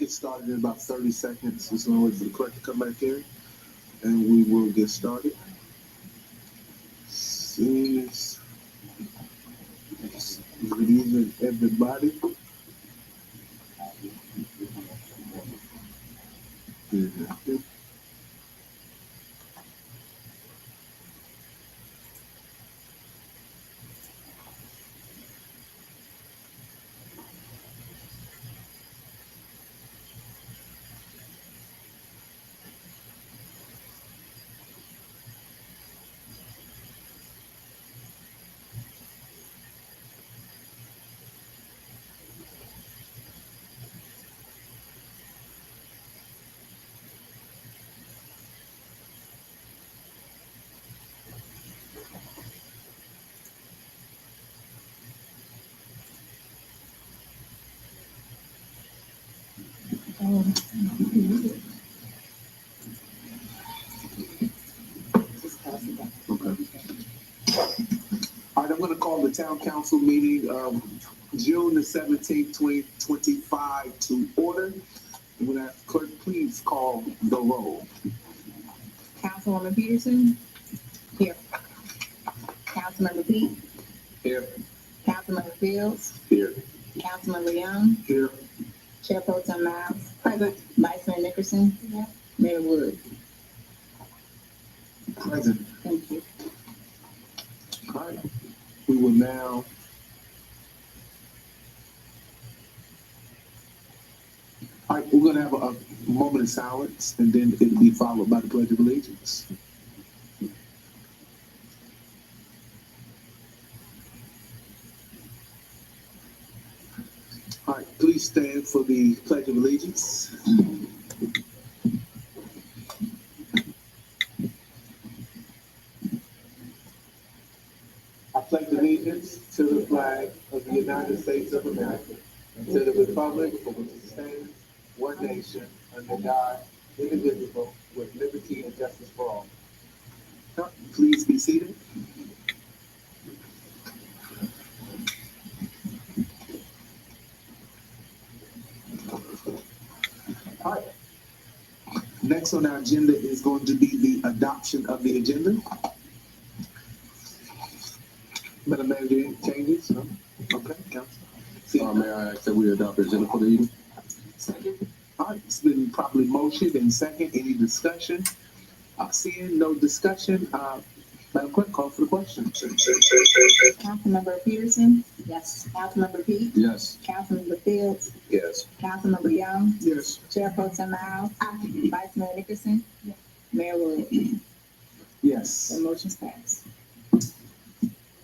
get started in about 30 seconds. As long as the clerk to come back in, and we will get started. Good evening, everybody. Good. Okay. All right, I'm going to call the town council meeting of June the 17th, 2025 to order. I'm going to ask clerk, please call the roll. Councilwoman Peterson? Here. Councilmember Pete? Here. Councilmember Fields? Here. Councilmember Young? Here. Chair Pro Tem Miles? Present. Vice Mayor Nickerson? Yeah. Mayor Wood? Present. Thank you. All right. We will now all right, we're going to have a moment of silence, and then it'll be followed by the Pledge of Allegiance. All right, please stand for the Pledge of Allegiance. I pledge allegiance to the flag of the United States of America and to the republic for which it stands, one nation, under God, indivisible, with liberty and justice for all. Please be seated. All right. Next on our agenda is going to be the adoption of the agenda. Madam Manager, any changes? No? Okay, Council. May I ask that we adopt the agenda for the evening? Second. All right, it's been properly motioned and second. Any discussion? Seeing no discussion, Madam Clerk, call for the question. Councilmember Peterson? Yes. Councilmember Pete? Yes. Councilmember Fields? Yes. Councilmember Young? Yes. Chair Pro Tem Miles? Vice Mayor Nickerson? Yes. Mayor Wood? Yes. The motion's passed.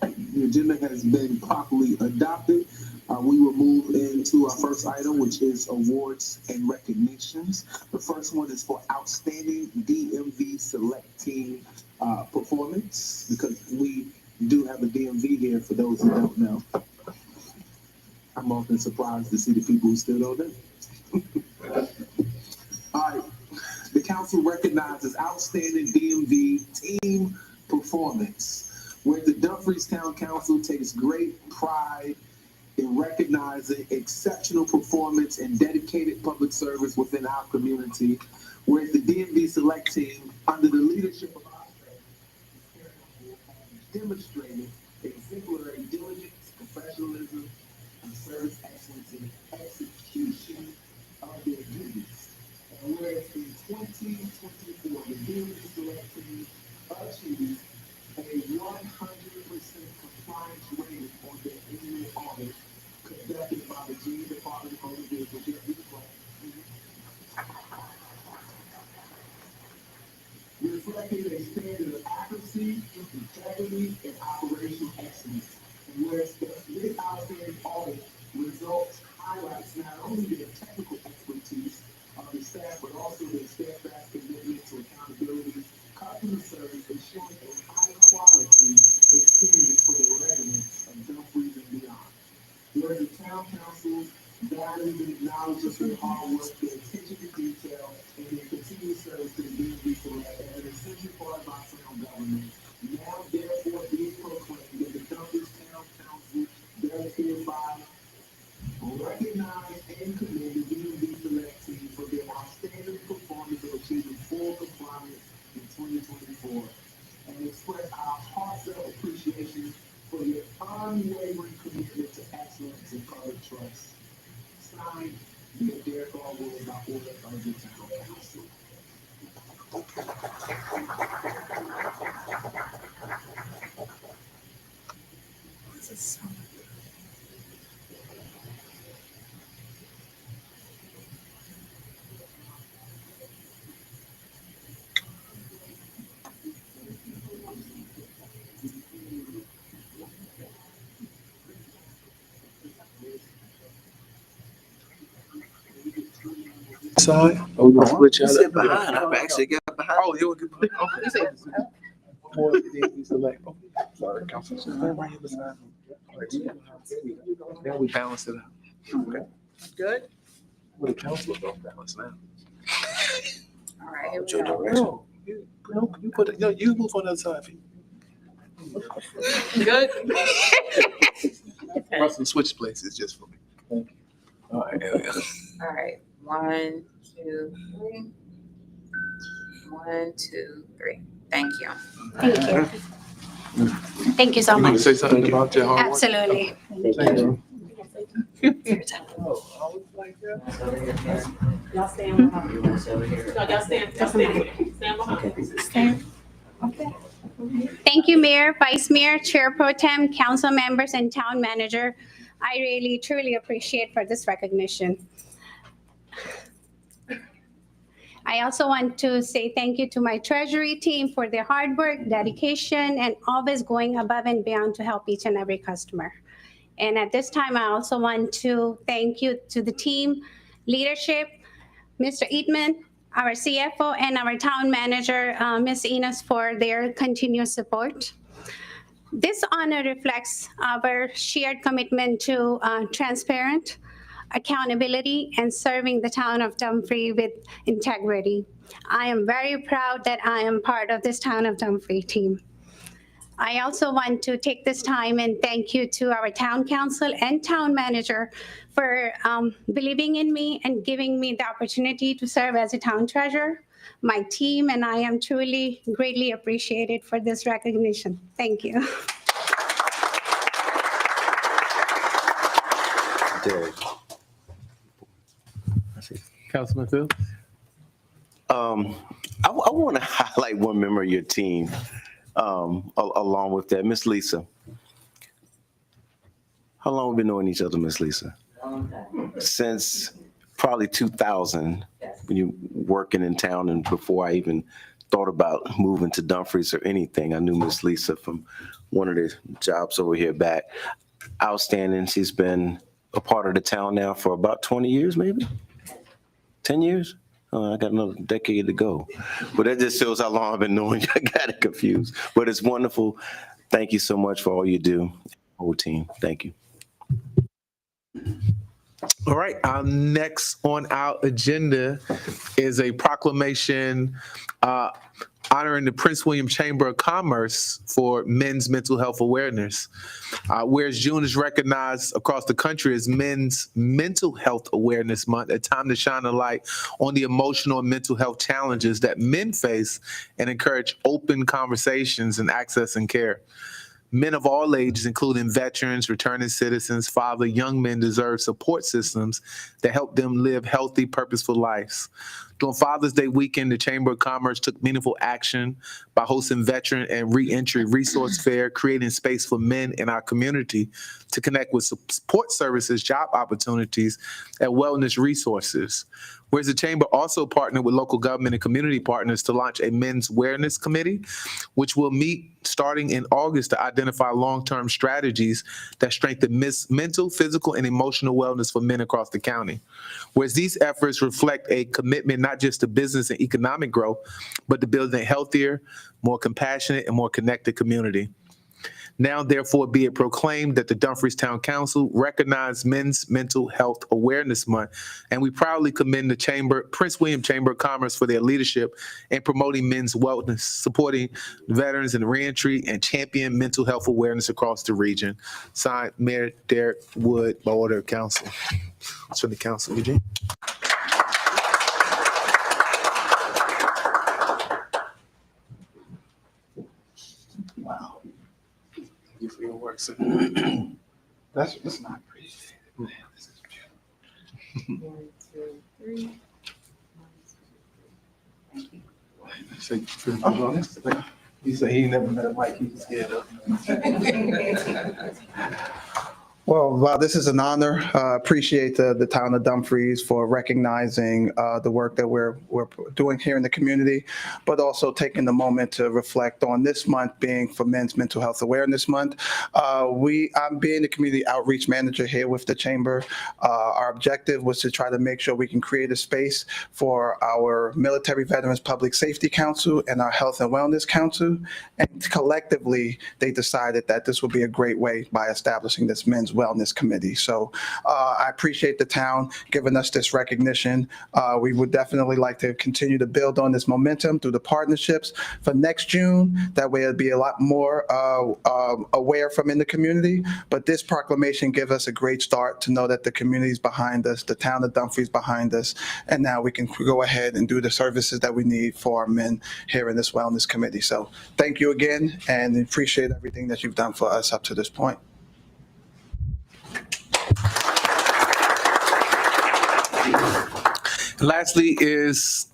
The agenda has been properly adopted. We will move into our first item, which is awards and recognitions. The first one is for outstanding DMV select team performance, because we do have a DMV here for those who don't know. I'm often surprised to see the people who still don't know. All right. The council recognizes outstanding DMV team performance, where the Dumfries Town Council takes great pride in recognizing exceptional performance and dedicated public service within our community, whereas the DMV Select Team, under the leadership of our president, has demonstrated exemplary diligence, professionalism, and service excellence in execution of their duties. And whereas in 2024, the DMV Select Team achieved a 100% compliance rating on their annual audit conducted by the G Department of Motor Vehicles. Reflecting a standard of accuracy, integrity, and operational excellence. And whereas this outstanding audit results highlights not only the technical expertise of the staff, but also their steadfast commitment to accountability, customer service, ensuring a high quality experience for the residents of Dumfries and beyond. Whereas the town council values and acknowledges their hard work, their attention to detail, and their continued service to the DMV Select as an essential part of our town government. Now, therefore, be it proclaimed that the Dumfries Town Council does hereby recognize and commend the DMV Select Team trust. Signed, Mayor Derek Allwood, by order of the town council. Side? Oh, you switch You out? sit behind. I've actually got behind. Oh, you get behind. Okay. More than you select. Oh, sorry, Council. Stand right here beside me. Now we balance it out. Okay. Good. Well, the council don't balance now. All right, here we Your go. direction. You put it, no, you move on the other side. Pete. Good. Russell, switch places just for me. Thank you. All right, there we go. All right, 1, 2, 3. 1, 2, 3. Thank you. Thank you. Thank you so You want to much. say something about your hard work? Absolutely. Thank you. Y'all stand behind. No, y'all stand behind. Thank you, Mayor, Vice Mayor, Chair Pro Tem, council members, and town manager. I really, truly appreciate for this recognition. I also want to say thank you to my treasury team for their hard work, dedication, and always going above and beyond to help each and every customer. And at this time, I also want to thank you to the team, leadership, Mr. Eatman, our CFO, and our town manager, Ms. Enos, for their continuous support. This honor reflects our shared commitment to transparent accountability and serving the town of Dumfries with integrity. I am very proud that I am part of this town of Dumfries team. I also want to take this time and thank you to our town council and town manager for believing in me and giving me the opportunity to serve as a town treasurer, my team, and I am truly greatly appreciated for this recognition. Thank you. Derek. Councilman Phil? I want to highlight one member of your team along with that, Miss Lisa. How long have we been knowing each other, Miss Lisa? Since probably 2000, when you were working in town, and before I even thought about moving to Dumfries or anything, I knew Miss Lisa from one of the jobs over here back. Outstanding. She's been a part of the town now for about 20 years, maybe? 10 years? Oh, I got another decade to go. But that just shows how long I've been knowing you. I got it confused. But it's wonderful. Thank you so much for all you do. Whole team. Thank you. All right, next on our agenda is a proclamation honoring the Prince William Chamber of Commerce for Men's Mental Health Awareness. Whereas June is recognized across the country as Men's Mental Health Awareness Month, a time to shine a light on the emotional and mental health challenges that men face and encourage open conversations and access and care. Men of all ages, including veterans, returning citizens, father, young men deserve support systems that help them live healthy, purposeful lives. During Father's Day weekend, the Chamber of Commerce took meaningful action by hosting Veteran and Reentry Resource Fair, creating space for men in our community to connect with support services, job opportunities, and wellness resources. Whereas the Chamber also partnered with local government and community partners to launch a Men's Awareness Committee, which will meet starting in August to identify long-term strategies that strengthen mental, physical, and emotional wellness for men across the county. Whereas these efforts reflect a commitment not just to business and economic growth, but to building a healthier, more compassionate, and more connected community. Now, therefore, be it proclaimed that the Dumfries Town Council recognized Men's Mental Health Awareness Month, and we proudly commend the Prince William Chamber of Commerce for their leadership in promoting men's wellness, supporting veterans and reentry, and champion mental health awareness across the region. Signed, Mayor Derek Wood, by order of council. It's from the council, Eugene. Wow. Thank you for your work, sir. That's not appreciated. 1, 2, 3. Thank you. He said he never met a Mike, he was scared of. Well, wow, this is an honor. Appreciate the town of Dumfries for recognizing the work that we're doing here in the community, but also taking the moment to reflect on this month being for Men's Mental Health Awareness Month. I'm being the community outreach manager here with the chamber. Our objective was to try to make sure we can create a space for our Military Veterans Public Safety Council and our Health and Wellness Council. And collectively, they decided that this would be a great way by establishing this Men's Wellness Committee. So I appreciate the town giving us this recognition. We would definitely like to continue to build on this momentum through the partnerships for next June. That way it'll be a lot more aware from in the community. But this proclamation gives us a great start to know that the community is behind us, the town of Dumfries behind us, and now we can go ahead and do the services that we need for our men here in this Wellness Committee. So thank you again, and appreciate everything that you've done for us up to this point. Lastly is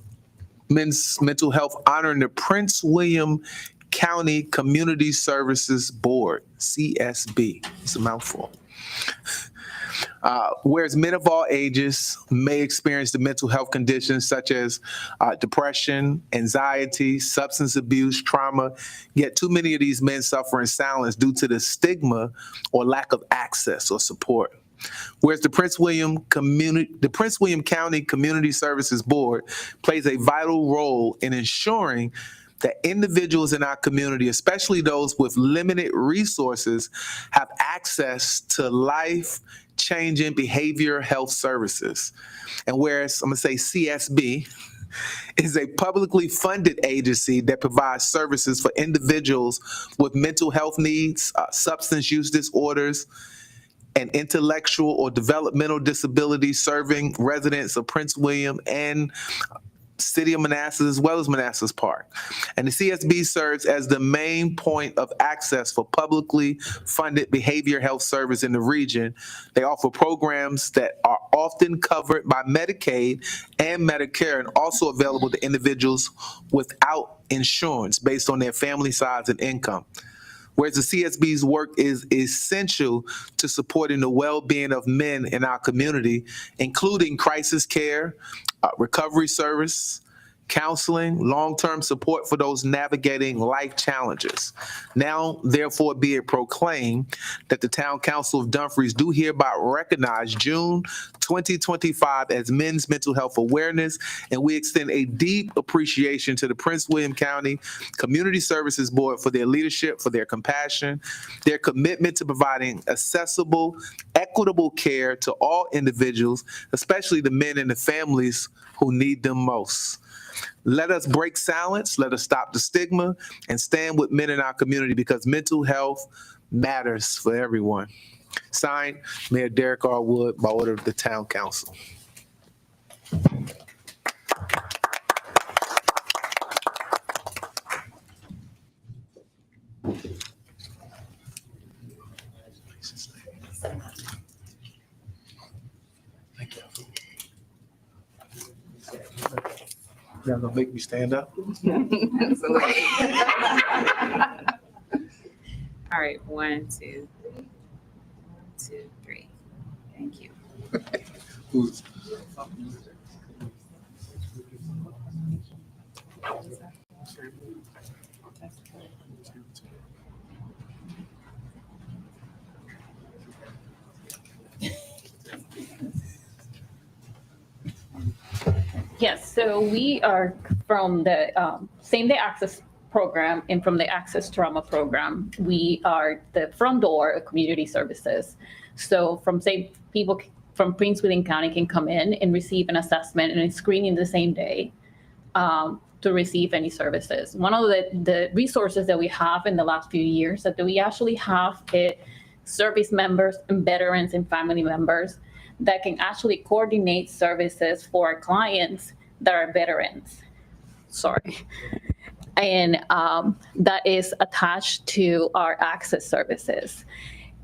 Men's Mental Health honoring the Prince William County Community Services Board, CSB. It's a mouthful. Whereas men of all ages may experience the mental health conditions such as depression, anxiety, substance abuse, trauma, yet too many of these men suffer in silence due to the stigma or lack of access or support. Whereas the Prince William County Community Services Board plays a vital role in ensuring that individuals in our community, especially those with limited resources, have access to life-changing behavior health services. And whereas I'm gonna say CSB is a publicly funded agency that provides services for individuals with mental health needs, substance use disorders, and intellectual or developmental disabilities, serving residents of Prince William and City of Manassas as well as Manassas Park. And the CSB serves as the main point of access for publicly funded behavior health service in the region. They offer programs that are often covered by Medicaid and Medicare and also available to individuals without insurance based on their family size and income. Whereas the CSB's work is essential to supporting the well-being of men in our community, including crisis care, recovery service, counseling, long-term support for those navigating life challenges. Now, therefore, be it proclaimed that the Town Council of Dumfries do hereby recognize June 2025 as Men's Mental Health Awareness, and we extend a deep appreciation to the Prince William County Community Services Board for their leadership, for their compassion, their commitment to providing accessible, equitable care to all individuals, especially the men and the families who need them most. Let us break silence, let us stop the stigma, and stand with men in our community because mental health matters for everyone. Signed, Mayor Derek R. Wood, by order of the Town Council. Y'all gonna make me stand up? Absolutely. All right, 1, 2, 3. 1, 2, 3. Thank you. Who's- Yes, so we are from the Same Day Access Program and from the Access Trauma Program. We are the front door of community services. So people from Prince William County can come in and receive an assessment and a screening the same day to receive any services. One of the resources that we have in the last few years that we actually have service members and veterans and family members that can actually coordinate services for our clients that are veterans. Sorry. And that is attached to our access services.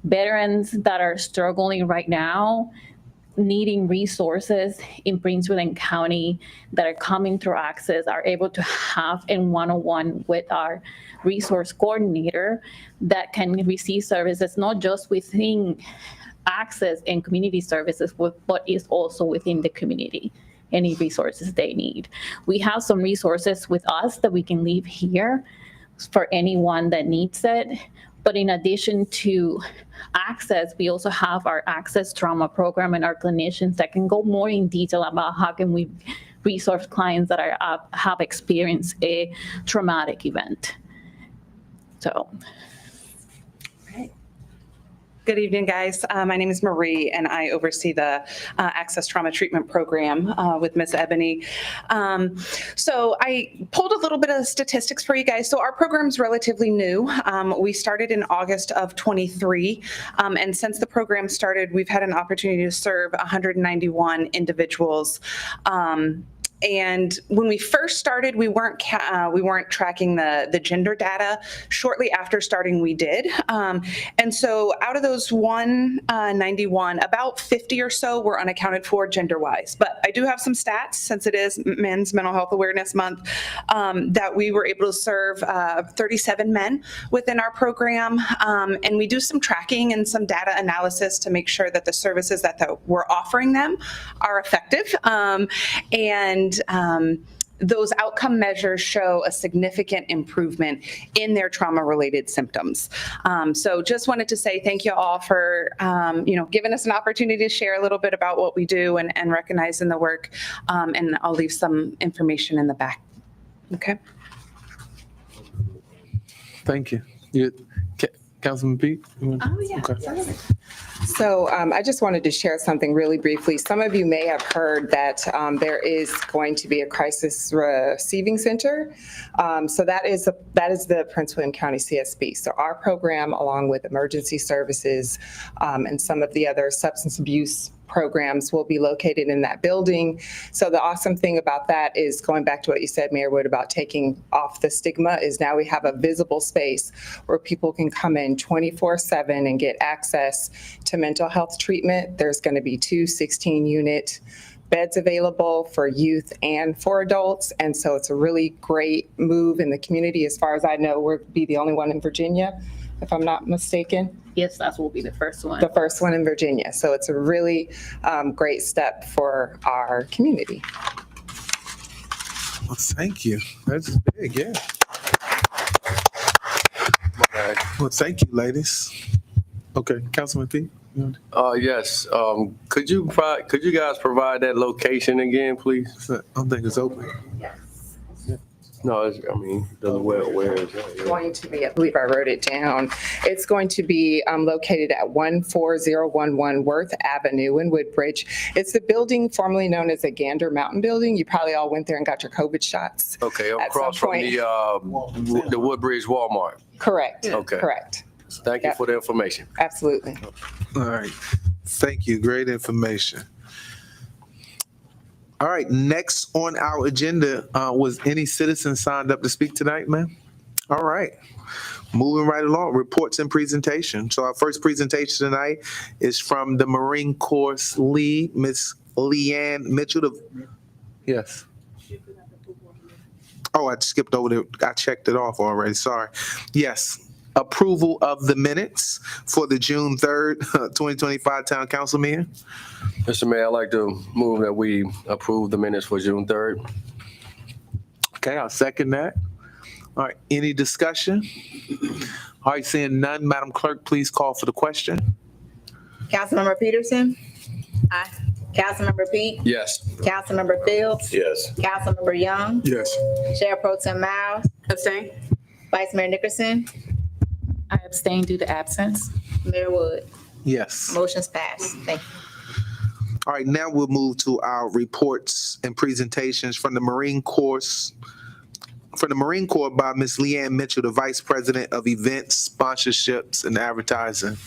Veterans that are struggling right now, needing resources in Prince William County that are coming through Access are able to have in one-on-one with our resource coordinator that can receive services not just within Access and community services, but is also within the community, any resources they need. We have some resources with us that we can leave here for anyone that needs it. But in addition to Access, we also have our Access Trauma Program and our clinicians that can go more in detail about how can we resource clients that have experienced a traumatic event. So. Good evening, guys. My name is Marie, and I oversee the Access Trauma Treatment Program with Ms. Ebony. So I pulled a little bit of statistics for you guys. So our program's relatively new. We started in August of 23, and since the program started, we've had an opportunity to serve 191 individuals. And when we first started, we weren't tracking the gender data. Shortly after starting, we did. And so out of those 191, about 50 or so were unaccounted for gender-wise. But I do have some stats, since it is Men's Mental Health Awareness Month, that we were able to serve 37 men within our program. And we do some tracking and some data analysis to make sure that the services that we're offering them are effective. Those outcome measures show a significant improvement in their trauma-related symptoms. So just wanted to say thank you all for, giving us an opportunity to share a little bit about what we do and recognizing the work. And I'll leave some information in the back. Okay. Thank you. Councilman Pete? Oh, yeah. Okay. So I just wanted to share something really briefly. Some of you may have heard that there is going to be a crisis receiving center. So that is the Prince William County CSB. So our program, along with emergency services and some of the other substance abuse programs, will be located in that building. So the awesome thing about that is, going back to what you said, Mayor Wood, about taking off the stigma, is now we have a visible space where people can come in 24/7 and get access to mental health treatment. There's going to be 2 16-unit beds available for youth and for adults. And so it's a really great move in the community. As far as I know, we'll be the only one in Virginia, if I'm not mistaken. Yes, that will be the first one. The first one in Virginia. So it's a really great step for our community. Well, thank you. That's big, yeah. Well, thank you, ladies. Okay, Councilman Pete? Yes. Could you guys provide that location again, please? I don't think it's open. No, where is It's that? going to be, I believe I wrote it down. It's going to be located at 14011 Worth Avenue in Woodbridge. It's the building formerly known as the Gander Mountain Building. You probably all went there and got your COVID shots. Okay, At across some from the Woodbridge Walmart. Correct. Okay. Correct. Thank you Yep. for the information. Absolutely. All right. Thank you. Great information. All right. Next on our agenda, was any citizen signed up to speak tonight, ma'am? All right. Moving right along, reports and presentation. So our first presentation tonight is from the Marine Corps lead, Miss Leanne Mitchell. Yes. Oh, I skipped over there. I checked it off already. Sorry. Yes. Approval of the minutes for the June 3rd, 2025 Town Council meeting. Mr. Mayor, I'd like to move that we approve the minutes for June 3rd. Okay, I'll second that. All right, any discussion? All right, seeing none, Madam Clerk, please call for the question. Councilmember Peterson? Aye. Councilmember Pete? Yes. Councilmember Fields? Yes. Councilmember Young? Yes. Chair Pro Tem Miles? Abstain. Vice Mayor Nickerson? I abstain due to absence. Mayor Wood? Yes. Motion's passed. Thank you. All right, now we'll move to our reports and presentations from the Marine Corps. From the Marine Corps by Ms. Leanne Mitchell, the Vice President of Events, Sponsorships, and Advertising.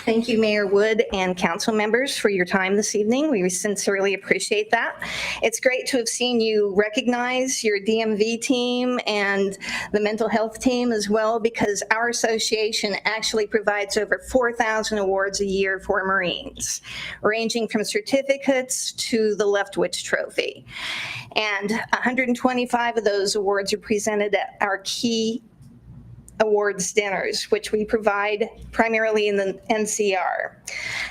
Thank you, Mayor Wood and council members, for your time this evening. We sincerely appreciate that. It's great to have seen you recognize your DMV team and the mental health team as well, because our association actually provides over 4,000 awards a year for Marines, ranging from certificates to the Leftwich Trophy. And 125 of those awards are presented at our key awards dinners, which we provide primarily in the NCR.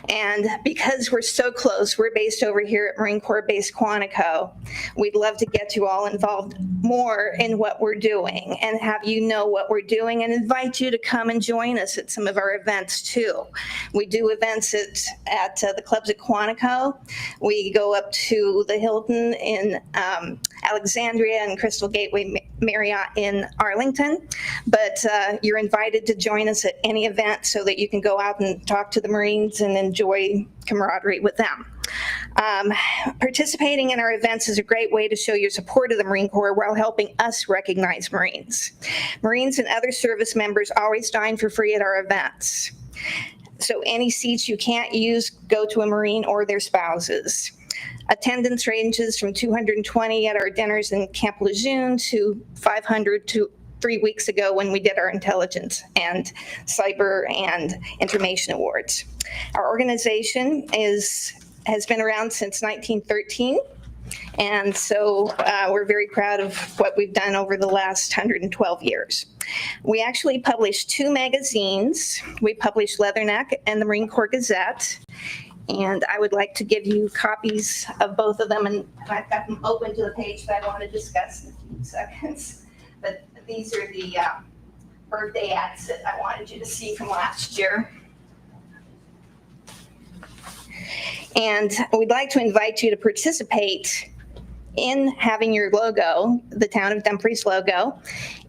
And because we're so close, we're based over here at Marine Corps Base Quantico, we'd love to get you all involved more in what we're doing and have you know what we're doing and invite you to come and join us at some of our events too. We do events at the clubs at Quantico. We go up to the Hilton in Alexandria and Crystal Gateway Marriott in Arlington, but you're invited to join us at any event so that you can go out and talk to the Marines and enjoy camaraderie with them. Participating in our events is a great way to show your support of the Marine Corps while helping us recognize Marines. Marines and other service members always dine for free at our events. So any seats you can't use, go to a Marine or their spouses. Attendance ranges from 220 at our dinners in Camp Lejeune to 500 to 3 weeks ago when we did our intelligence and cyber and information awards. Our organization has been around since 1913. And so we're very proud of what we've done over the last 112 years. We actually publish 2 magazines. We publish Leatherneck and the Marine Corps Gazette. And I would like to give you copies of both of them. And I've got them open to the page that I want to discuss in a few seconds. But these are the birthday ads that I wanted you to see from last year. And we'd like to invite you to participate in having your logo, the Town of Dumfries logo,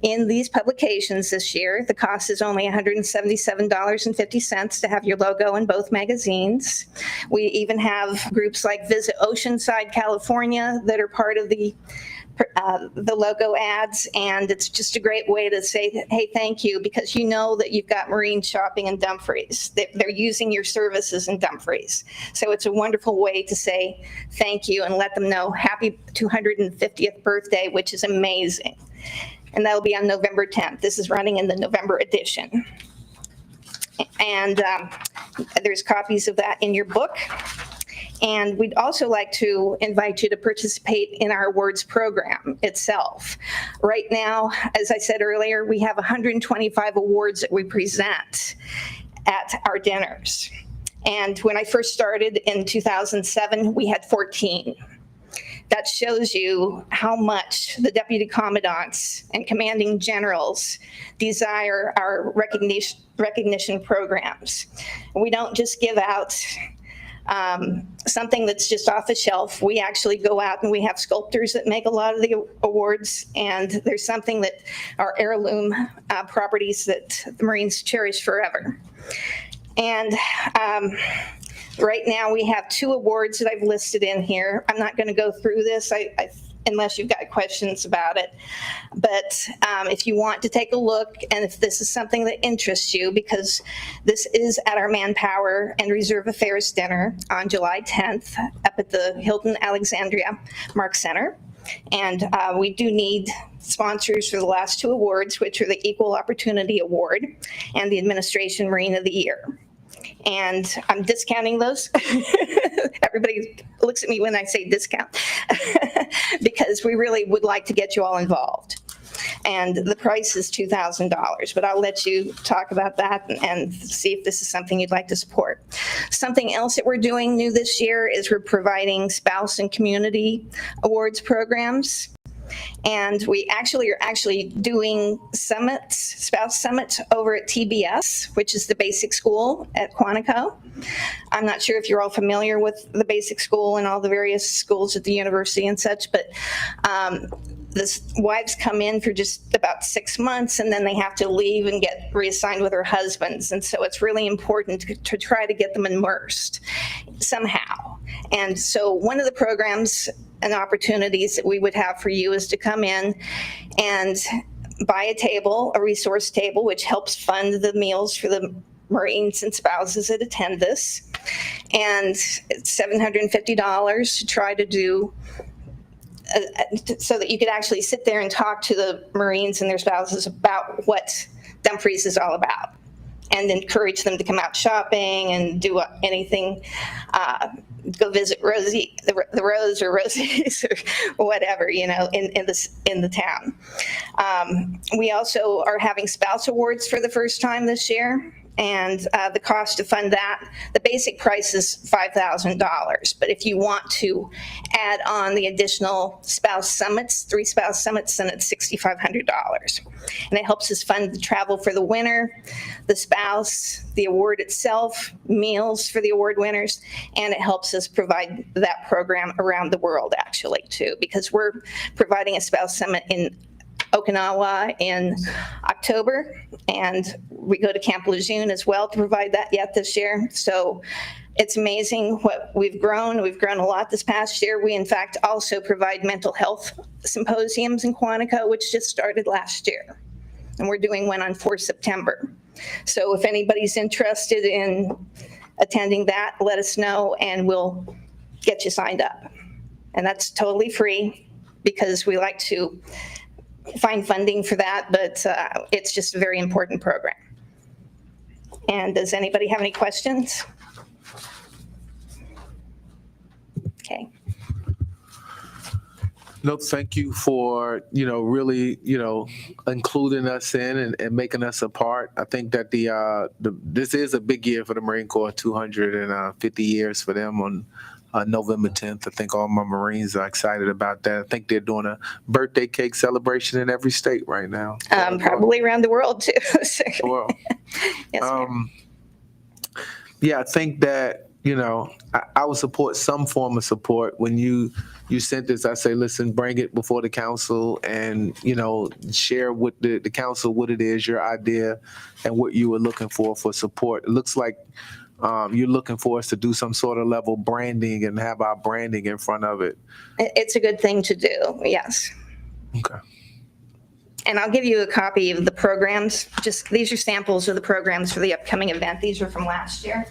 in these publications this year. The cost is only $177.50 to have your logo in both magazines. We even have groups like Visit Oceanside, California that are part of the logo ads, and it's just a great way to say, hey, thank you, because you know that you've got Marines shopping in Dumfries. They're using your services in Dumfries. So it's a wonderful way to say thank you and let them know happy 250th birthday, which is amazing. And that'll be on November 10th. This is running in the November edition. And there's copies of that in your book. And we'd also like to invite you to participate in our awards program itself. Right now, as I said earlier, we have 125 awards that we present at our dinners. And when I first started in 2007, we had 14. That shows you how much the deputy commandants and commanding generals desire our recognition programs. We don't just give out something that's just off the shelf. We actually go out and we have sculptors that make a lot of the awards, and there's something that are heirloom properties that the Marines cherish forever. And right now we have 2 awards that I've listed in here. I'm not going to go through this unless you've got questions about it. But if you want to take a look, and if this is something that interests you, because this is at our Manpower and Reserve Affairs dinner on July 10th up at the Hilton Alexandria Mark Center. And we do need sponsors for the last 2 awards, which are the Equal Opportunity Award and the Administration Marine of the Year. And I'm discounting those. Everybody looks at me when I say discount because we really would like to get you all involved. And the price is $2,000, but I'll let you talk about that and see if this is something you'd like to support. Something else that we're doing new this year is we're providing spouse and community awards programs. And we are doing summits, spouse summits over at TBS, which is the basic school at Quantico. I'm not sure if you're all familiar with the basic school and all the various schools at the university and such, but the wives come in for just about 6 months and then they have to leave and get reassigned with their husbands. And so it's really important to try to get them immersed somehow. And so one of the programs and opportunities that we would have for you is to come in and buy a table, a resource table, which helps fund the meals for the Marines and spouses that attend this. And it's $750 to try to do so that you could actually sit there and talk to the Marines and their spouses about what Dumfries is all about, and encourage them to come out shopping and do anything, go visit Rosie, the Rose or Rosie's or whatever, in the town. We also are having spouse awards for the first time this year. And the cost to fund that, the basic price is $5,000. But if you want to add on the additional spouse summits, 3 spouse summits, then it's $6,500. And it helps us fund the travel for the winner, the spouse, the award itself, meals for the award winners, and it helps us provide that program around the world, actually, too, because we're providing a spouse summit in Okinawa in October, and we go to Camp Lejeune as well to provide that yet this year. So it's amazing what we've grown. We've grown a lot this past year. We, in fact, also provide mental health symposiums in Quantico, which just started last year. And we're doing one on 4 September. So if anybody's interested in attending that, let us know and we'll get you signed up. And that's totally free because we like to find funding for that, but it's just a very important program. And does anybody have any questions? Okay. No, thank you for, really, including us in and making us a part. I think that this is a big year for the Marine Corps, 250 years for them on November 10th. I think all my Marines are excited about that. I think they're doing a birthday cake celebration in every state right now. Probably around the world too. Well, Yes, ma'am. yeah, I think that, I would support some form of support. When you sent this, I say, listen, bring it before the council and, share with the council what it is, your idea, and what you were looking for support. It looks like you're looking for us to do some sort of level branding and have our branding in front of it. It's a good thing to do, yes. Okay. And I'll give you a copy of the programs. These are samples of the programs for the upcoming event. These are from last year.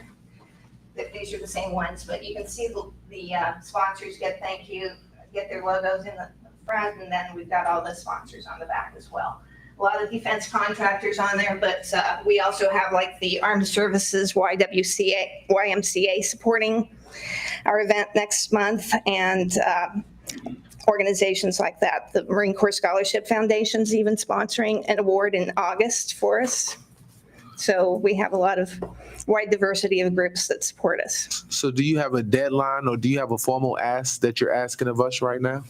These are the same ones, but you can see the sponsors get their logos in the front, and then we've got all the sponsors on the back as well. A lot of defense contractors on there, but we also have like the Armed Services YMCA supporting our event next month, and organizations like that. The Marine Corps Scholarship Foundation's even sponsoring an award in August for us. So we have a lot of wide diversity of groups that support us. So do you have a deadline or do you have a formal ask that you're asking of us right now?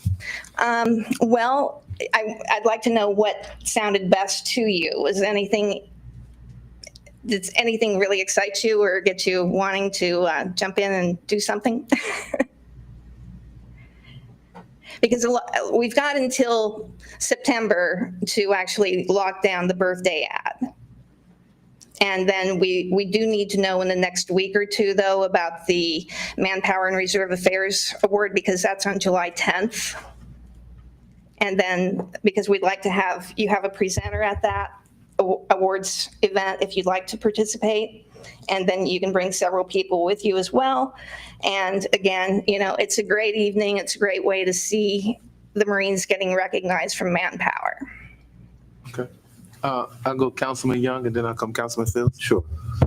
Well, I'd like to know what sounded best to you. Does anything really excite you or get you wanting to jump in and do something? Because we've got until September to actually lock down the birthday ad. And then we do need to know in the next week or two, though, about the Manpower and Reserve Affairs Award, because that's on July 10th. And then, because we'd like to have you have a presenter at that awards event if you'd like to participate. And then you can bring several people with you as well. And again, it's a great evening. It's a great way to see the Marines getting recognized from Manpower. Okay. I'll go Councilman Young and then I'll come Councilman Fields. Sure.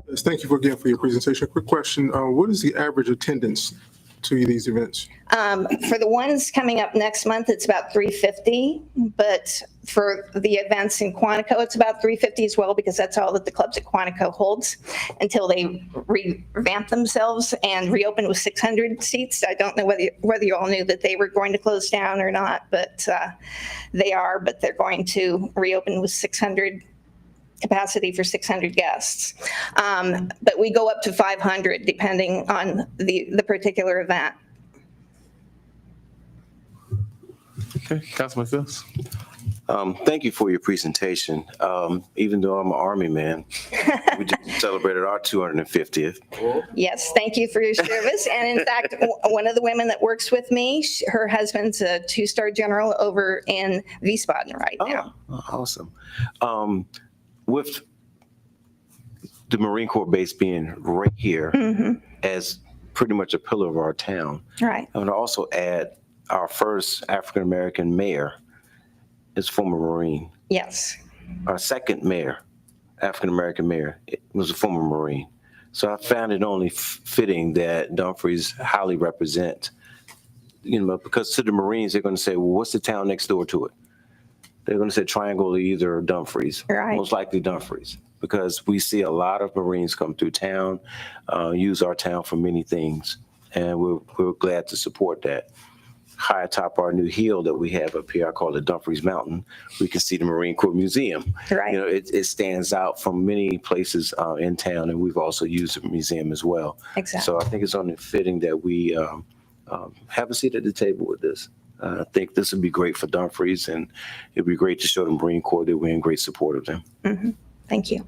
Yes, thank you again for your presentation. Quick question. What is the average attendance to these events? For the ones coming up next month, it's about 350. But for the events in Quantico, it's about 350 as well, because that's all that the clubs at Quantico holds until they revamp themselves and reopen with 600 seats. I don't know whether you all knew that they were going to close down or not, but they are. But they're going to reopen with 600 capacity for 600 guests. But we go up to 500 depending on the particular event. Okay, Councilman Fields. Thank you for your presentation. Even though I'm an Army man, we just celebrated our 250th. Yes, thank you for your service. And in fact, one of the women that works with me, her husband's a 2-star general over in Wiesbaden right now. Oh, awesome. With the Marine Corps base being right here as pretty much a pillar of our town, Right. I want to also add our first African-American mayor is former Marine. Yes. Our second mayor, African-American mayor, was a former Marine. So I found it only fitting that Dumfries highly represent, because to the Marines, they're going to say, well, what's the town next door to it? They're going to say Triangle or either Dumfries, Right. most likely Dumfries, because we see a lot of Marines come through town, use our town for many things, and we're glad to support that. High atop our new hill that we have up here, I call it Dumfries Mountain, we can see the Marine Corps Museum. Right. It stands out from many places in town, and we've also used the museum as well. Exactly. So I think it's only fitting that we have a seat at the table with this. I think this would be great for Dumfries, and it'd be great to show the Marine Corps that we're in great support of them. Mm-hmm. Thank you.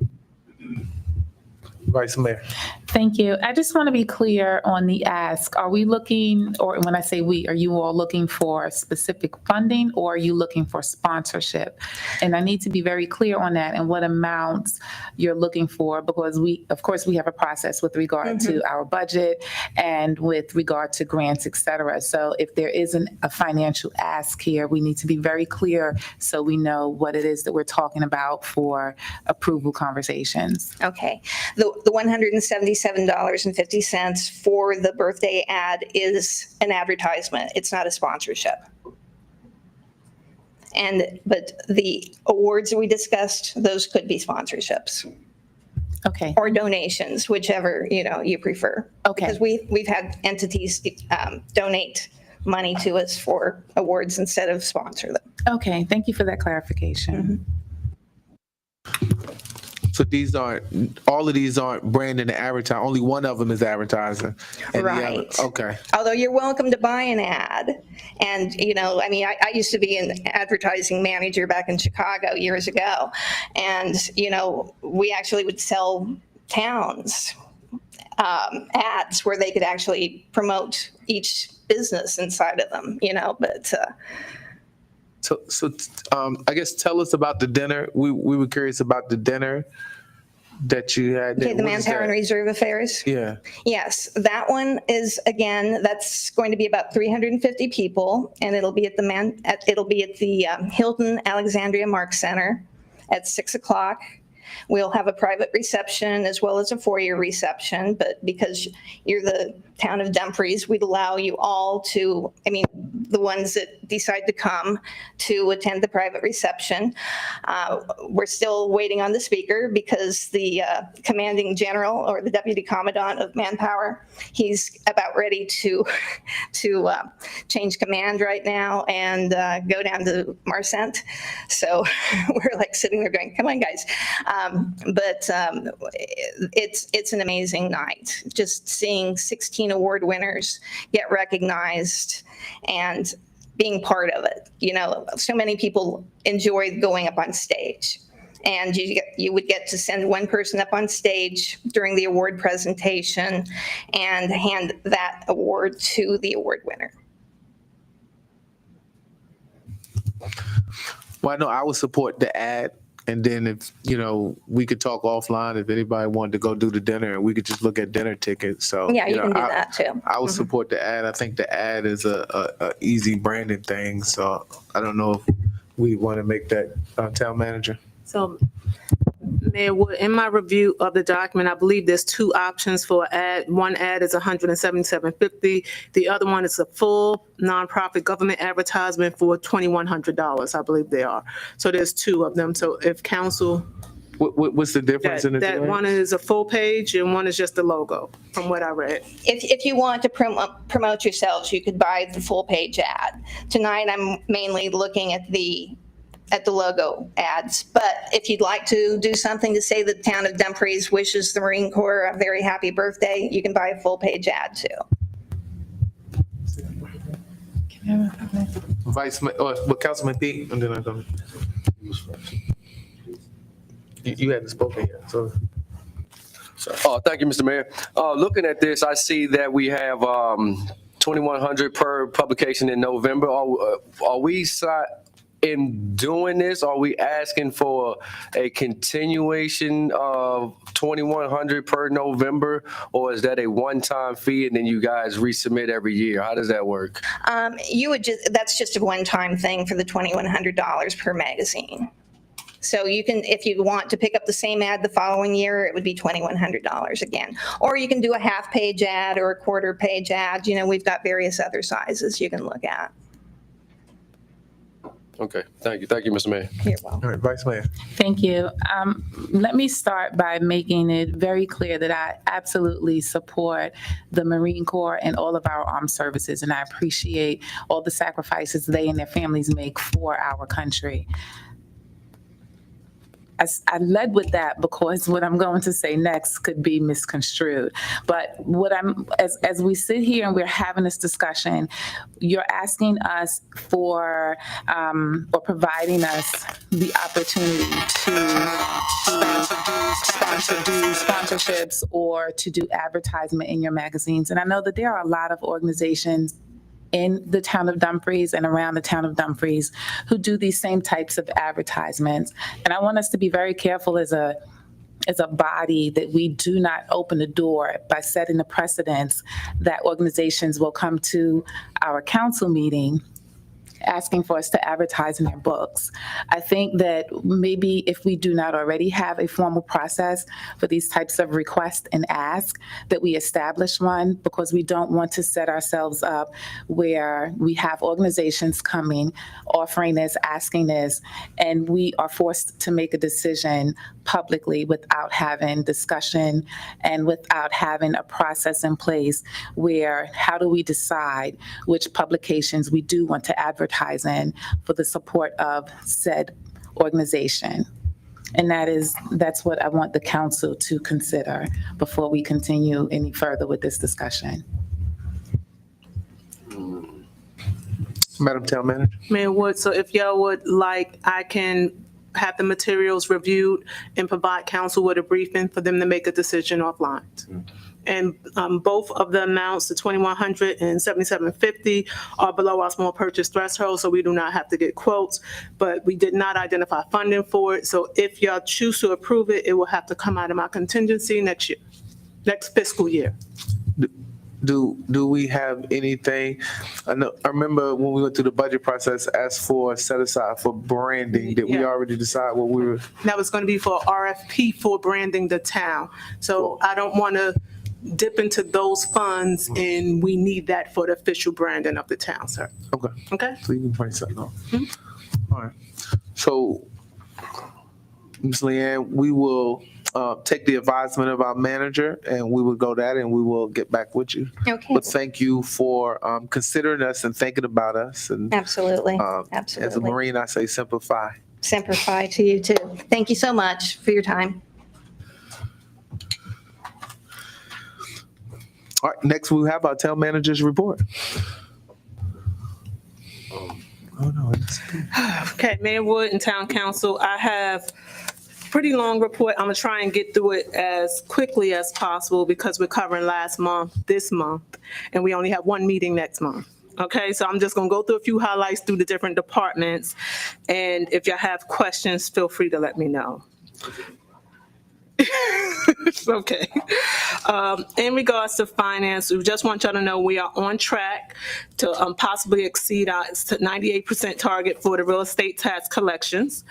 Vice Mayor. Thank you. I just want to be clear on the ask. Are we looking, or when I say we, are you all looking for specific funding, or are you looking for sponsorship? And I need to be very clear on that and what amounts you're looking for, because of course, we have a process with regard to our budget and with regard to grants, et cetera. So if there isn't a financial ask here, we need to be very clear so we know what it is that we're talking about for approval conversations. Okay. The $177.50 for the birthday ad is an advertisement. It's not a sponsorship. But the awards we discussed, those could be sponsorships. Okay. Or donations, whichever, you prefer. Okay. Because we've had entities donate money to us for awards instead of sponsor them. Okay. Thank you for that clarification. So all of these aren't branding and advertising. Only one of them is advertising. And the other- Right. Okay. Although you're welcome to buy an ad. And, I used to be an advertising manager back in Chicago years ago. And, we actually would sell towns ads where they could actually promote each business inside of them, but So I guess tell us about the dinner. We were curious about the dinner that you had. okay, the What is Manpower and that? Reserve Affairs. Yeah. Yes, that one is, again, that's going to be about 350 people, and it'll be at the Hilton Alexandria Mark Center at 6:00. We'll have a private reception as well as a foyer reception, but because you're the town of Dumfries, we'd allow you all to, the ones that decide to come, to attend the private reception. We're still waiting on the speaker because the commanding general or the deputy commandant of Manpower, he's about ready to change command right now and go down to Marcent. So we're like sitting there going, come on, guys. But it's an amazing night. Just seeing 16 award winners get recognized and being part of it. So many people enjoy going up on stage. And you would get to send one person up on stage during the award presentation and hand that award to the award winner. Well, no, I would support the ad. And then if, we could talk offline if anybody wanted to go do the dinner, and we could just look at dinner tickets. So Yeah, you can do that too. I would support the ad. I think the ad is a easy branding thing. So I don't know if we want to make that town manager. So, Mayor Wood, in my review of the document, I believe there's two options for an ad. One ad is $177.50. The other one is a full nonprofit government advertisement for $2,100. I believe they are. So there's two of them. So if council, What's the difference in the that two? one is a full page and one is just the logo, from what I read. If you want to promote yourselves, you could buy the full page ad. Tonight, I'm mainly looking at the logo ads. But if you'd like to do something to say the town of Dumfries wishes the Marine Corps a very happy birthday, you can buy a full page ad too. Vice Mayor, Councilman Pete, and then I go. You hadn't spoken yet, so. Thank you, Mr. Mayor. Looking at this, I see that we have 2,100 per publication in November. Are we in doing this, are we asking for a continuation of 2,100 per November, or is that a one-time fee and then you guys resubmit every year? How does that work? That's just a one-time thing for the $2,100 per magazine. So you can, if you want to pick up the same ad the following year, it would be $2,100 again. Or you can do a half-page ad or a quarter-page ad. You know, we've got various other sizes you can look at. Okay, thank you. Thank you, Mr. Mayor. You're welcome. All right, Vice Mayor. Thank you. Let me start by making it very clear that I absolutely support the Marine Corps and all of our armed services, and I appreciate all the sacrifices they and their families make for our country. I led with that because what I'm going to say next could be misconstrued. But as we sit here and we're having this discussion, you're asking us for, or providing us the opportunity to sponsor sponsorships or to do advertisement in your magazines. And I know that there are a lot of organizations in the town of Dumfries and around the town of Dumfries who do these same types of advertisements. And I want us to be very careful as a body that we do not open the door by setting the precedence that organizations will come to our council meeting asking for us to advertise in their books. I think that maybe if we do not already have a formal process for these types of requests and asks, that we establish one, because we don't want to set ourselves up where we have organizations coming, offering this, asking this, and we are forced to make a decision publicly without having discussion and without having a process in place where how do we decide which publications we do want to advertise in for the support of said organization. And that's what I want the council to consider before we continue any further with this discussion. Madam Town Manager. Mayor Wood, so if y'all would like, I can have the materials reviewed and provide council with a briefing for them to make a decision offline. And both of the amounts, the $2,100 and $7,750, are below our small purchase threshold, so we do not have to get quotes. But we did not identify funding for it, so if y'all choose to approve it, it will have to come out of my contingency next year, next fiscal year. Do we have anything? I remember when we went through the budget process, asked for set aside for branding. Did we already decide what we were? That was going to be for RFP for branding the town. So I don't want to dip into those funds, and we need that for the official branding of the town, sir. Okay. Okay. So you can bring something on. All right. So, Ms. Leanne, we will take the advisement of our manager, and we will go that, and we will get back with you. Okay. But thank you for considering us and thinking about us. And Absolutely. As a Absolutely. Marine, I say simplify. Simplify to you too. Thank you so much for your time. All right. Next, we have our town manager's report. Oh no. Okay, Mayor Wood and Town Council, I have a pretty long report. I'm gonna try and get through it as quickly as possible because we're covering last month, this month, and we only have one meeting next month. Okay, so I'm just gonna go through a few highlights through the different departments, and if y'all have questions, feel free to let me know. Okay. In regards to finance, we just want y'all to know we are on track to possibly exceed our 98% target for the real estate tax collections.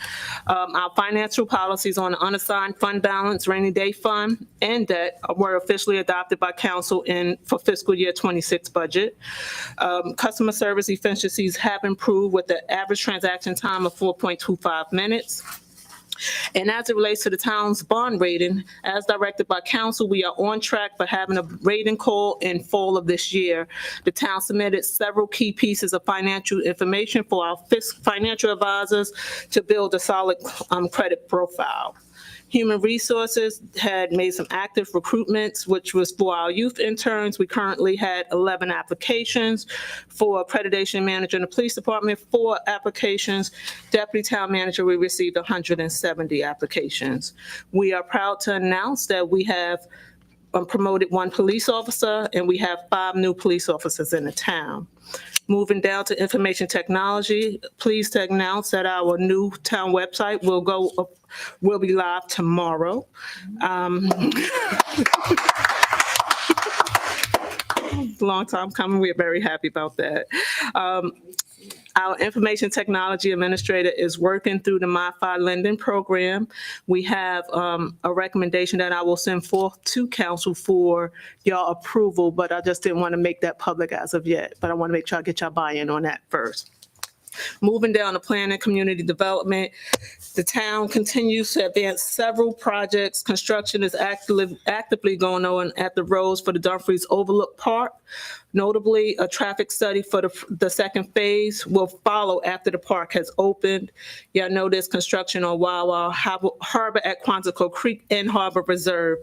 Our financial policies on the unassigned fund balance, rainy day fund, and debt were officially adopted by council for fiscal year 26 budget. Customer service efficiencies have improved with the average transaction time of 4.25 minutes. And as it relates to the town's bond rating, as directed by council, we are on track for having a rating call in fall of this year. The town submitted several key pieces of financial information for our financial advisors to build a solid credit profile. Human Resources had made some active recruitments, which was for our youth interns. We currently had 11 applications. For accreditation manager in the police department, 4 applications. Deputy town manager, we received 170 applications. We are proud to announce that we have promoted 1 police officer, and we have 5 new police officers in the town. Moving down to information technology, pleased to announce that our new town website will be live tomorrow. Long time coming. We're very happy about that. Our information technology administrator is working through the MiFi lending program. We have a recommendation that I will send forth to council for your approval, but I just didn't want to make that public as of yet. But I want to make sure I get your buy-in on that first. Moving down to planning and community development, the town continues to advance several projects. Construction is actively going on at the roads for the Dumfries Overlook Park. Notably, a traffic study for the second phase will follow after the park has opened. Y'all know there's construction on Wawa Harbor at Quantico Creek and Harbor Reserve,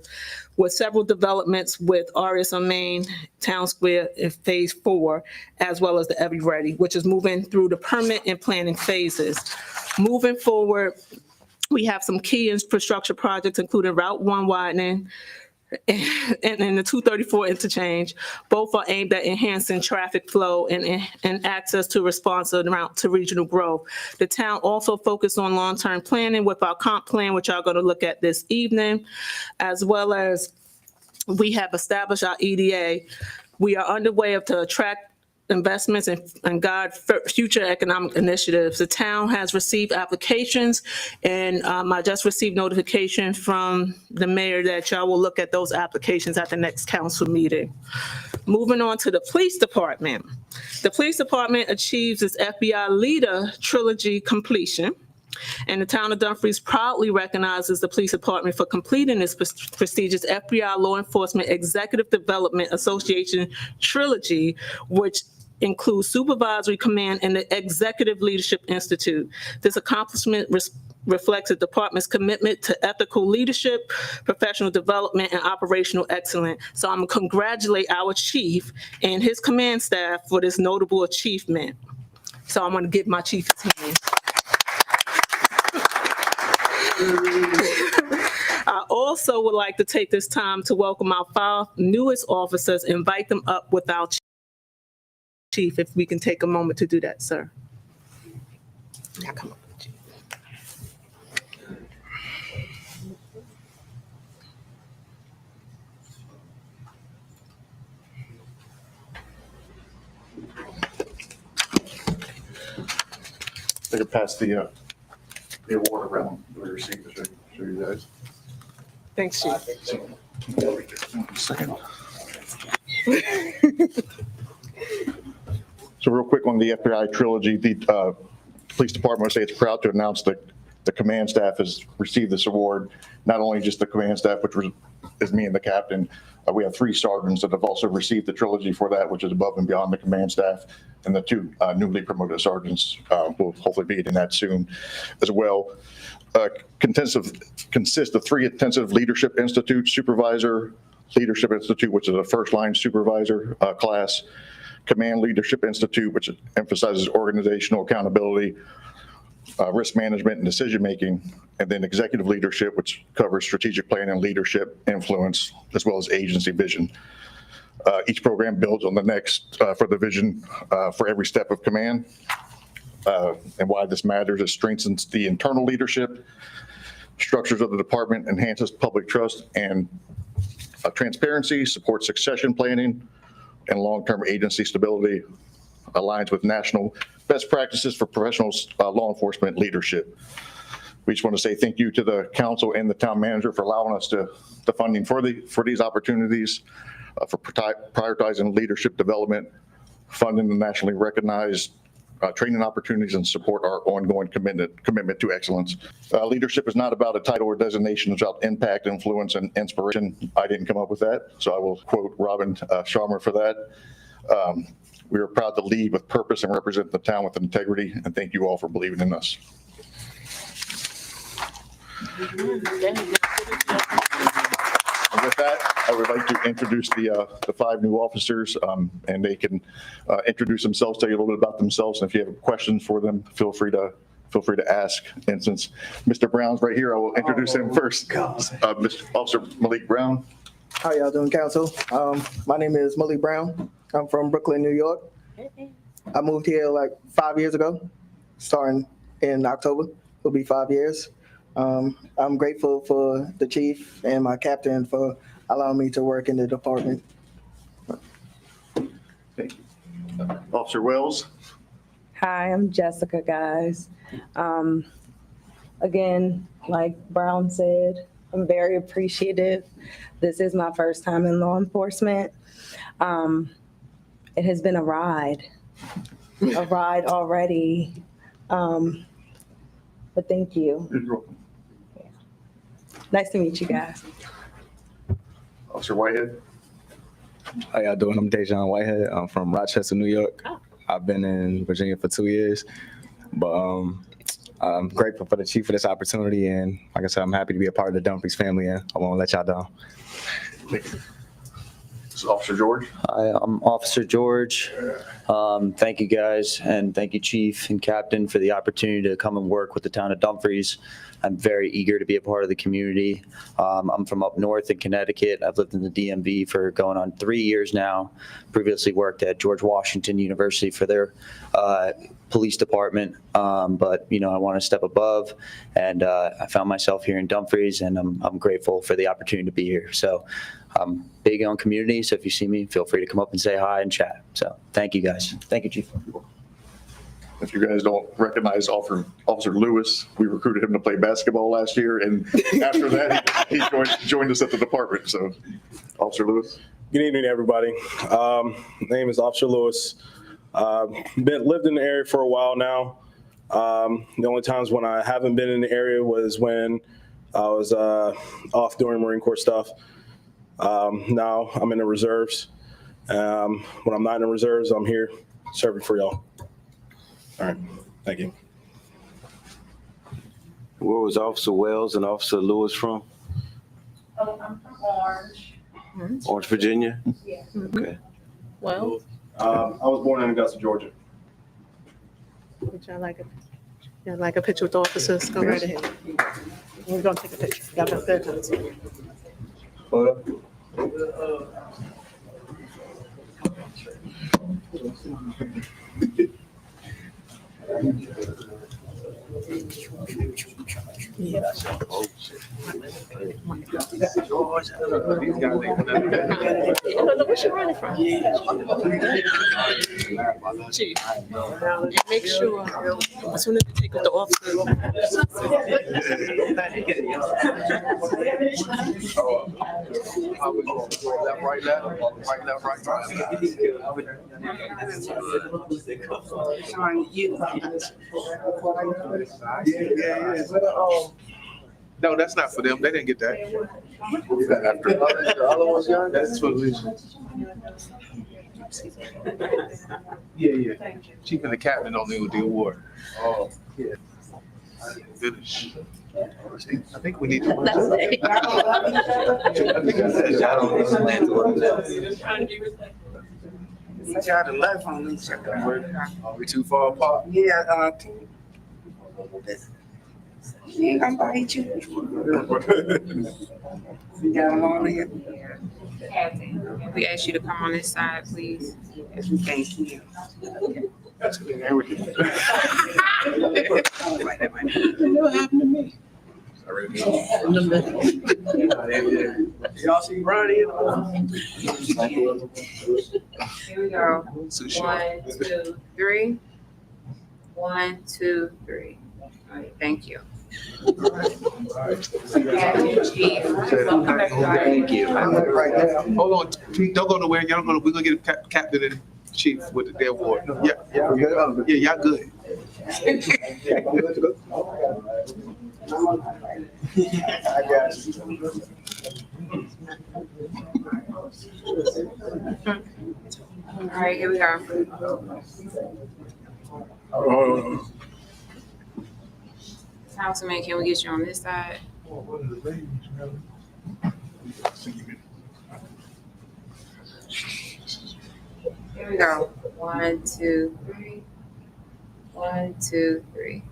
with several developments with Arias on Main, Town Square in phase 4, as well as the Every Ready, which is moving through the permit and planning phases. Moving forward, we have some key infrastructure projects, including Route 1 widening, and the 234 interchange. Both are aimed at enhancing traffic flow and access to responsive route to regional growth. The town also focused on long-term planning with our comp plan, which I'm going to look at this evening, as well as we have established our EDA. We are underway to attract investments and guide future economic initiatives. The town has received applications, and I just received notification from the mayor that y'all will look at those applications at the next council meeting. Moving on to the police department. The police department achieves its FBI Leader Trilogy completion, and the town of Dumfries proudly recognizes the police department for completing this prestigious FBI Law Enforcement Executive Development Association Trilogy, which includes Supervisory Command and the Executive Leadership Institute. This accomplishment reflects the department's commitment to ethical leadership, professional development, and operational excellence. So I'm going to congratulate our chief and his command staff for this notable achievement. So I'm going to give my chief his hand. I also would like to take this time to welcome our 5 newest officers, invite them up with our chief, if we can take a moment to do that, sir. Now come on, chief. They could pass the award around. We received to show you guys. Thanks, chief. Second. So real quick on the FBI trilogy, the police department would say it's proud to announce that the command staff has received this award. Not only just the command staff, which is me and the captain. We have 3 sergeants that have also received the trilogy for that, which is above and beyond the command staff. And the 2 newly promoted sergeants will hopefully be in that soon as well. Consists of 3 intensive leadership institute supervisor leadership institute, which is a first line supervisor class, command leadership institute, which emphasizes organizational accountability, risk management and decision making, and then executive leadership, which covers strategic planning and leadership influence, as well as agency vision. Each program builds on the next for the vision for every step of command. And why this matters, it strengthens the internal leadership, structures of the department, enhances public trust and transparency, supports succession planning and long-term agency stability, aligns with national best practices for professional law enforcement leadership. We just want to say thank you to the council and the town manager for allowing us the funding for these opportunities, for prioritizing leadership development, funding the nationally recognized training opportunities, and support our ongoing commitment to excellence. Leadership is not about a title or designation, it's about impact, influence, and inspiration. I didn't come up with that, so I will quote Robin Sharma for that. We are proud to lead with purpose and represent the town with integrity, and thank you all for believing in us. And with that, I would like to introduce the 5 new officers, and they can introduce themselves, tell you a little bit about themselves, and if you have questions for them, feel free to ask. And since Mr. Brown's right here, I will introduce him first. Mr. Officer Malik Brown. How y'all doing, council? My name is Malik Brown. I'm from Brooklyn, New York. I moved here like 5 years ago, starting in October. It'll be 5 years. I'm grateful for the chief and my captain for allowing me to work in the department. Officer Wells? Hi, I'm Jessica, guys. Again, like Brown said, I'm very appreciative. This is my first time in law enforcement. It has been a ride already. But thank you. Yeah. Nice to meet you guys. Officer Whitehead? How y'all doing? I'm Dejan Whitehead. I'm from Rochester, New York. I've been in Virginia for 2 years, but I'm grateful for the chief for this opportunity. And like I said, I'm happy to be a part of the Dumfries family, and I won't let y'all down. This is Officer George. Hi, I'm Officer George. Thank you guys, and thank you, Chief and Captain, for the opportunity to come and work with the town of Dumfries. I'm very eager to be a part of the community. I'm from up north in Connecticut. I've lived in the DMV for going on 3 years now. Previously worked at George Washington University for their police department, but I want to step above, and I found myself here in Dumfries, and I'm grateful for the opportunity to be here. So I'm big on community, so if you see me, feel free to come up and say hi and chat. So thank you guys. Thank you, Chief. If you guys don't recognize Officer Lewis, we recruited him to play basketball last year, and after that, he joined us at the department. So, Officer Lewis. Good evening, everybody. My name is Officer Lewis. Lived in the area for a while now. The only times when I haven't been in the area was when I was off doing Marine Corps stuff. Now I'm in the reserves. When I'm not in the reserves, I'm here serving for y'all. All right, thank you. Where was Officer Wells and Officer Lewis from? Oh, I'm from Orange. Orange, Virginia? Yeah. Okay. Well, I was born in Augusta, Georgia. would y'all like a picture with the officers? Go right ahead. We're gonna take a picture. Got about third time. What's you running from? Chief. And make sure as soon as you take with the officer. Right left, right. No, that's not for them. They didn't get that. That's for Alicia. Yeah. Chief and the captain only with the award. Oh, yeah. Finish. I think we need to. I think I said Y'all the left on each other. Are we too far apart? Yeah, she ain't gonna bite you. You got them on here. Captain, we ask you to come on this side, please. Thank you. What happened to me? Y'all see Ronnie? Here we go. 1, 2, 3. 1, 2, 3. All right, thank you. Thank you. Hold on, don't go nowhere. Y'all gonna, we're gonna get a captain and chief with the award. Yeah, y'all good. I got you. All right, here we go. Councilman, can we get you on this side? Here we go. 1, 2, 3. 1, 2, 3.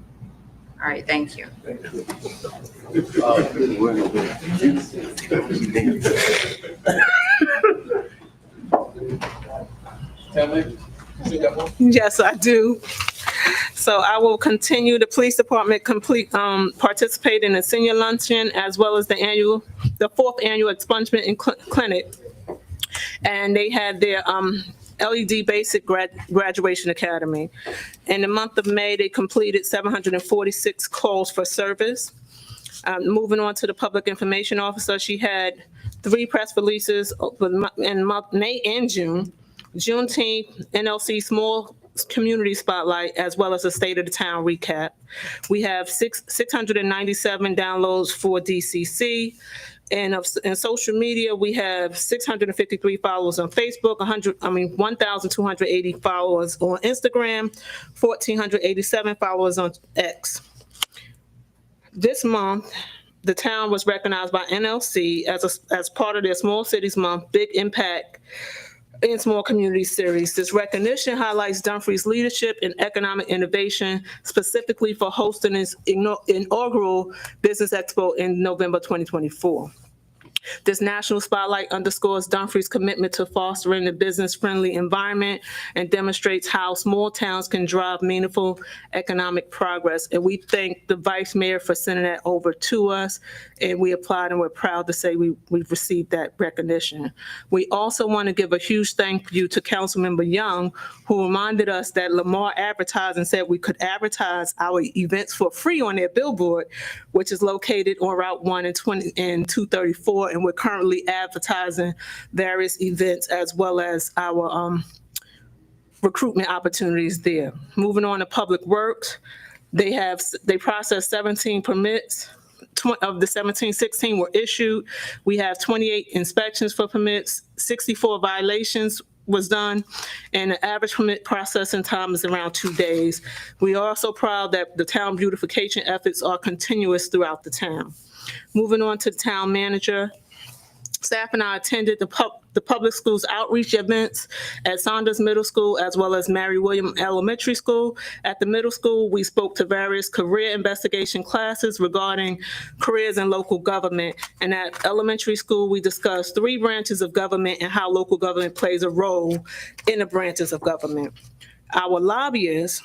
All right, thank you. Tell me, you got one? Yes, I do. So I will continue. The police department participate in the senior luncheon as well as the fourth annual expungement clinic. And they had their LED Basic Graduation Academy. In the month of May, they completed 746 calls for service. Moving on to the public information officer, she had 3 press releases in May and June. Juneteenth, NLC Small Community Spotlight, as well as a State of the Town recap. We have 697 downloads for DCC. And in social media, we have 653 followers on Facebook, 1,280 followers on Instagram, 1,487 followers on X. This month, the town was recognized by NLC as part of their Small Cities Month Big Impact in Small Communities series. This recognition highlights Dumfries' leadership in economic innovation, specifically for hosting its inaugural Business Expo in November 2024. This national spotlight underscores Dumfries' commitment to fostering a business-friendly environment and demonstrates how small towns can drive meaningful economic progress. And we thank the Vice Mayor for sending that over to us, and we applaud and we're proud to say we've received that recognition. We also want to give a huge thank you to Councilmember Young, who reminded us that Lamar Advertising said we could advertise our events for free on their billboard, which is located on Route 1 and 234. And we're currently advertising various events as well as our recruitment opportunities there. Moving on to Public Works, they processed 17 permits. Of the 16 were issued. We have 28 inspections for permits, 64 violations was done, and the average permit processing time is around 2 days. We are also proud that the town beautification efforts are continuous throughout the town. Moving on to the town manager. Staff and I attended the public schools outreach events at Saunders Middle School as well as Mary William Elementary School. At the middle school, we spoke to various career investigation classes regarding careers in local government. And at elementary school, we discussed 3 branches of government and how local government plays a role in the branches of government. Our lobbyists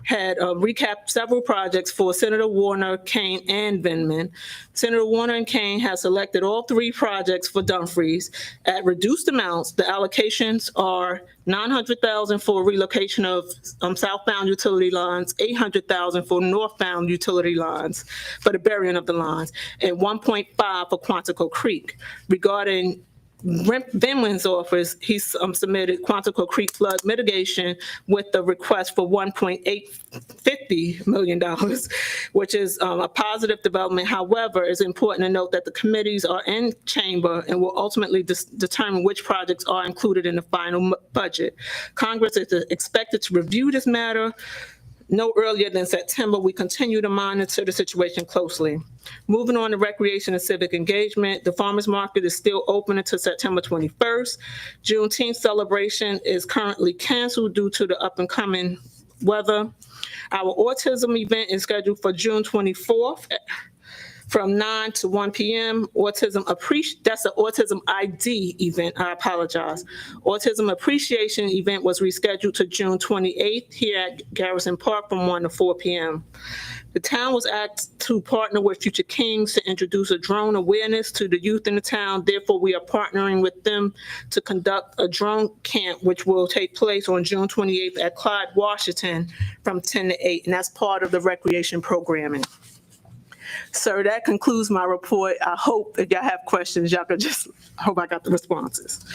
had recapped several projects for Senator Warner, Kane, and Vindman. Senator Warner and Kane have selected all 3 projects for Dumfries at reduced amounts. The allocations are $900,000 for relocation of southbound utility lines, $800,000 for northbound utility lines for the burying of the lines, and $1.5 for Quantico Creek. Regarding Vindman's office, he submitted Quantico Creek flood mitigation with the request for $1.850 million, which is a positive development. However, it's important to note that the committees are in chamber and will ultimately determine which projects are included in the final budget. Congress is expected to review this matter no earlier than September. We continue to monitor the situation closely. Moving on to recreation and civic engagement, the farmers market is still open until September 21st. Juneteenth celebration is currently canceled due to the up and coming weather. Our autism event is scheduled for June 24th from 9 to 1 p.m. That's the Autism ID event. I apologize. Autism Appreciation event was rescheduled to June 28th here at Garrison Park from 1 to 4 p.m. The town was asked to partner with Future Kings to introduce a drone awareness to the youth in the town. Therefore, we are partnering with them to conduct a drone camp, which will take place on June 28th at Clyde, Washington from 10 to 8, and that's part of the recreation programming. Sir, that concludes my report. I hope if y'all have questions, y'all can just, I hope I got the responses.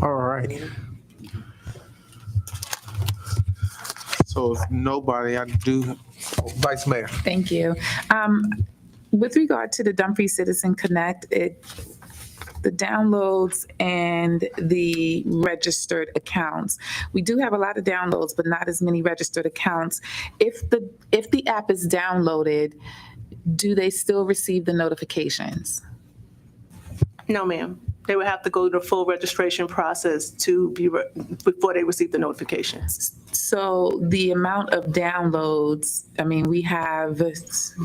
All right. So if nobody, I do, Vice Mayor. Thank you. With regard to the Dumfries Citizen Connect, the downloads and the registered accounts. We do have a lot of downloads, but not as many registered accounts. If the app is downloaded, do they still receive the notifications? No, ma'am. They would have to go through the full registration process before they receive the notifications. So the amount of downloads, I mean, we almost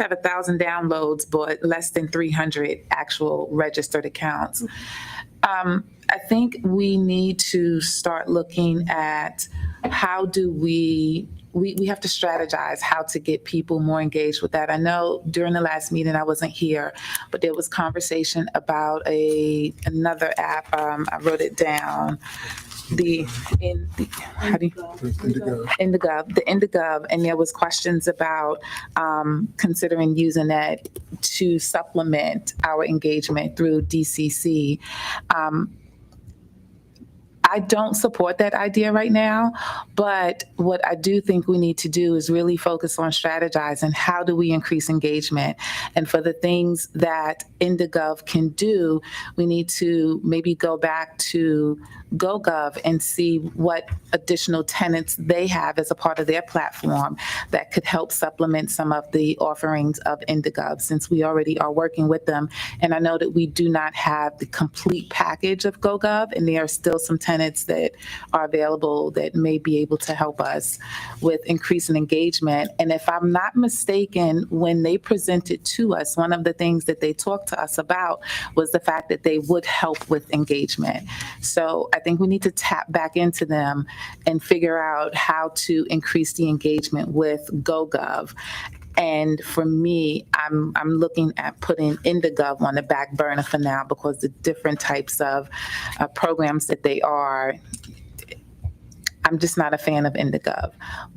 have 1,000 downloads, but less than 300 actual registered accounts. I think we need to start looking at how do we have to strategize how to get people more engaged with that. I know during the last meeting, I wasn't here, but there was conversation about another app. I wrote it down. Indigov, and there was questions about considering using that to supplement our engagement through DCC. I don't support that idea right now, but what I do think we need to do is really focus on strategizing how do we increase engagement. And for the things that Indigov can do, we need to maybe go back to GoGov and see what additional tenants they have as a part of their platform that could help supplement some of the offerings of Indigov, since we already are working with them. And I know that we do not have the complete package of GoGov, and there are still some tenants that are available that may be able to help us with increasing engagement. And if I'm not mistaken, when they presented to us, one of the things that they talked to us about was the fact that they would help with engagement. So I think we need to tap back into them and figure out how to increase the engagement with GoGov. And for me, I'm looking at putting Indigov on the back burner for now, because the different types of programs that they are, I'm just not a fan of Indigov.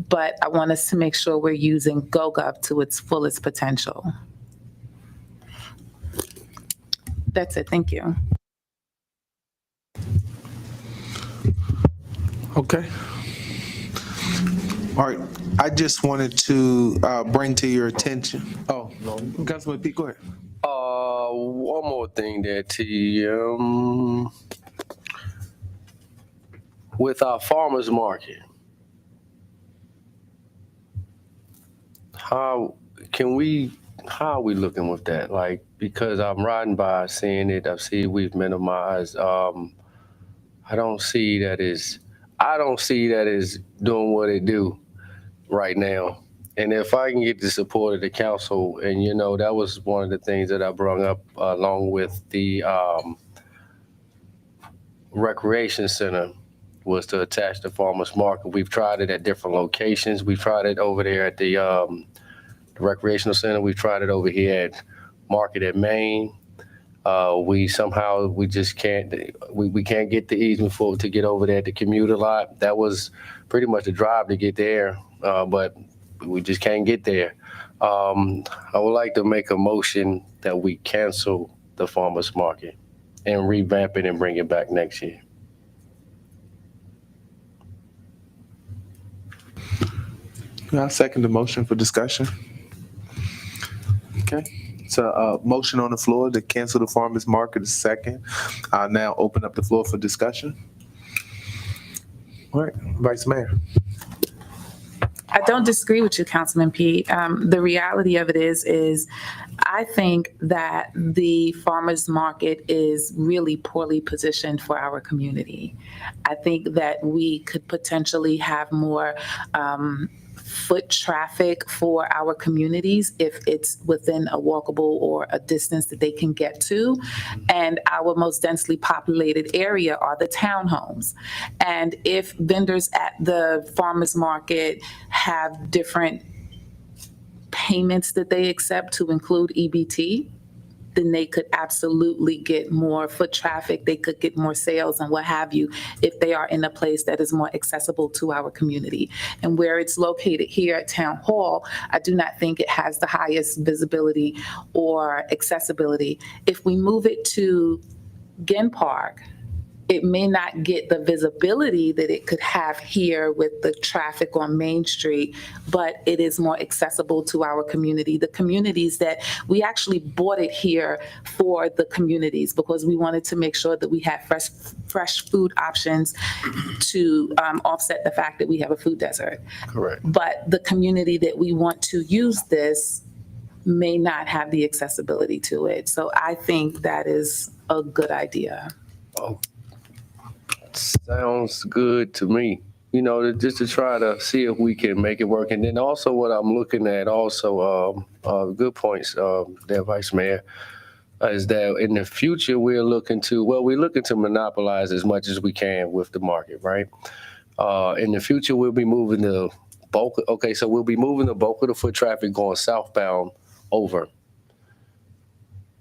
But I want us to make sure we're using GoGov to its fullest potential. That's it. Thank you. Okay. All right. I just wanted to bring to your attention. Oh, no. Councilman Pete, go ahead. One more thing there, TM. With our farmers market, how are we looking with that? Like, because I'm riding by, seeing it, I see we've minimized. I don't see that as doing what it do right now. And if I can get the support of the council, and that was one of the things that I brought up along with the recreation center, was to attach the farmers market. We've tried it at different locations. We've tried it over there at the recreational center. We've tried it over here at Market at Main. We just can't, we can't get the easement to get over there at the commuter lot. That was pretty much a drive to get there, but we just can't get there. I would like to make a motion that we cancel the farmers market and revamp it and bring it back next year. I'll second the motion for discussion. Okay. So motion on the floor to cancel the farmers market is second. I'll now open up the floor for discussion. All right, Vice Mayor. I don't disagree with you, Councilman Pete. The reality of it is I think that the farmers market is really poorly positioned for our community. I think that we could potentially have more foot traffic for our communities if it's within a walkable or a distance that they can get to. And our most densely populated area are the townhomes. And if vendors at the farmers market have different payments that they accept to include EBT, then they could absolutely get more foot traffic, they could get more sales and what have you, if they are in a place that is more accessible to our community. And where it's located here at Town Hall, I do not think it has the highest visibility or accessibility. If we move it to Ginn Park, it may not get the visibility that it could have here with the traffic on Main Street, but it is more accessible to our community. The communities that we actually bought it here for the communities because we wanted to make sure that we had fresh food options to offset the fact that we have a food desert. Correct. But the community that we want to use this may not have the accessibility to it. So I think that is a good idea. Oh. Sounds good to me. Just to try to see if we can make it work. And then also what I'm looking at also, good points there, Vice Mayor. is that in the future we're looking to monopolize as much as we can with the market, right? In the future we'll be moving the bulk. Okay, so we'll be moving the bulk of the foot traffic going southbound over,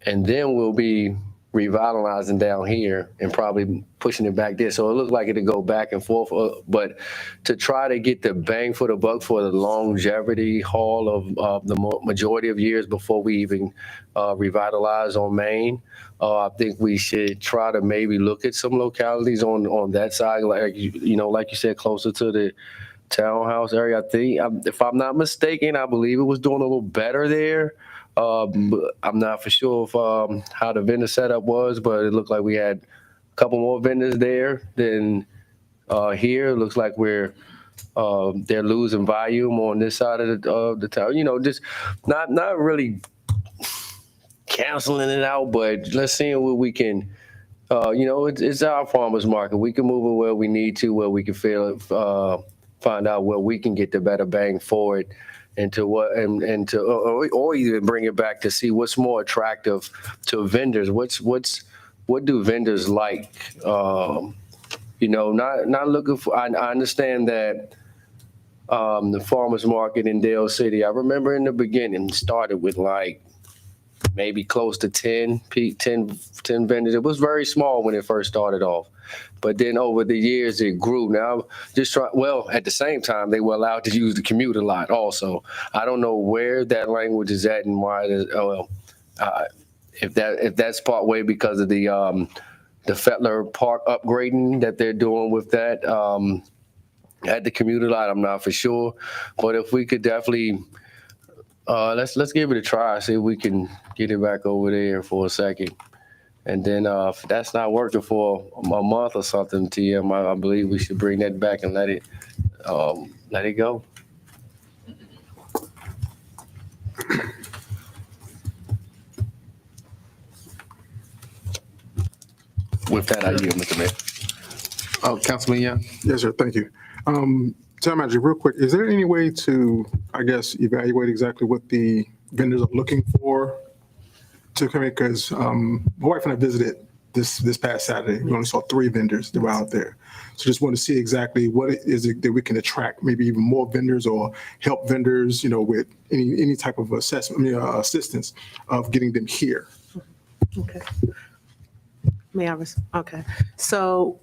and then we'll be revitalizing down here and probably pushing it back there. So it looks like it'll go back and forth. But to try to get the bang for the buck for the longevity haul of the majority of years before we even revitalize on Main, I think we should try to maybe look at some localities on that side, like like you said, closer to the townhouse area. I think, if I'm not mistaken, I believe it was doing a little better there. I'm not for sure of how the vendor setup was, but it looked like we had a couple more vendors there than here. It looks like they're losing volume on this side of the town. Just not really canceling it out, but let's see what we can. It's our farmers market. We can move it where we need to, where we can find out where we can get the better bang for it. Or even bring it back to see what's more attractive to vendors. What do vendors like? Not looking for. I understand that the farmers market in Dale City. I remember in the beginning started with like maybe close to 10 vendors. It was very small when it first started off. But then over the years, it grew. Now, at the same time, they were allowed to use the commute a lot also. I don't know where that language is at and why. If that's part way because of the Fettler Park upgrading that they're doing with that at the commuter lot, I'm not for sure. But if we could definitely, let's give it a try, see if we can get it back over there for a second. And then if that's not working for a month or something, TM, I believe we should bring that back and let it go. With that, I yield, Mr. Mayor. Oh, Councilman Young. Yes, sir. Thank you. Town manager, real quick, is there any way to, evaluate exactly what the vendors are looking for to come in? Because my wife and I visited this past Saturday. We only saw 3 vendors that were out there. So just want to see exactly what is it that we can attract, maybe even more vendors or help vendors, with any type of assistance of getting them here. Okay. Okay. So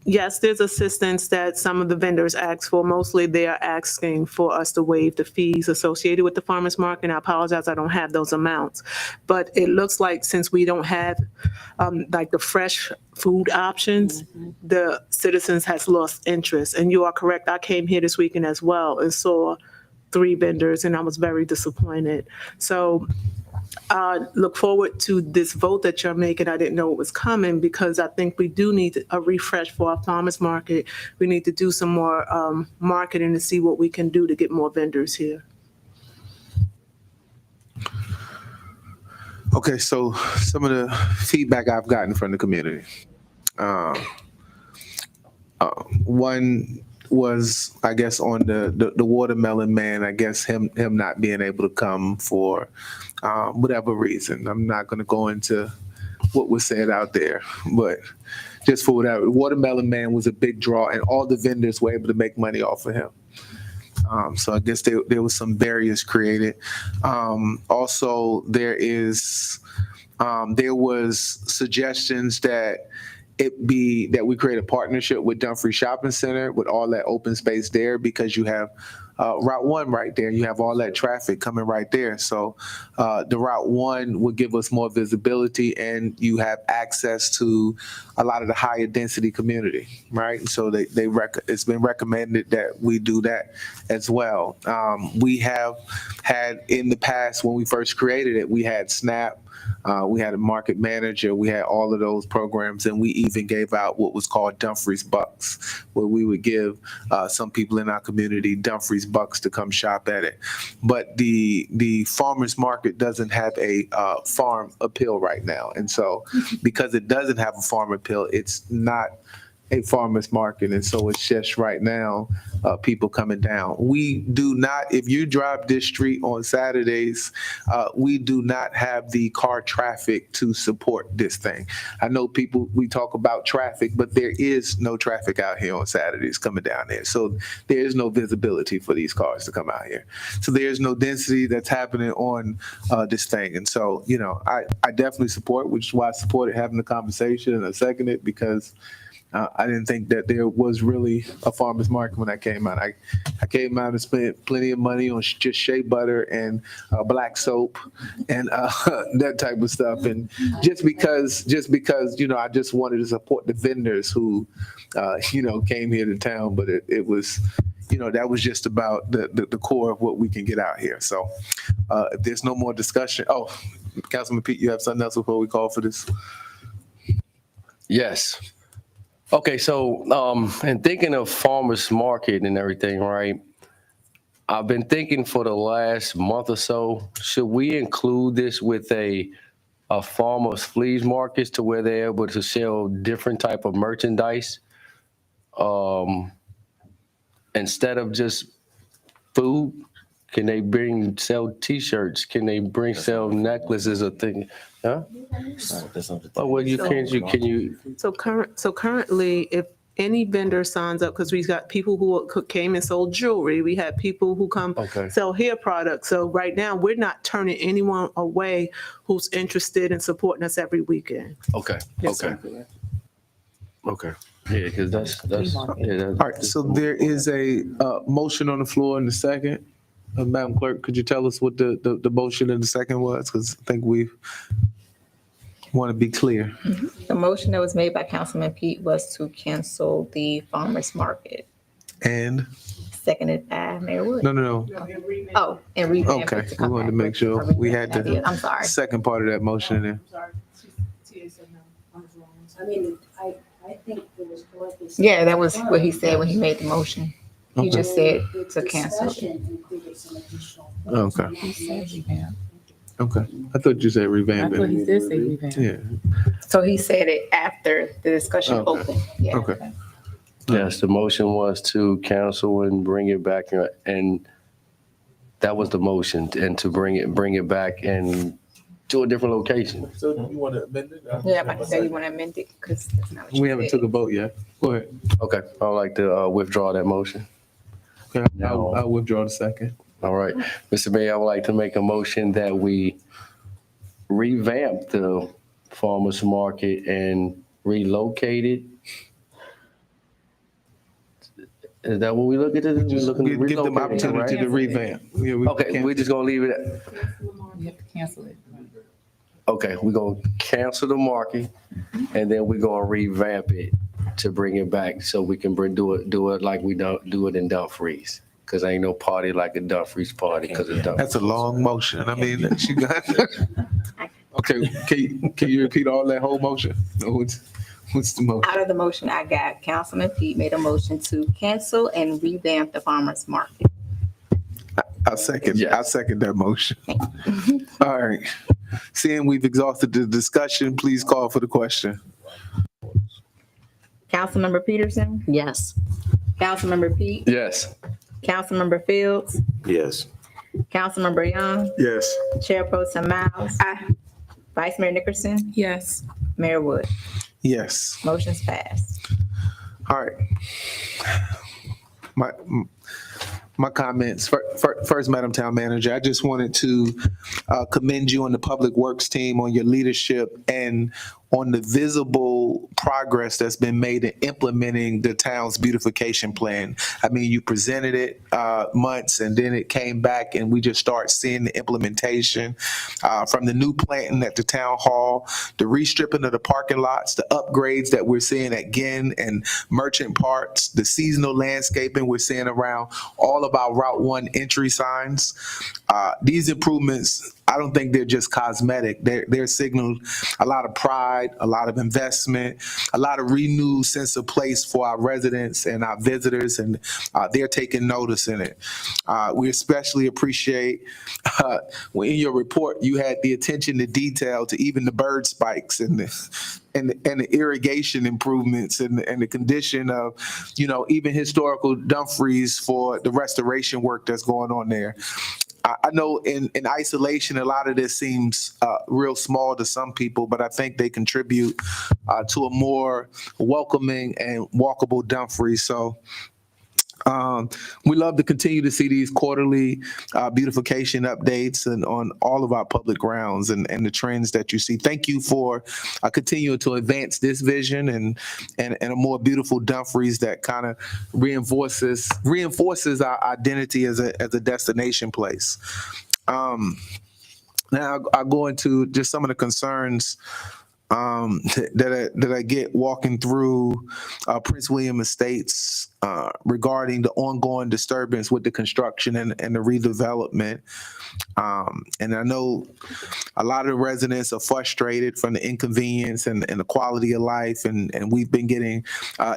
yes, there's assistance that some of the vendors ask for. Mostly they are asking for us to waive the fees associated with the farmers market. I apologize, I don't have those amounts. But it looks like since we don't have like the fresh food options, the citizens has lost interest. And you are correct, I came here this weekend as well and saw 3 vendors and I was very disappointed. So look forward to this vote that you're making. I didn't know it was coming because I think we do need a refresh for our farmers market. We need to do some more marketing to see what we can do to get more vendors here. Okay, so some of the feedback I've gotten from the community. One was, I guess, on the watermelon man, I guess him not being able to come for whatever reason. I'm not going to go into what was said out there, but just for whatever. Watermelon man was a big draw, and all the vendors were able to make money off of him. So I guess there was some barriers created. Also, there was suggestions that we create a partnership with Dumfries Shopping Center with all that open space there, because you have Route 1 right there. You have all that traffic coming right there. So the Route 1 would give us more visibility, and you have access to a lot of the higher density community, right? So it's been recommended that we do that as well. We have had in the past, when we first created it, we had SNAP. We had a market manager, we had all of those programs, and we even gave out what was called Dumfries Bucks, where we would give some people in our community Dumfries Bucks to come shop at it. But the farmers market doesn't have a farm appeal right now. And so because it doesn't have a farm appeal, it's not a farmer's market, and so it's just right now people coming down. We do not, if you drive this street on Saturdays, we do not have the car traffic to support this thing. I know people, we talk about traffic, but there is no traffic out here on Saturdays coming down there. So there is no visibility for these cars to come out here. So there's no density that's happening on this thing. And so, you know, I definitely support, which is why I supported having the conversation, and I second it because I didn't think that there was really a farmer's market when I came out. I came out and spent plenty of money on just shea butter and black soap and that type of stuff. And just because, you know, I just wanted to support the vendors who, you know, came here to town, but it was, you know, that was just about the core of what we can get out here. So if there's no more discussion, Councilman Pete, you have something else before we call for this? Yes. Okay, so and thinking of farmers market and everything, right? I've been thinking for the last month or so, should we include this with a farmers flea markets to where they're able to sell different type of merchandise instead of just food? Can they sell T-shirts? Can they sell necklaces or things? Huh? Oh, well, can you? So currently, if any vendor signs up, because we've got people who came and sold jewelry, we had people who come sell hair products. So right now, we're not turning anyone away who's interested in supporting us every weekend. Okay. Yes, Okay. sir. Okay. Yeah, because that's All right, so there is a motion on the floor in the second. Madam Clerk, could you tell us what the motion in the second was? Because I think we want to be clear. The motion that was made by Councilman Pete was to cancel the farmer's market, And, seconded by Mayor Wood. no. Oh, and revamp it Okay, to we come wanted to back make with sure a we had revamped idea. I'm sorry. the second part of that motion in there. I mean, I think it was correctly. Yeah, that was what he said when he made the motion. He Okay. just said The to cancel. discussion included some additional. Okay, He said revamp. okay. I thought you said I revamp thought he it. did say revamp. Yeah, So he said it after the discussion Okay. opened. Yeah. okay. Yes, the motion was to cancel and bring it back, and that was the motion, and to bring it back and to a different location. So you want to amend it? Yeah, but I said you want to amend it because that's not what you We haven't said. took a vote yet. Go ahead. Okay, I would like to withdraw that motion. Okay, I'll withdraw the second. All right, Mr. Mayor, I would like to make a motion that we revamp the farmers market and relocate it. Is that what we look at? Just give them opportunity to revamp. Yeah, we Okay, can't- we're just gonna leave it at, You have to cancel it. okay, we're gonna cancel the market and then we're gonna revamp it to bring it back so we can do it like we don't do it in Dumfries. Cause ain't no party like a Dumfries party because of Dumfries. That's a long motion. I mean, you got. Okay, can you repeat all that whole motion? No, what's the motion? Out of the motion I got, Councilman Pete made a motion to cancel and revamp the farmer's market. I second that motion. All right. Seeing we've exhausted the discussion, please call for the question. Councilmember Peterson? Yes. Councilmember Pete? Yes. Councilmember Fields? Yes. Councilmember Young? Yes. Chair Pro Tem Miles? Vice Mayor Nickerson? Yes. Mayor Wood? Yes. Motion's passed. All right. My comments. First, Madam Town Manager, I just wanted to commend you and the Public Works team on your leadership and on the visible progress that's been made in implementing the town's beautification plan. I mean, you presented it months and then it came back and we just start seeing the implementation from the new planting at the town hall, the restripping of the parking lots, the upgrades that we're seeing at Ginn and Merchant Parks, the seasonal landscaping we're seeing around all of our Route 1 entry signs. These improvements I don't think they're just cosmetic. They're signaled a lot of pride, a lot of investment, a lot of renewed sense of place for our residents and our visitors, and they're taking notice in it. We especially appreciate when in your report you had the attention to detail to even the bird spikes and the irrigation improvements and the condition of, even historical Dumfries for the restoration work that's going on there. I know in isolation, a lot of this seems real small to some people, but I think they contribute to a more welcoming and walkable Dumfries. So we love to continue to see these quarterly beautification updates and on all of our public grounds and the trends that you see. Thank you for continuing to advance this vision and a more beautiful Dumfries that kind of reinforces our identity as a destination place. Now I'll go into just some of the concerns that I get walking through Prince William Estates regarding the ongoing disturbance with the construction and the redevelopment. And I know a lot of the residents are frustrated from the inconvenience and the quality of life, and we've been getting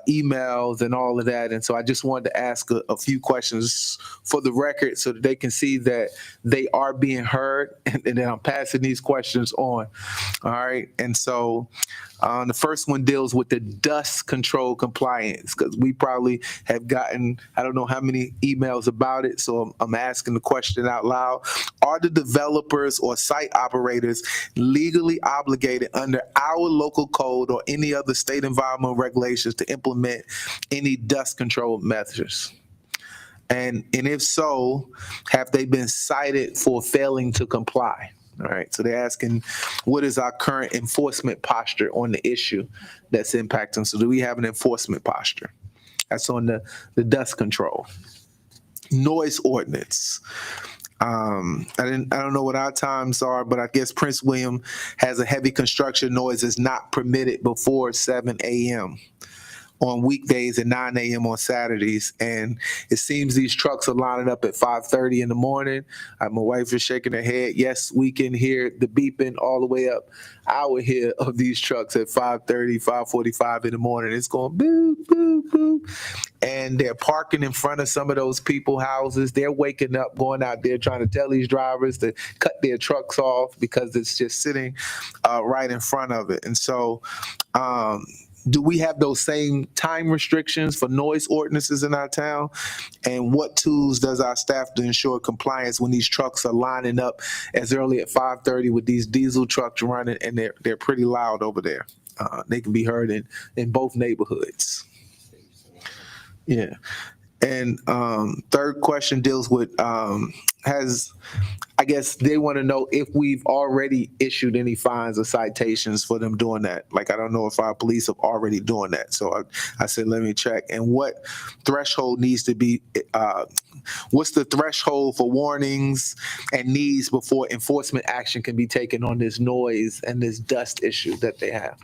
emails and all of that. And so I just wanted to ask a few questions for the record so that they can see that they are being heard, and then I'm passing these questions on. All right. And so the first one deals with the dust control compliance, because we probably have gotten, I don't know how many emails about it. So I'm asking the question out loud. Are the developers or site operators legally obligated under our local code or any other state environmental regulations to implement any dust control measures? And if so, have they been cited for failing to comply? All right, so they're asking, what is our current enforcement posture on the issue that's impacting? So do we have an enforcement posture? That's on the dust control. Noise ordinance. I don't know what our times are, but I guess Prince William has a heavy construction noise is not permitted before 7 a.m. on weekdays and 9 a.m. on Saturdays. And it seems these trucks are lining up at 5:30 in the morning. My wife is shaking her head. Yes, we can hear the beeping all the way up our hill of these trucks at 5:30, 5:45 in the morning. It's going boop, boop, boop. And they're parking in front of some of those people houses. They're waking up, going out there trying to tell these drivers to cut their trucks off because it's just sitting right in front of it. And so, do we have those same time restrictions for noise ordinances in our town? And what tools does our staff to ensure compliance when these trucks are lining up as early at 5:30 with these diesel trucks running, and they're pretty loud over there? They can be heard in both neighborhoods. Yeah. And third question deals with I guess they want to know if we've already issued any fines or citations for them doing that. Like, I don't know if our police have already doing that. So I said, let me check. And what threshold needs to be, what's the threshold for warnings and needs before enforcement action can be taken on this noise and this dust issue that they have?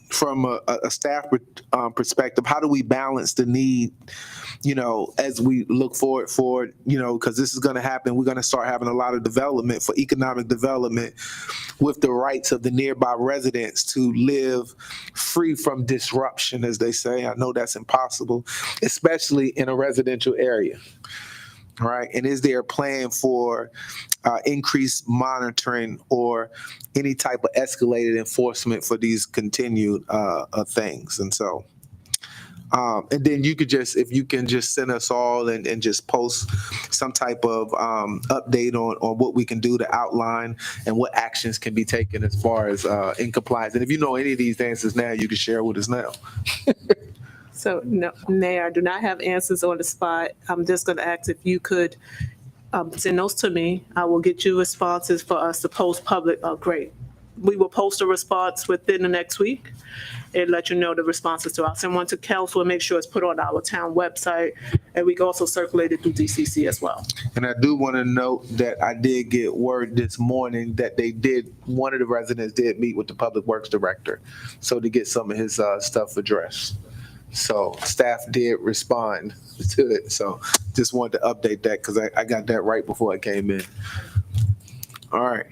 From a staff perspective, how do we balance the need, as we look forward for, because this is going to happen, we're going to start having a lot of development for economic development with the rights of the nearby residents to live free from disruption, as they say. I know that's impossible, especially in a residential area. All right. And is there a plan for increased monitoring or any type of escalated enforcement for these continued things? And so, and then you could if you can just send us all and just post some type of update on what we can do to outline and what actions can be taken as far as in compliance. And if you know any of these answers now, you can share with us now. So, no, Mayor, I do not have answers on the spot. I'm just going to ask if you could send those to me. I will get you responses for us to post public. Oh, great. We will post a response within the next week and let you know the responses to. I'll send one to council and make sure it's put on our town website. And we can also circulate it through DCC as well. And I do want to note that I did get word this morning that one of the residents did meet with the public works director. So to get some of his stuff addressed. So staff did respond to it. So just wanted to update that because I got that right before I came in. All right.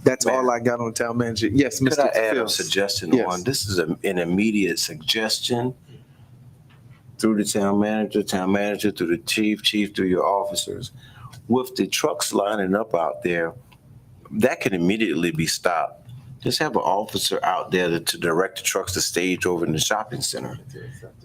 That's all I got on town manager. Yes, Could I Mr. add a Fields. suggestion Yes. on, this is an immediate suggestion through the town manager, through the chief, through your officers. With the trucks lining up out there, that can immediately be stopped. Just have an officer out there to direct the trucks to stage over in the shopping center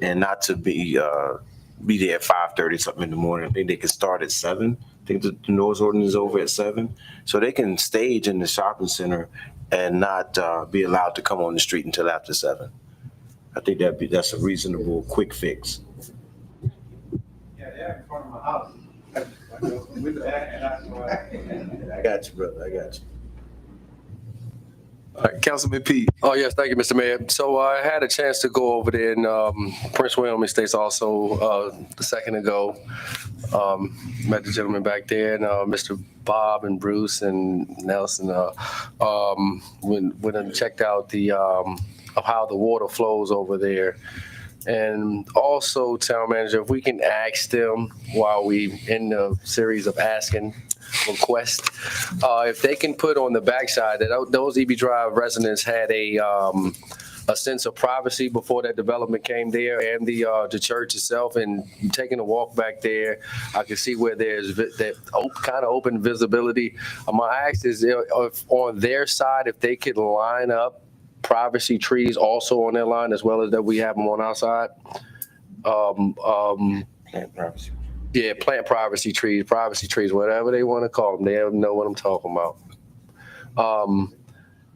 and not to be there at 5:30 something in the morning. I think they can start at 7. I think the noise ordinance is over at 7. So they can stage in the shopping center and not be allowed to come on the street until after 7. I think that's a reasonable, quick fix. Yeah, they're in front of my house. I got you, brother. I got you. All right, Councilman Pete. Oh, yes, thank you, Mr. Mayor. So I had a chance to go over there in Prince William Estates also a second ago. Met the gentleman back there, and Mr. Bob and Bruce and Nelson. Went and checked out the of how the water flows over there. And also, town manager, if we can ask them while we in the series of asking requests, if they can put on the backside that those EB Drive residents had a sense of privacy before that development came there, and the church itself. And taking a walk back there, I can see where there's that kind of open visibility. My ask is if on their side, if they could line up privacy trees also on their line as well as that we have them on our side. Plant privacy. Yeah, plant privacy trees, whatever they want to call them. They know what I'm talking about.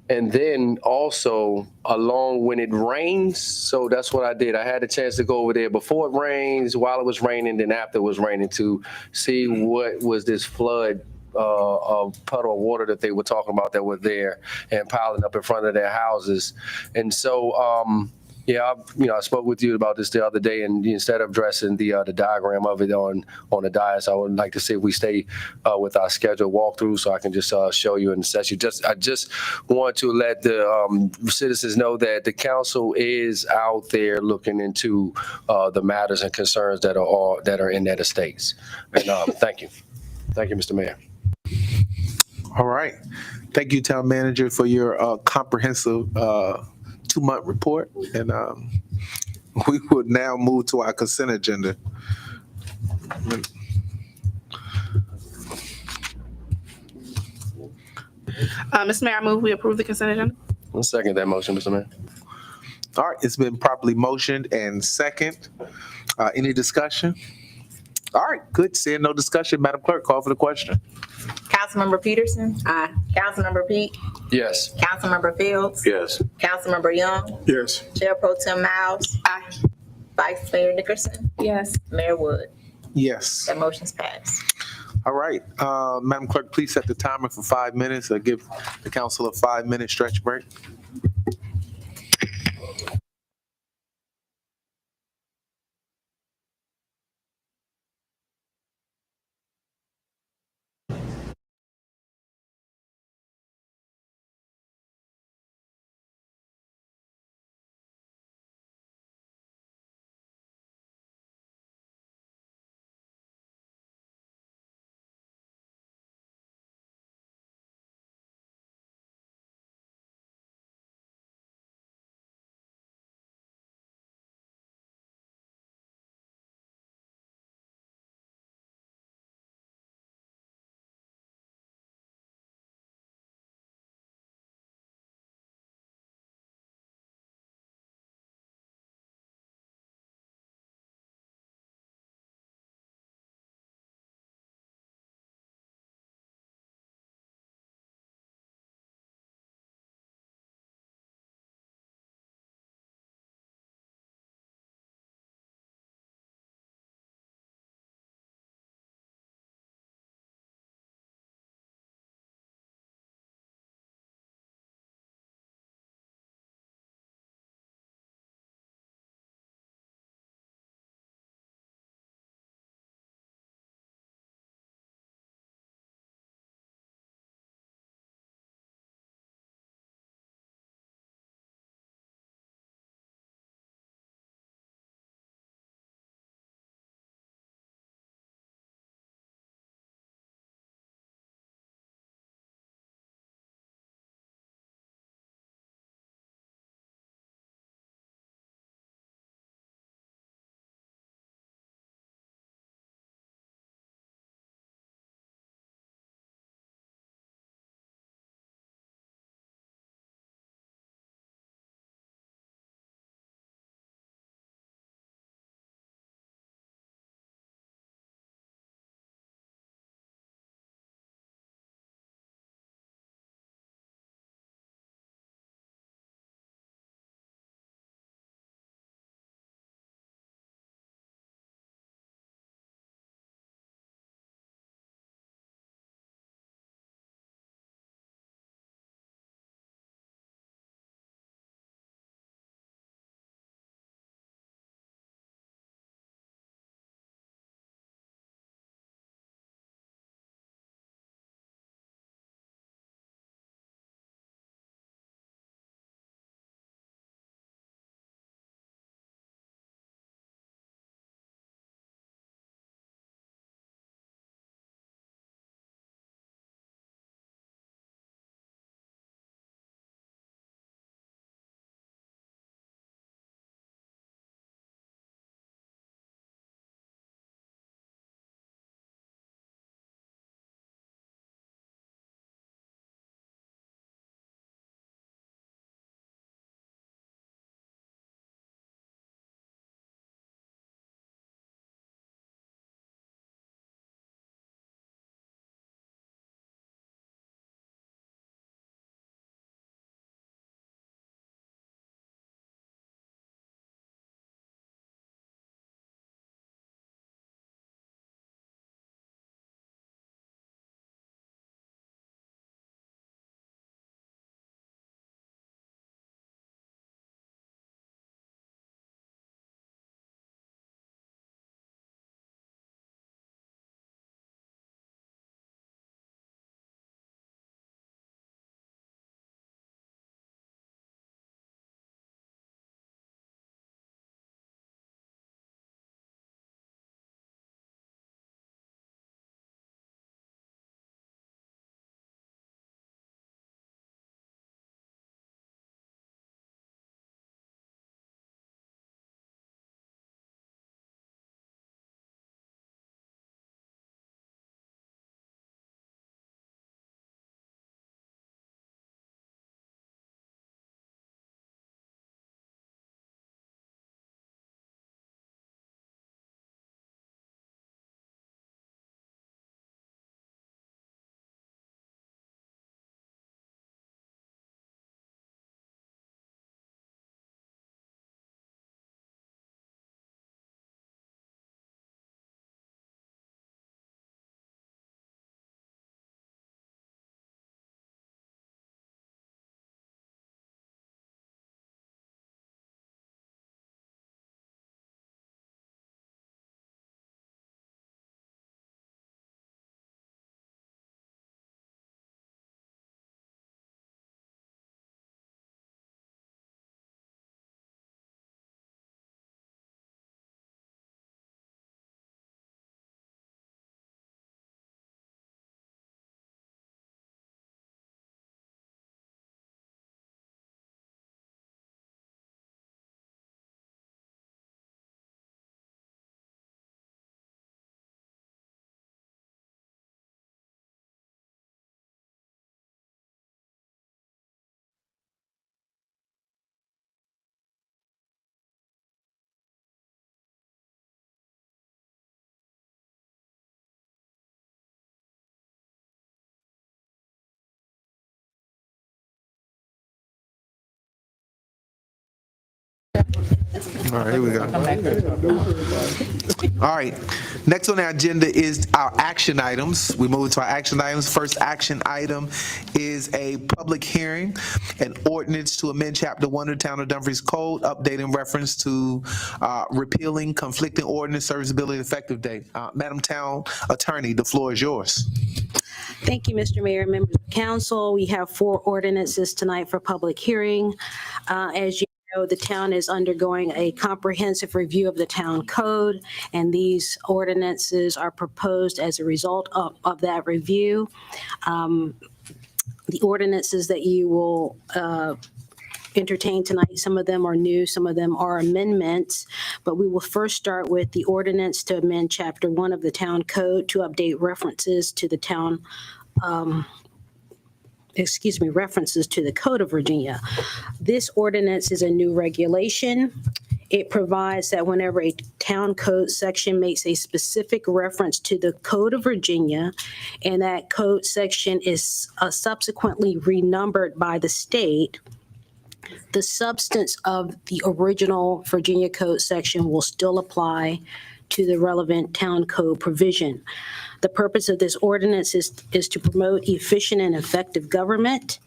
And then also along when it rains, so that's what I did. I had a chance to go over there before it rains, while it was raining, then after it was raining to see what was this flood of puddle of water that they were talking about that were there and piling up in front of their houses. And so, I spoke with you about this the other day, and instead of addressing the diagram of it on the dais, I would like to see if we stay with our scheduled walkthrough so I can just show you in the session. I just want to let the citizens know that the council is out there looking into the matters and concerns that are in that estates. And thank you, Mr. Mayor. All right. Thank you, town manager, for your comprehensive 2-month report. And we would now move to our consent agenda. Mr. Mayor, I move we approve the consent agenda. I'll second that motion, Mr. Mayor. All right, it's been properly motioned and second. Any discussion? All right, good. Seeing no discussion, Madam Clerk, call for the question. Councilmember Peterson? Aye. Councilmember Pete? Yes. Councilmember Fields? Yes. Councilmember Young? Yes. Chair Pro Tem Miles? Aye. Vice Mayor Nickerson? Yes. Mayor Wood? Yes. That motion's passed. All right, Madam Clerk, please set the timer for 5 minutes. Give the council a 5-minute stretch break. All right, here we go. All right, next on the agenda is our action items. We move to our action items. First action item is a public hearing, an ordinance to amend Chapter 1 of the Town of Dumfries Code, updating reference to repealing conflicting ordinance serviceability effective date. Madam Town Attorney, the floor is yours. Thank you, Mr. Mayor, members of council. We have 4 ordinances tonight for public hearing. As you know, the town is undergoing a comprehensive review of the town code, and these ordinances are proposed as a result of that review. The ordinances that you will entertain tonight, some of them are new, some of them are amendments, but we will first start with the ordinance to amend Chapter 1 of the town code to update references to the town, references to the Code of Virginia. This ordinance is a new regulation. It provides that whenever a town code section makes a specific reference to the Code of Virginia, and that code section is subsequently renumbered by the state, the substance of the original Virginia Code section will still apply to the relevant town code provision. The purpose of this ordinance is to promote efficient and effective government.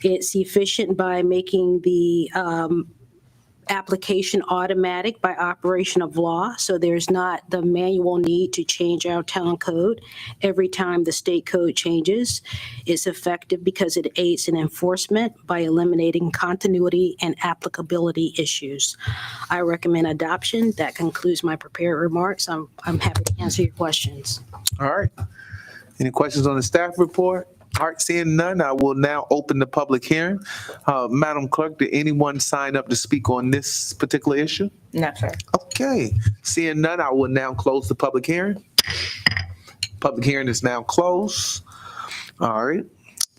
It's efficient by making the application automatic by operation of law, so there's not the manual need to change our town code every time the state code changes. It's effective because it aids in enforcement by eliminating continuity and applicability issues. I recommend adoption. That concludes my prepared remarks. I'm happy to answer your questions. All right. Any questions on the staff report? All right, seeing none, I will now open the public hearing. Madam Clerk, did anyone sign up to speak on this particular issue? No, sir. Okay, seeing none, I will now close the public hearing. Public hearing is now closed. All right.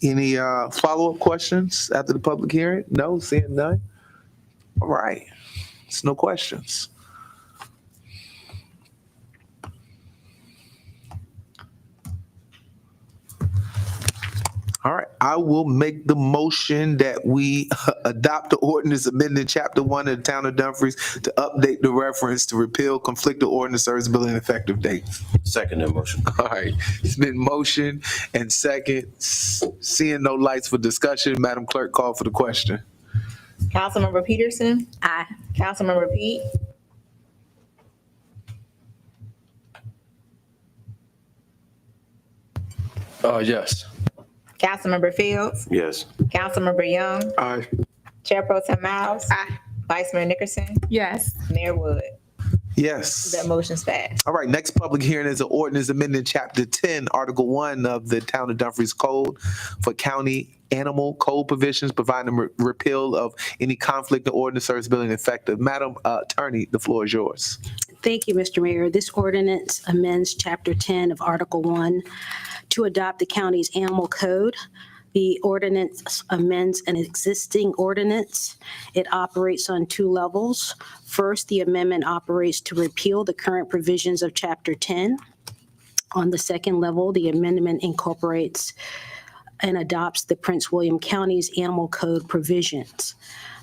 Any follow-up questions after the public hearing? No, seeing none. All right, it's no questions. All right, I will make the motion that we adopt the ordinance amending Chapter 1 of the Town of Dumfries to update the reference to repeal conflicting ordinance serviceability and effective date. Second that motion. All right, it's been motion and second. Seeing no lights for discussion, Madam Clerk, call for the question. Councilmember Peterson? Aye. Councilmember Pete? Yes. Councilmember Fields? Yes. Councilmember Young? Aye. Chair Pro Tem Miles? Aye. Vice Mayor Nickerson? Yes. Mayor Wood? Yes. That motion's passed. All right, next public hearing is an ordinance amending Chapter 10, Article 1 of the Town of Dumfries Code for county animal code provisions, providing repeal of any conflict in ordinance serviceability and effective. Madam Attorney, the floor is yours. Thank you, Mr. Mayor. This ordinance amends Chapter 10 of Article 1 to adopt the county's animal code. The ordinance amends an existing ordinance. It operates on 2 levels. First, the amendment operates to repeal the current provisions of Chapter 10. On the second level, the amendment incorporates and adopts the Prince William County's animal code provisions.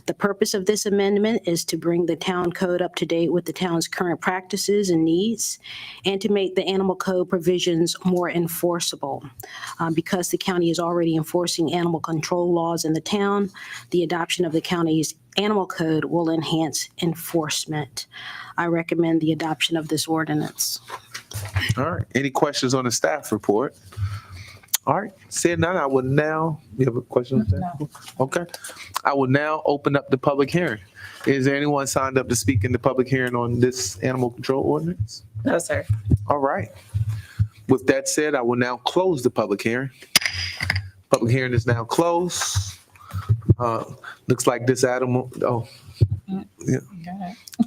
The purpose of this amendment is to bring the town code up to date with the town's current practices and needs, and to make the animal code provisions more enforceable. Because the county is already enforcing animal control laws in the town, the adoption of the county's animal code will enhance enforcement. I recommend the adoption of this ordinance. All right, any questions on the staff report? All right, seeing none, I will now, you have a question? No. Okay, I will now open up the public hearing. Is there anyone signed up to speak in the public hearing on this animal control ordinance? No, sir. All right. With that said, I will now close the public hearing. Public hearing is now closed. Looks like this animal,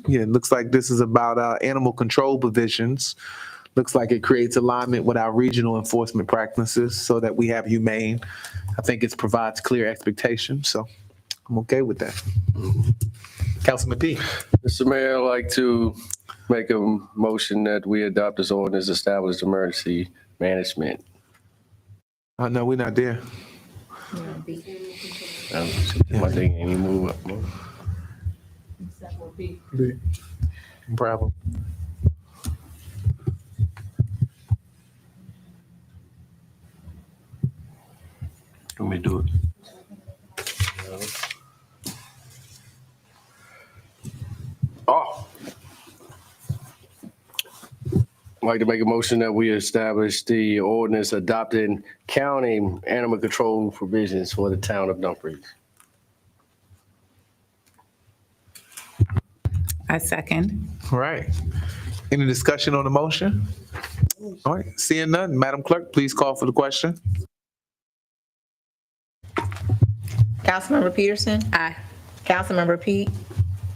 it looks like this is about animal control provisions. Looks like it creates alignment with our regional enforcement practices so that we have humane. I think it provides clear expectations, so I'm okay with that. Councilman P. Mr. Mayor, I'd like to make a motion that we adopt this ordinance, establish emergency management. No, we're not there. My thing ain't even move up. B. Bravo. Let me do it. Oh. I'd like to make a motion that we establish the ordinance adopting county animal control provisions for the town of Dumfries. I second. All right. Any discussion on the motion? All right, seeing none, Madam Clerk, please call for the question. Councilmember Peterson? Aye. Councilmember Pete?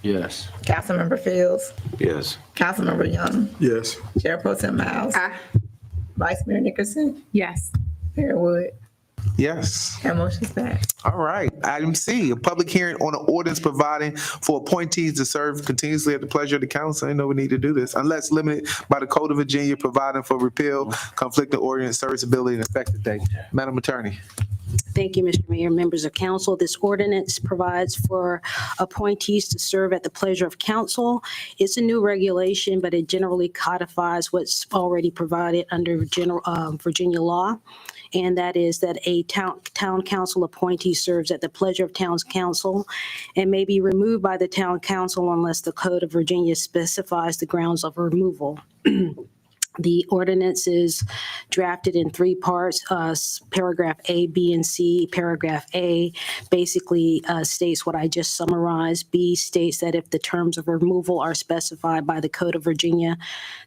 Yes. Councilmember Fields? Yes. Councilmember Young? Yes. Chair Pro Tem Miles? Aye. Vice Mayor Nickerson? Yes. Mayor Wood? Yes. That motion's passed. All right. Item C, a public hearing on an ordinance providing for appointees to serve continuously at the pleasure of the council. I know we need to do this unless limited by the Code of Virginia, providing for repeal, conflicting ordinance, serviceability, and effective date. Madam Attorney. Thank you, Mr. Mayor, members of council. This ordinance provides for appointees to serve at the pleasure of council. It's a new regulation, but it generally codifies what's already provided under Virginia law. And that is that a town council appointee serves at the pleasure of town's council and may be removed by the town council unless the Code of Virginia specifies the grounds of removal. The ordinance is drafted in three parts. Paragraph A, B, and C. Paragraph A basically states what I just summarized. B states that if the terms of removal are specified by the Code of Virginia,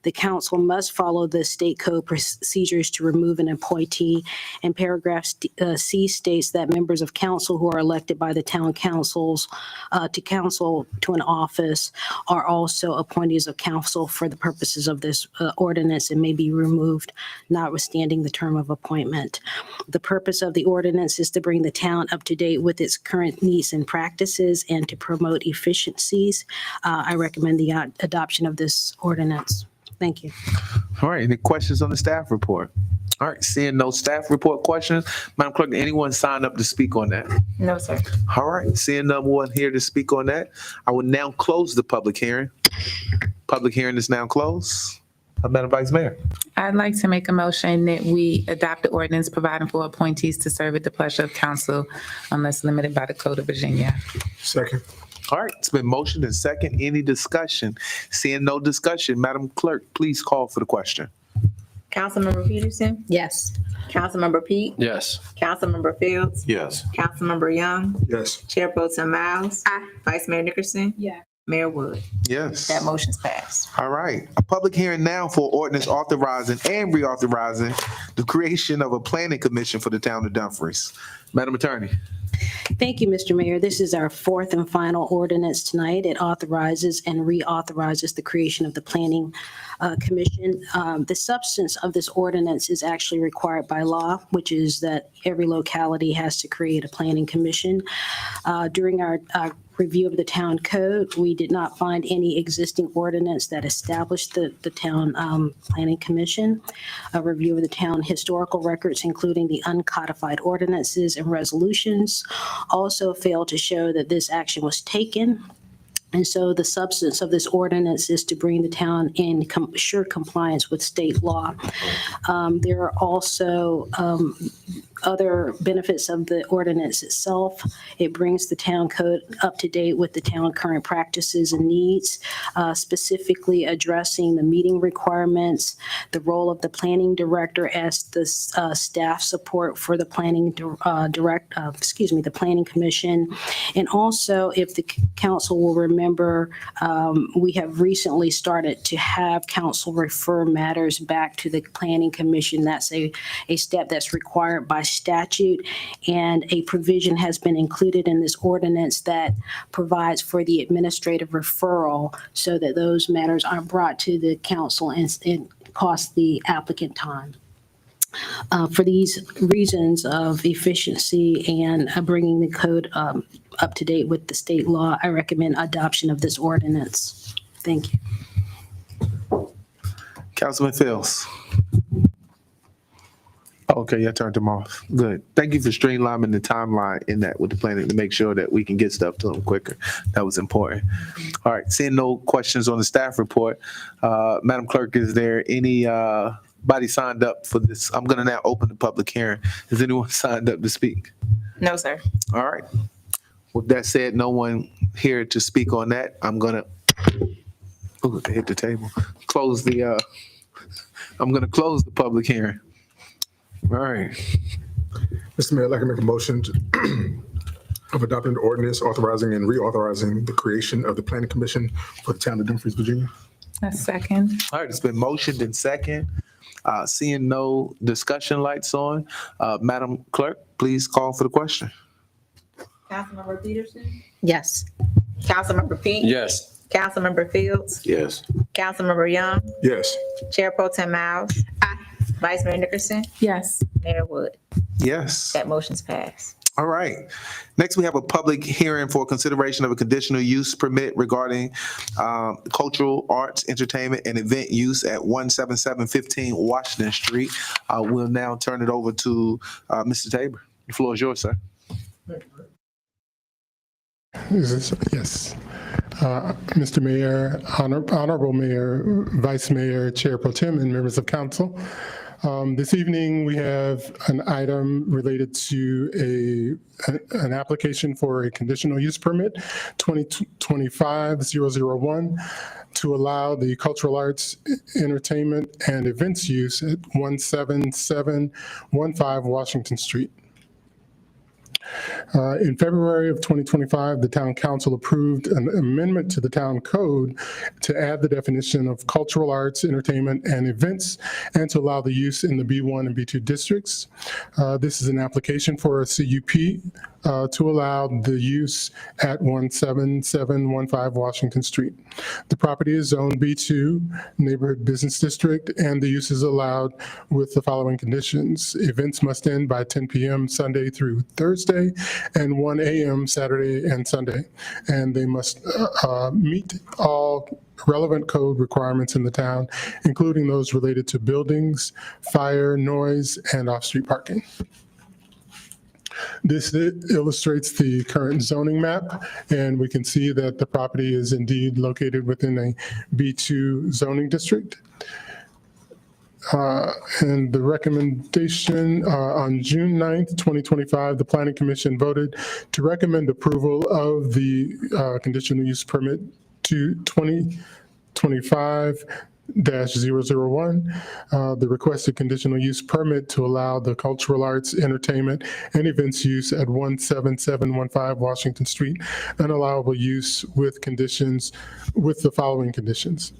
the council must follow the state code procedures to remove an appointee. And paragraph C states that members of council who are elected by the town councils to an office are also appointees of council for the purposes of this ordinance and may be removed, notwithstanding the term of appointment. The purpose of the ordinance is to bring the town up to date with its current needs and practices and to promote efficiencies. I recommend the adoption of this ordinance. Thank you. All right, any questions on the staff report? All right, seeing no staff report questions, Madam Clerk, did anyone sign up to speak on that? No, sir. All right, seeing no one here to speak on that, I will now close the public hearing. Public hearing is now closed. Madam Vice Mayor. I'd like to make a motion that we adopt the ordinance providing for appointees to serve at the pleasure of council unless limited by the Code of Virginia. Second. All right, it's been motioned and second. Any discussion? Seeing no discussion, Madam Clerk, please call for the question. Councilmember Peterson? Yes. Councilmember Pete? Yes. Councilmember Fields? Yes. Councilmember Young? Yes. Chair Pro Tem Miles? Aye. Vice Mayor Nickerson? Yeah. Mayor Wood? Yes. That motion's passed. All right, a public hearing now for ordinance authorizing and reauthorizing the creation of a planning commission for the town of Dumfries. Madam Attorney. Thank you, Mr. Mayor. This is our fourth and final ordinance tonight. It authorizes and reauthorizes the creation of the Planning Commission. The substance of this ordinance is actually required by law, which is that every locality has to create a planning commission. During our review of the town code, we did not find any existing ordinance that established the town planning commission. A review of the town historical records, including the uncodified ordinances and resolutions, also failed to show that this action was taken. And so the substance of this ordinance is to bring the town in sure compliance with state law. There are also other benefits of the ordinance itself. It brings the town code up to date with the town current practices and needs, specifically addressing the meeting requirements, the role of the planning director as the staff support for the planning the planning commission. And also, if the council will remember, we have recently started to have council refer matters back to the planning commission. That's a step that's required by statute, and a provision has been included in this ordinance that provides for the administrative referral so that those matters aren't brought to the council and cost the applicant time. For these reasons of efficiency and bringing the code up to date with the state law, I recommend adoption of this ordinance. Thank you. Councilman Fields. okay, you turned them off. Good. Thank you for streamlining the timeline in that with the planning to make sure that we can get stuff to them quicker. That was important. All right, seeing no questions on the staff report, Madam Clerk, is there anybody signed up for this? I'm gonna now open the public hearing. Is anyone signed up to speak? No, sir. All right. With that said, no one here to speak on that. I'm gonna hit the table. I'm gonna close the public hearing. All right. Mr. Mayor, I'd like to make a motion of adopting the ordinance authorizing and reauthorizing the creation of the Planning Commission for the town of Dumfries, Virginia. A second. All right, it's been motioned and second. Seeing no discussion lights on, Madam Clerk, please call for the question. Councilmember Peterson? Yes. Councilmember Pete? Yes. Councilmember Fields? Yes. Councilmember Young? Yes. Chair Pro Tem Miles? Aye. Vice Mayor Nickerson? Yes. Mayor Wood? Yes. That motion's passed. All right. Next, we have a public hearing for consideration of a conditional use permit regarding cultural, arts, entertainment, and event use at 17715 Washington Street. We'll now turn it over to Mr. Tabor. The floor is yours, sir. Yes. Mr. Mayor, Honorable Mayor, Vice Mayor, Chair Pro Tem, and members of council. This evening, we have an item related to an application for a conditional use permit, 2025-001, to allow the cultural arts, entertainment, and events use at 17715 Washington Street. In February of 2025, the town council approved an amendment to the town code to add the definition of cultural arts, entertainment, and events, and to allow the use in the B1 and B2 districts. This is an application for a CUP to allow the use at 17715 Washington Street. The property is zoned B2, Neighborhood Business District, and the use is allowed with the following conditions. Events must end by 10 p.m. Sunday through Thursday and 1 a.m. Saturday and Sunday. And they must meet all relevant code requirements in the town, including those related to buildings, fire, noise, and off-street parking. This illustrates the current zoning map, and we can see that the property is indeed located within a B2 zoning district. And the recommendation on June 9th, 2025, the Planning Commission voted to recommend approval of the conditional use permit to 2025-001, the requested conditional use permit to allow the cultural arts, entertainment, and events use at 17715 Washington Street, an allowable use with conditions, with the following conditions.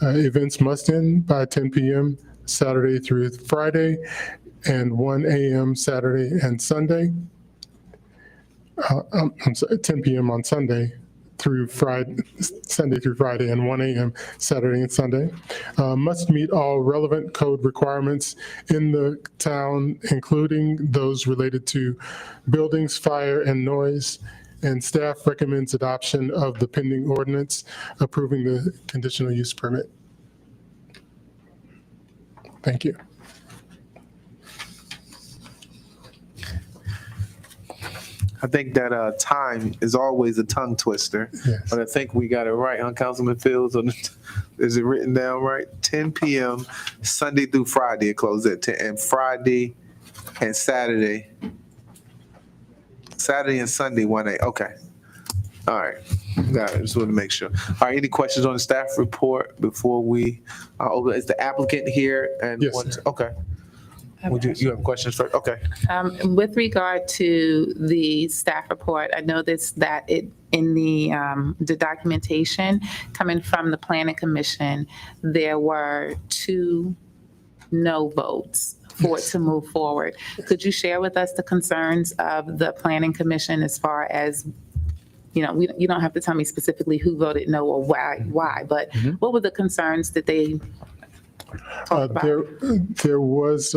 Events must end by 10 p.m. Saturday through Friday and 1 a.m. Saturday and Sunday. I'm sorry, 10 p.m. on Sunday through Friday, Sunday through Friday, and 1 a.m. Saturday and Sunday. Must meet all relevant code requirements in the town, including those related to buildings, fire, and noise. And staff recommends adoption of the pending ordinance approving the conditional use permit. Thank you. I think that time is always a tongue twister, but I think we got it right, huh, Councilman Fields? Is it written down right? 10 p.m. Sunday through Friday, it closes at 10, and Friday and Saturday. Saturday and Sunday, 1 a.m. Okay. All right. Got it. Just want to make sure. All right. Any questions on the staff report before we open? Is the applicant here? And yes, sir. Okay. Would you have questions first? Okay. With regard to the staff report, I noticed that in the documentation coming from the Planning Commission, there were 2 no votes for it to move forward. Could you share with us the concerns of the Planning Commission as far as, you know, you don't have to tell me specifically who voted no or why, but what were the concerns that they talked about? There was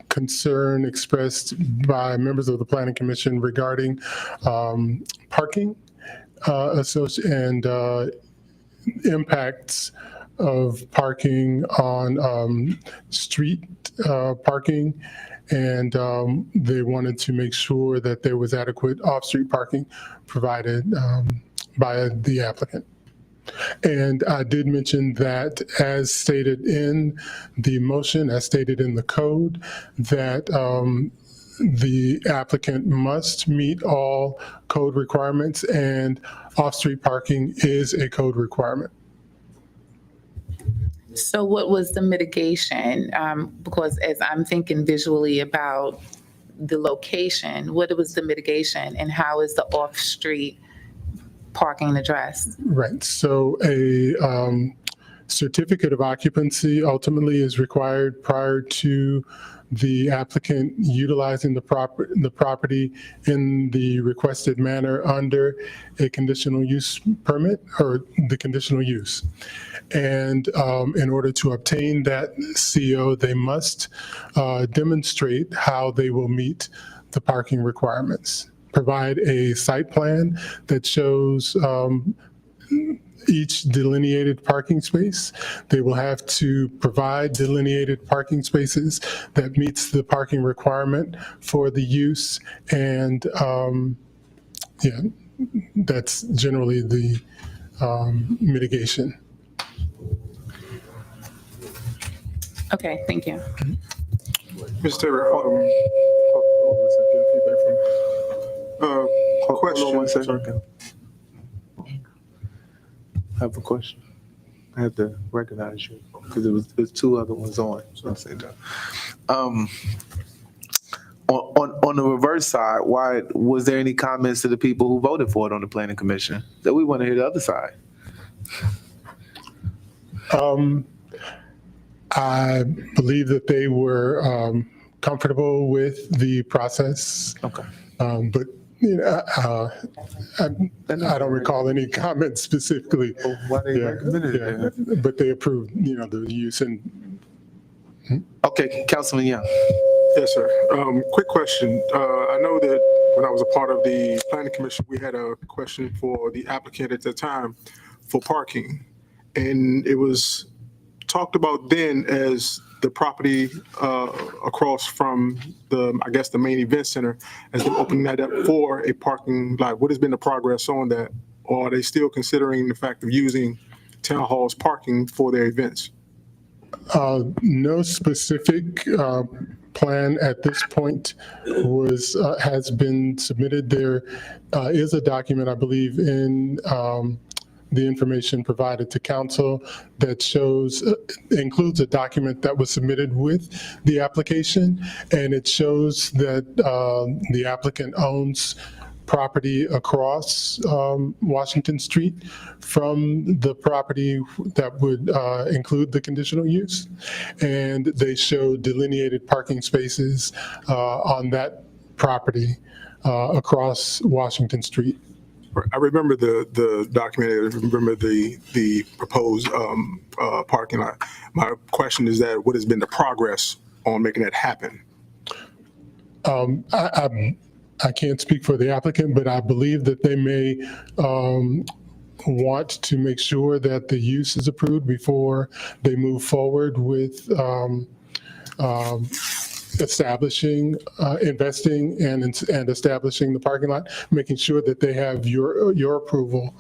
concern expressed by members of the Planning Commission regarding parking and impacts of parking on street parking And they wanted to make sure that there was adequate off-street parking provided by the applicant. And I did mention that as stated in the motion, as stated in the code, that the applicant must meet all code requirements, and off-street parking is a code requirement. So what was the mitigation? Because as I'm thinking visually about the location, what was the mitigation and how is the off-street parking addressed? Right. So a certificate of occupancy ultimately is required prior to the applicant utilizing the property in the requested manner under a conditional use permit or the conditional use. And in order to obtain that CO, they must demonstrate how they will meet the parking requirements. Provide a site plan that shows each delineated parking space. They will have to provide delineated parking spaces that meets the parking requirement for the use. And yeah, that's generally the mitigation. Okay, thank you. Mr. Taylor, hold on one second. Question. Hold on 1 second. I have a question. I have to recognize you because there's two other ones on. So I'll say that. On the reverse side, why was there any comments to the people who voted for it on the planning commission? That we want to hear the other side. I believe that they were comfortable with the process. Okay. But you know, I don't recall any comments specifically. Well, why they recommended it? But they approved, you know, the use and. Okay, Councilman Young. Yes, sir. Quick question. I know that when I was a part of the planning commission, we had a question for the applicant at the time for parking. And it was talked about then as the property across from I guess the main event center, as them opening that up for a parking lot. What has been the progress on that? Or are they still considering the fact of using town hall's parking for their events? No specific plan at this point has been submitted. There is a document, I believe, in the information provided to council that includes a document that was submitted with the application, and it shows that the applicant owns property across Washington Street from the property that would include the conditional use. And they show delineated parking spaces on that property across Washington Street. I remember the document. I remember the proposed parking lot. My question is that what has been the progress on making that happen? I can't speak for the applicant, but I believe that they may want to make sure that the use is approved before they move forward with establishing, investing and establishing the parking lot, making sure that they have your approval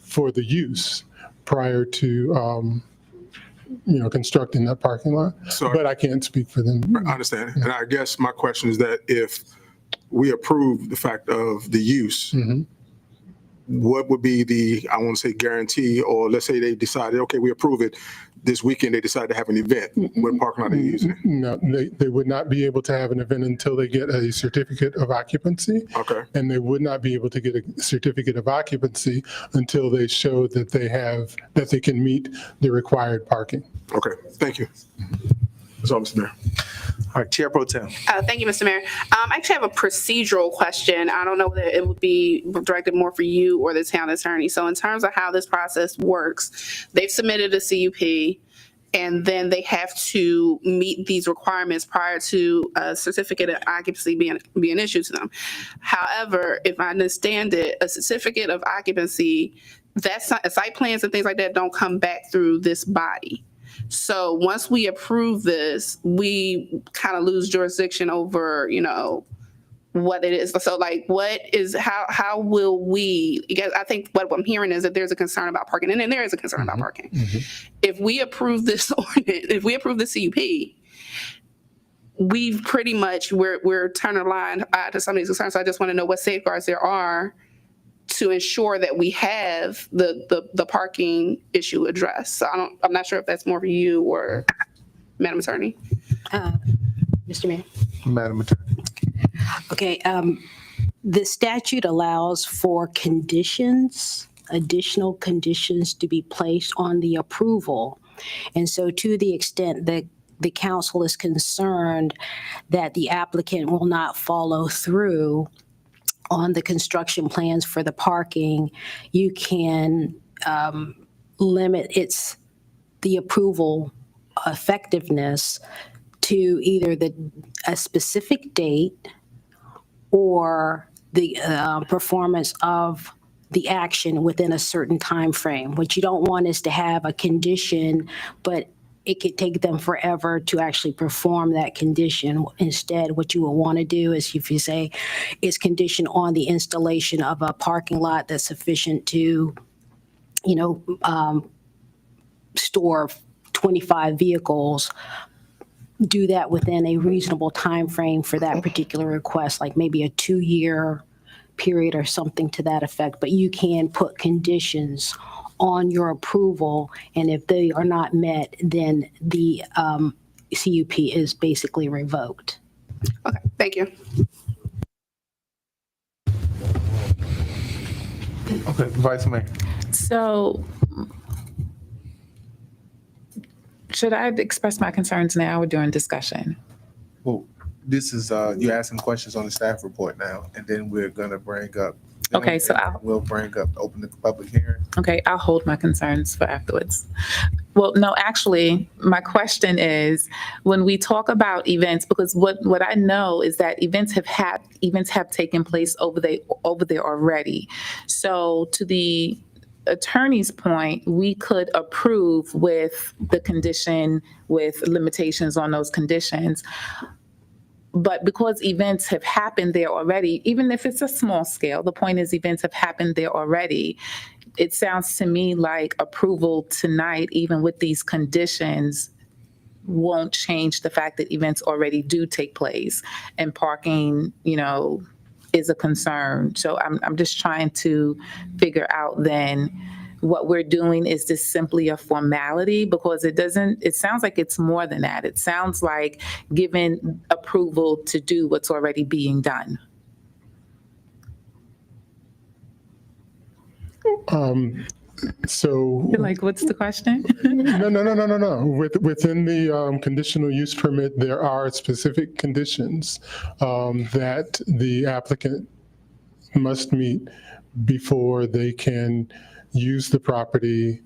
for the use prior to constructing that parking lot. But I can't speak for them. I understand. And I guess my question is that if we approve the fact of the use, what would be the, I want to say guarantee, or let's say they decided, okay, we approve it, this weekend they decide to have an event, what parking lot are they using? No, they would not be able to have an event until they get a certificate of occupancy. Okay. And they would not be able to get a certificate of occupancy until they show that they can meet the required parking. Okay, thank you. That's all, Mr. Mayor. All right, Chair Pro Tem. Thank you, Mr. Mayor. I actually have a procedural question. I don't know whether it would be directed more for you or the town attorney. So in terms of how this process works, they've submitted a CUP, and then they have to meet these requirements prior to a certificate of occupancy being issued to them. However, if I understand it, a certificate of occupancy, that's not, site plans and things like that don't come back through this body. So once we approve this, we kind of lose jurisdiction over, what it is. So like, how will we, because I think what I'm hearing is that there's a concern about parking, and then there is a concern about parking. If we approve this ordinance, if we approve the CUP, we've pretty much, we're turning a blind eye to some of these concerns. So I just want to know what safeguards there are to ensure that we have the parking issue addressed. So I'm not sure if that's more for you or Madam Attorney. Mr. Mayor. Madam Attorney. Okay, the statute allows for conditions, additional conditions to be placed on the approval. And so to the extent that the council is concerned that the applicant will not follow through on the construction plans for the parking, you can limit the approval effectiveness to either a specific date or the performance of the action within a certain time frame. What you don't want is to have a condition, but it could take them forever to actually perform that condition. Instead, what you will want to do is, if you say it's conditioned on the installation of a parking lot that's sufficient to, store 25 vehicles, do that within a reasonable time frame for that particular request, like maybe a 2-year period or something to that effect. But you can put conditions on your approval, and if they are not met, then the CUP is basically revoked. Okay, thank you. Okay, Vice Mayor. So should I express my concerns now or during discussion? Well, this is, you're asking questions on the staff report now, and then we're gonna bring up. Okay, so we'll bring up, open the public hearing. Okay, I'll hold my concerns for afterwards. Well, no, actually, my question is, when we talk about events, because what I know is that events have taken place over there already. So to the attorney's point, we could approve with the condition, with limitations on those conditions. But because events have happened there already, even if it's a small scale, the point is events have happened there already. It sounds to me like approval tonight, even with these conditions, won't change the fact that events already do take place and parking, is a concern. So I'm just trying to figure out then what we're doing. Is this simply a formality? Because it sounds like it's more than that. It sounds like giving approval to do what's already being done. So. Like, what's the question? No. Within the conditional use permit, there are specific conditions that the applicant must meet before they can use the property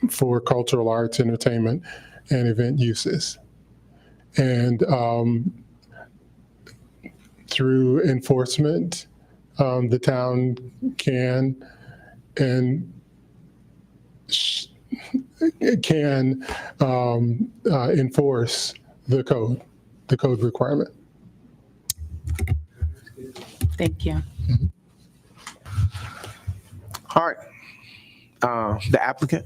for cultural arts, entertainment, and event uses. And through enforcement, the town can enforce the code requirement. Thank you. All right. The applicant.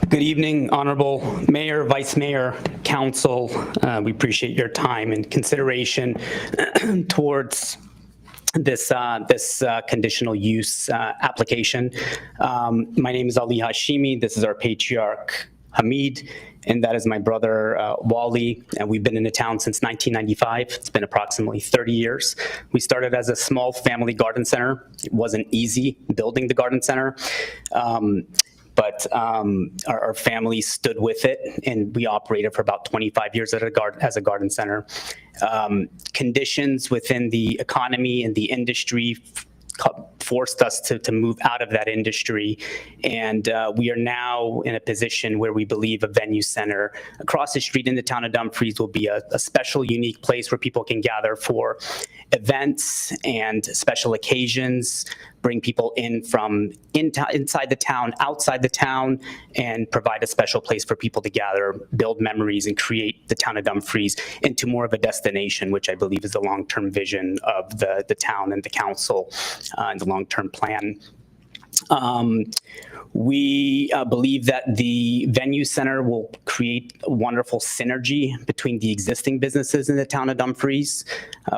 Good evening, Honorable Mayor, Vice Mayor, Council. We appreciate your time and consideration towards this conditional use application. My name is Ali Hashimi. This is our patriarch, Hamid, and that is my brother, Wally. And we've been in the town since 1995. It's been approximately 30 years. We started as a small family garden center. It wasn't easy building the garden center. But our family stood with it, and we operated for about 25 years as a garden center. Conditions within the economy and the industry forced us to move out of that industry. And we are now in a position where we believe a venue center across the street in the town of Dumfries will be a special, unique place where people can gather for events and special occasions, bring people in from inside the town, outside the town, and provide a special place for people to gather, build memories, and create the town of Dumfries into more of a destination, which I believe is the long-term vision of the town and the council and the long-term plan. We believe that the venue center will create a wonderful synergy between the existing businesses in the town of Dumfries,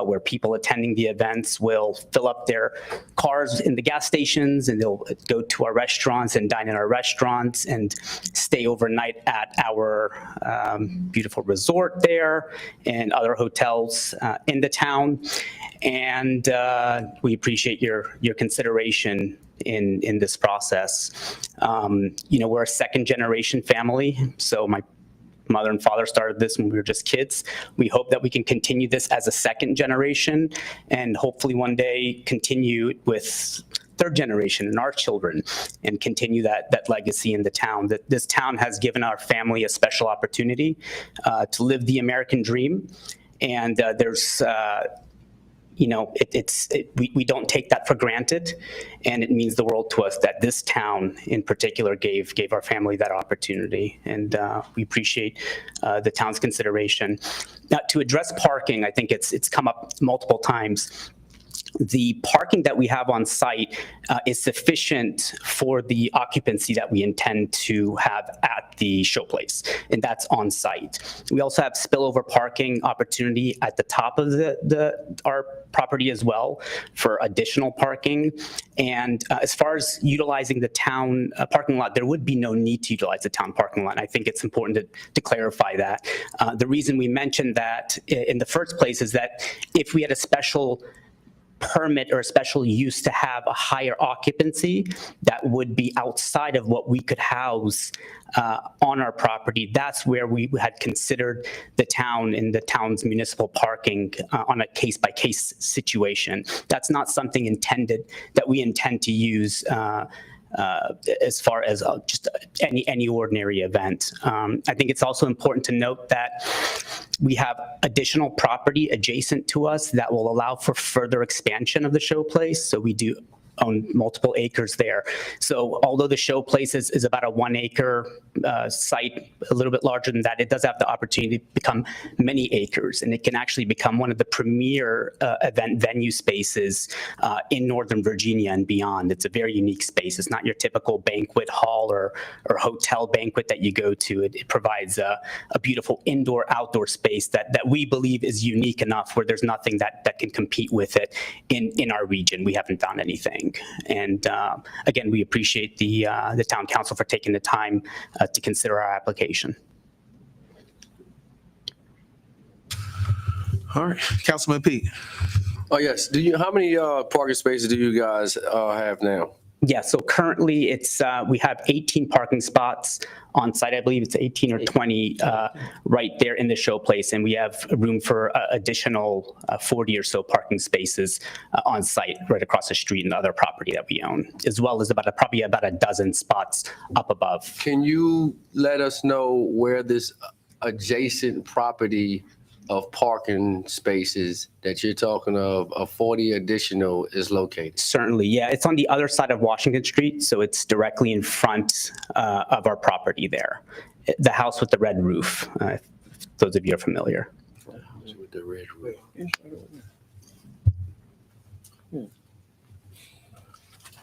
where people attending the events will fill up their cars in the gas stations, and they'll go to our restaurants and dine in our restaurants and stay overnight at our beautiful resort there and other hotels in the town. And we appreciate your consideration in this process. We're a second generation family, so my mother and father started this when we were just kids. We hope that we can continue this as a second generation and hopefully one day continue with third generation and our children and continue that legacy in the town. That this town has given our family a special opportunity to live the American dream. And there's we don't take that for granted, and it means the world to us that this town in particular gave our family that opportunity, and we appreciate the town's consideration. Now, to address parking, I think it's come up multiple times. The parking that we have on site is sufficient for the occupancy that we intend to have at the showplace, and that's on site. We also have spillover parking opportunity at the top of our property as well for additional parking. And as far as utilizing the town parking lot, there would be no need to utilize the town parking lot. I think it's important to clarify that. The reason we mentioned that in the first place is that if we had a special permit or a special use to have a higher occupancy that would be outside of what we could house on our property, that's where we had considered the town and the town's municipal parking on a case-by-case situation. That's not something that we intend to use as far as just any ordinary event. I think it's also important to note that we have additional property adjacent to us that will allow for further expansion of the showplace. So we do own multiple acres there. So although the showplace is about a 1 acre site, a little bit larger than that, it does have the opportunity to become many acres, and it can actually become one of the premier event venue spaces in Northern Virginia and beyond. It's a very unique space. It's not your typical banquet hall or hotel banquet that you go to. It provides a beautiful indoor-outdoor space that we believe is unique enough where there's nothing that can compete with it in our region. We haven't found anything. And again, we appreciate the town council for taking the time to consider our application. All right, Councilman Pete. Oh, yes. How many parking spaces do you guys have now? Yeah, so currently we have 18 parking spots on site. I believe it's 18 or 20 right there in the showplace, and we have room for additional 40 or so parking spaces on site right across the street in the other property that we own, as well as probably about a dozen spots up above. Can you let us know where this adjacent property of parking spaces that you're talking of 40 additional is located? Certainly, yeah. It's on the other side of Washington Street, so it's directly in front of our property there. The house with the red roof, if those of you are familiar. The house with the red roof.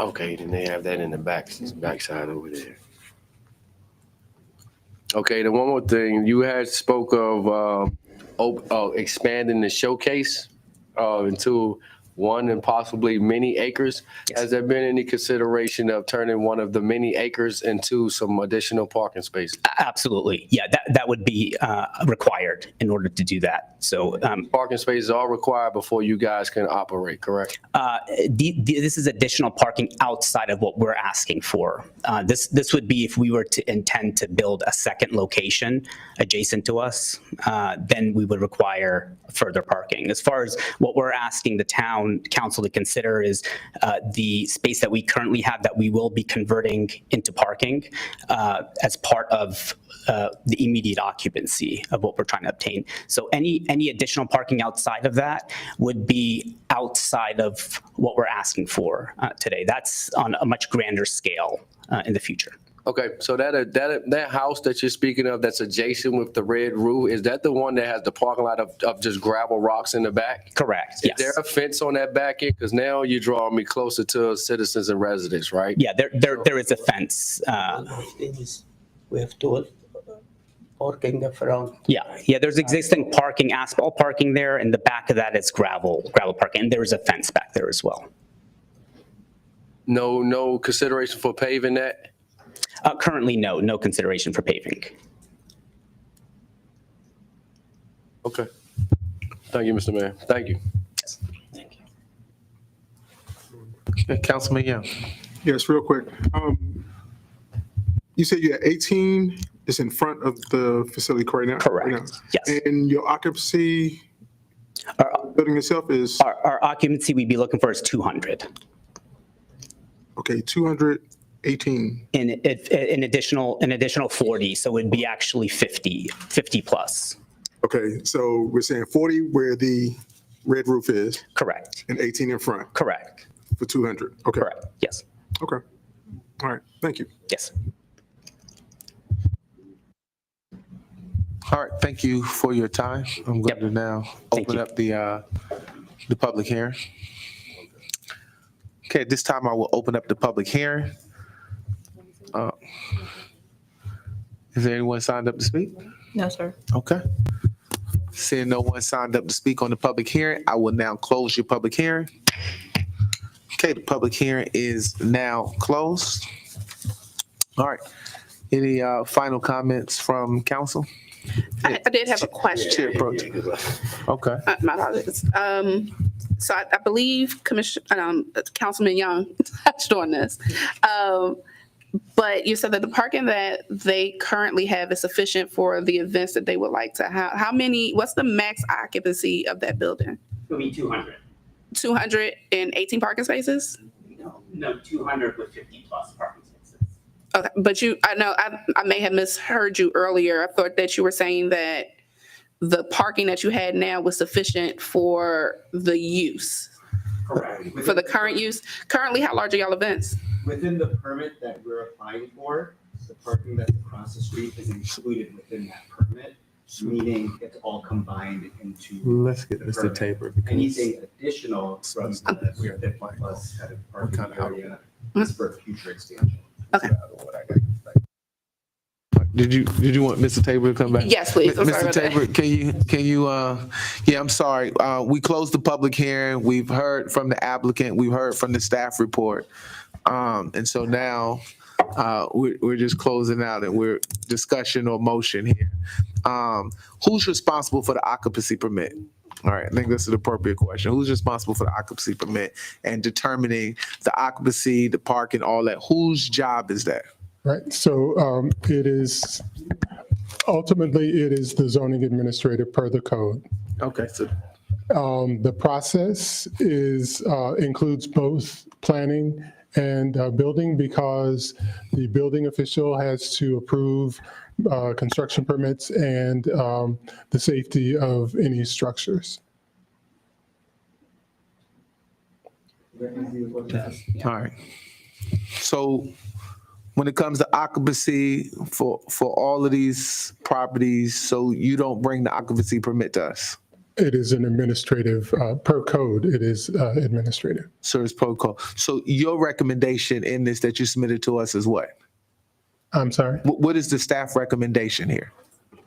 Okay, then they have that in the backside over there. Okay, then one more thing. You had spoke of expanding the showcase into 1 and possibly many acres. Yes. Has there been any consideration of turning one of the many acres into some additional parking spaces? Absolutely. Yeah, that would be required in order to do that. So parking spaces are required before you guys can operate, correct? This is additional parking outside of what we're asking for. This would be if we were to intend to build a second location adjacent to us, then we would require further parking. As far as what we're asking the town town council to consider is the space that we currently have that we will be converting into parking as part of the immediate occupancy of what we're trying to obtain. So any additional parking outside of that would be outside of what we're asking for today. That's on a much grander scale in the future. Okay, so that house that you're speaking of that's adjacent with the red roof, is that the one that has the parking lot of just gravel rocks in the back? Correct, Is there a fence on that back end? Because now you're drawing me closer to citizens and residents, right? Yeah, there is a fence. We have to parking the front. Yeah, there's existing parking, asphalt parking there, and the back of that is gravel parking, and there is a fence back there as well. No consideration for paving that? Currently, no consideration for paving. Okay. Thank you, Mr. Mayor. Thank you. Okay, Councilman Young. Yes, real quick. You said you had 18 is in front of the facility right now? Correct, right now. yes. And your occupancy, building itself is? Our occupancy we'd be looking for is 200. Okay, 218. An additional 40, so it'd be actually 50 plus. Okay, so we're saying 40 where the red roof is? Correct. And 18 in front? Correct. For 200? Okay. Correct, yes. Okay. All right, thank you. Yes. All right, thank you for your time. I'm going to now open up the public hearing. Okay, at this time I will open up the public hearing. Is there anyone signed up to speak? No, sir. Okay. Seeing no one signed up to speak on the public hearing, I will now close your public hearing. Okay, the public hearing is now closed. All right. Any final comments from council? I did have a question. Chair Pro Tem. Okay. My apologies. So I believe Councilman Young touched on this. But you said that the parking that they currently have is sufficient for the events that they would like to have. What's the max occupancy of that building? It'll be 200. 218 parking spaces? No, 200 with 50 plus parking spaces. Okay, but I may have misheard you earlier. I thought that you were saying that the parking that you had now was sufficient for the use. Correct. For the current use. Currently, how large are y'all events? Within the permit that we're applying for, the parking that's across the street is included within that permit, meaning it's all combined into. Let's get the Mr. permit. Tabor. Anything additional from that we are 50 plus kind of parking area is for future expansion. Okay. Did you want Mr. Tabor to come back? Yes, please. I'm sorry Mr. about that. Tabor, can you, yeah, I'm sorry. We closed the public hearing. We've heard from the applicant. We've heard from the staff report. And so now, we're just closing out and we're discussion or motion here. Who's responsible for the occupancy permit? All right, I think that's an appropriate question. Who's responsible for the occupancy permit and determining the occupancy, the parking, all that? Whose job is that? Right, so it is, ultimately, it is the zoning administrator per the code. Okay, so. The process includes both planning and building because the building official has to approve construction permits and the safety of any structures. All right. So when it comes to occupancy for all of these properties, so you don't bring the occupancy permit to us? It is an administrative, per code, it is administrative. So it's per code. So your recommendation in this that you submitted to us is what? I'm sorry? What is the staff recommendation here?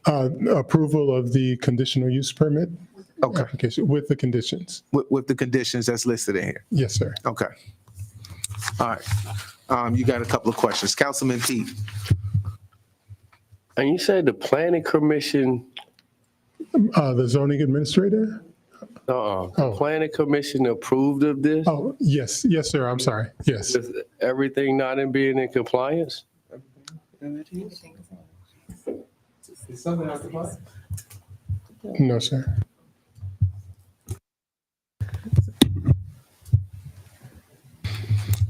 Approval of the conditional use permit. Okay. Application with the conditions. With the conditions that's listed in here? Yes, sir. Okay. All right. You got a couple of questions. Councilman Pete. And you said the planning commission? The zoning administrator? The planning commission approved of this? Oh, yes, sir, I'm sorry, yes. With everything not in being in compliance? No, sir.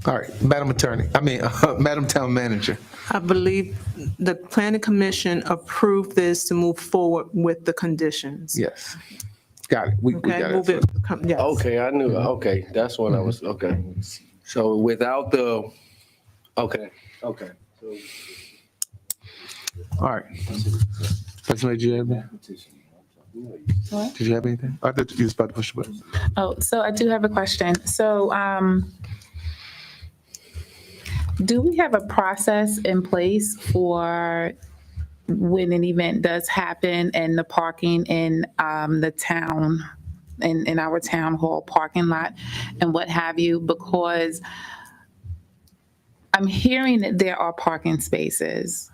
All right, Madam Town Manager. I believe the planning commission approved this to move forward with the conditions. Yes. Got it. We Okay, got move it. it, yes. Okay, I knew, okay, that's what I was, okay. So without the, okay. All right. That's what you have, man? What? Did you have anything? I thought you was about to push the button. Oh, so I do have a question. So, do we have a process in place for when an event does happen and the parking in the town, in our town hall parking lot and what have you? Because I'm hearing that there are parking spaces,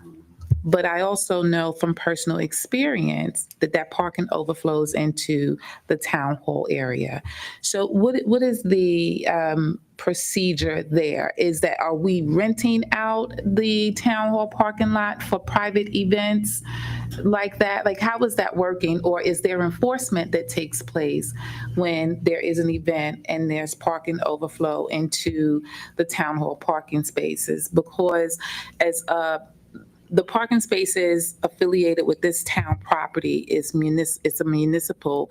but I also know from personal experience that parking overflows into the town hall area. So what is the procedure there? Is that, are we renting out the town hall parking lot for private events like that? Like, how is that working? Or is there enforcement that takes place when there is an event and there's parking overflow into the town hall parking spaces? Because as the parking spaces affiliated with this town property is it's a municipal,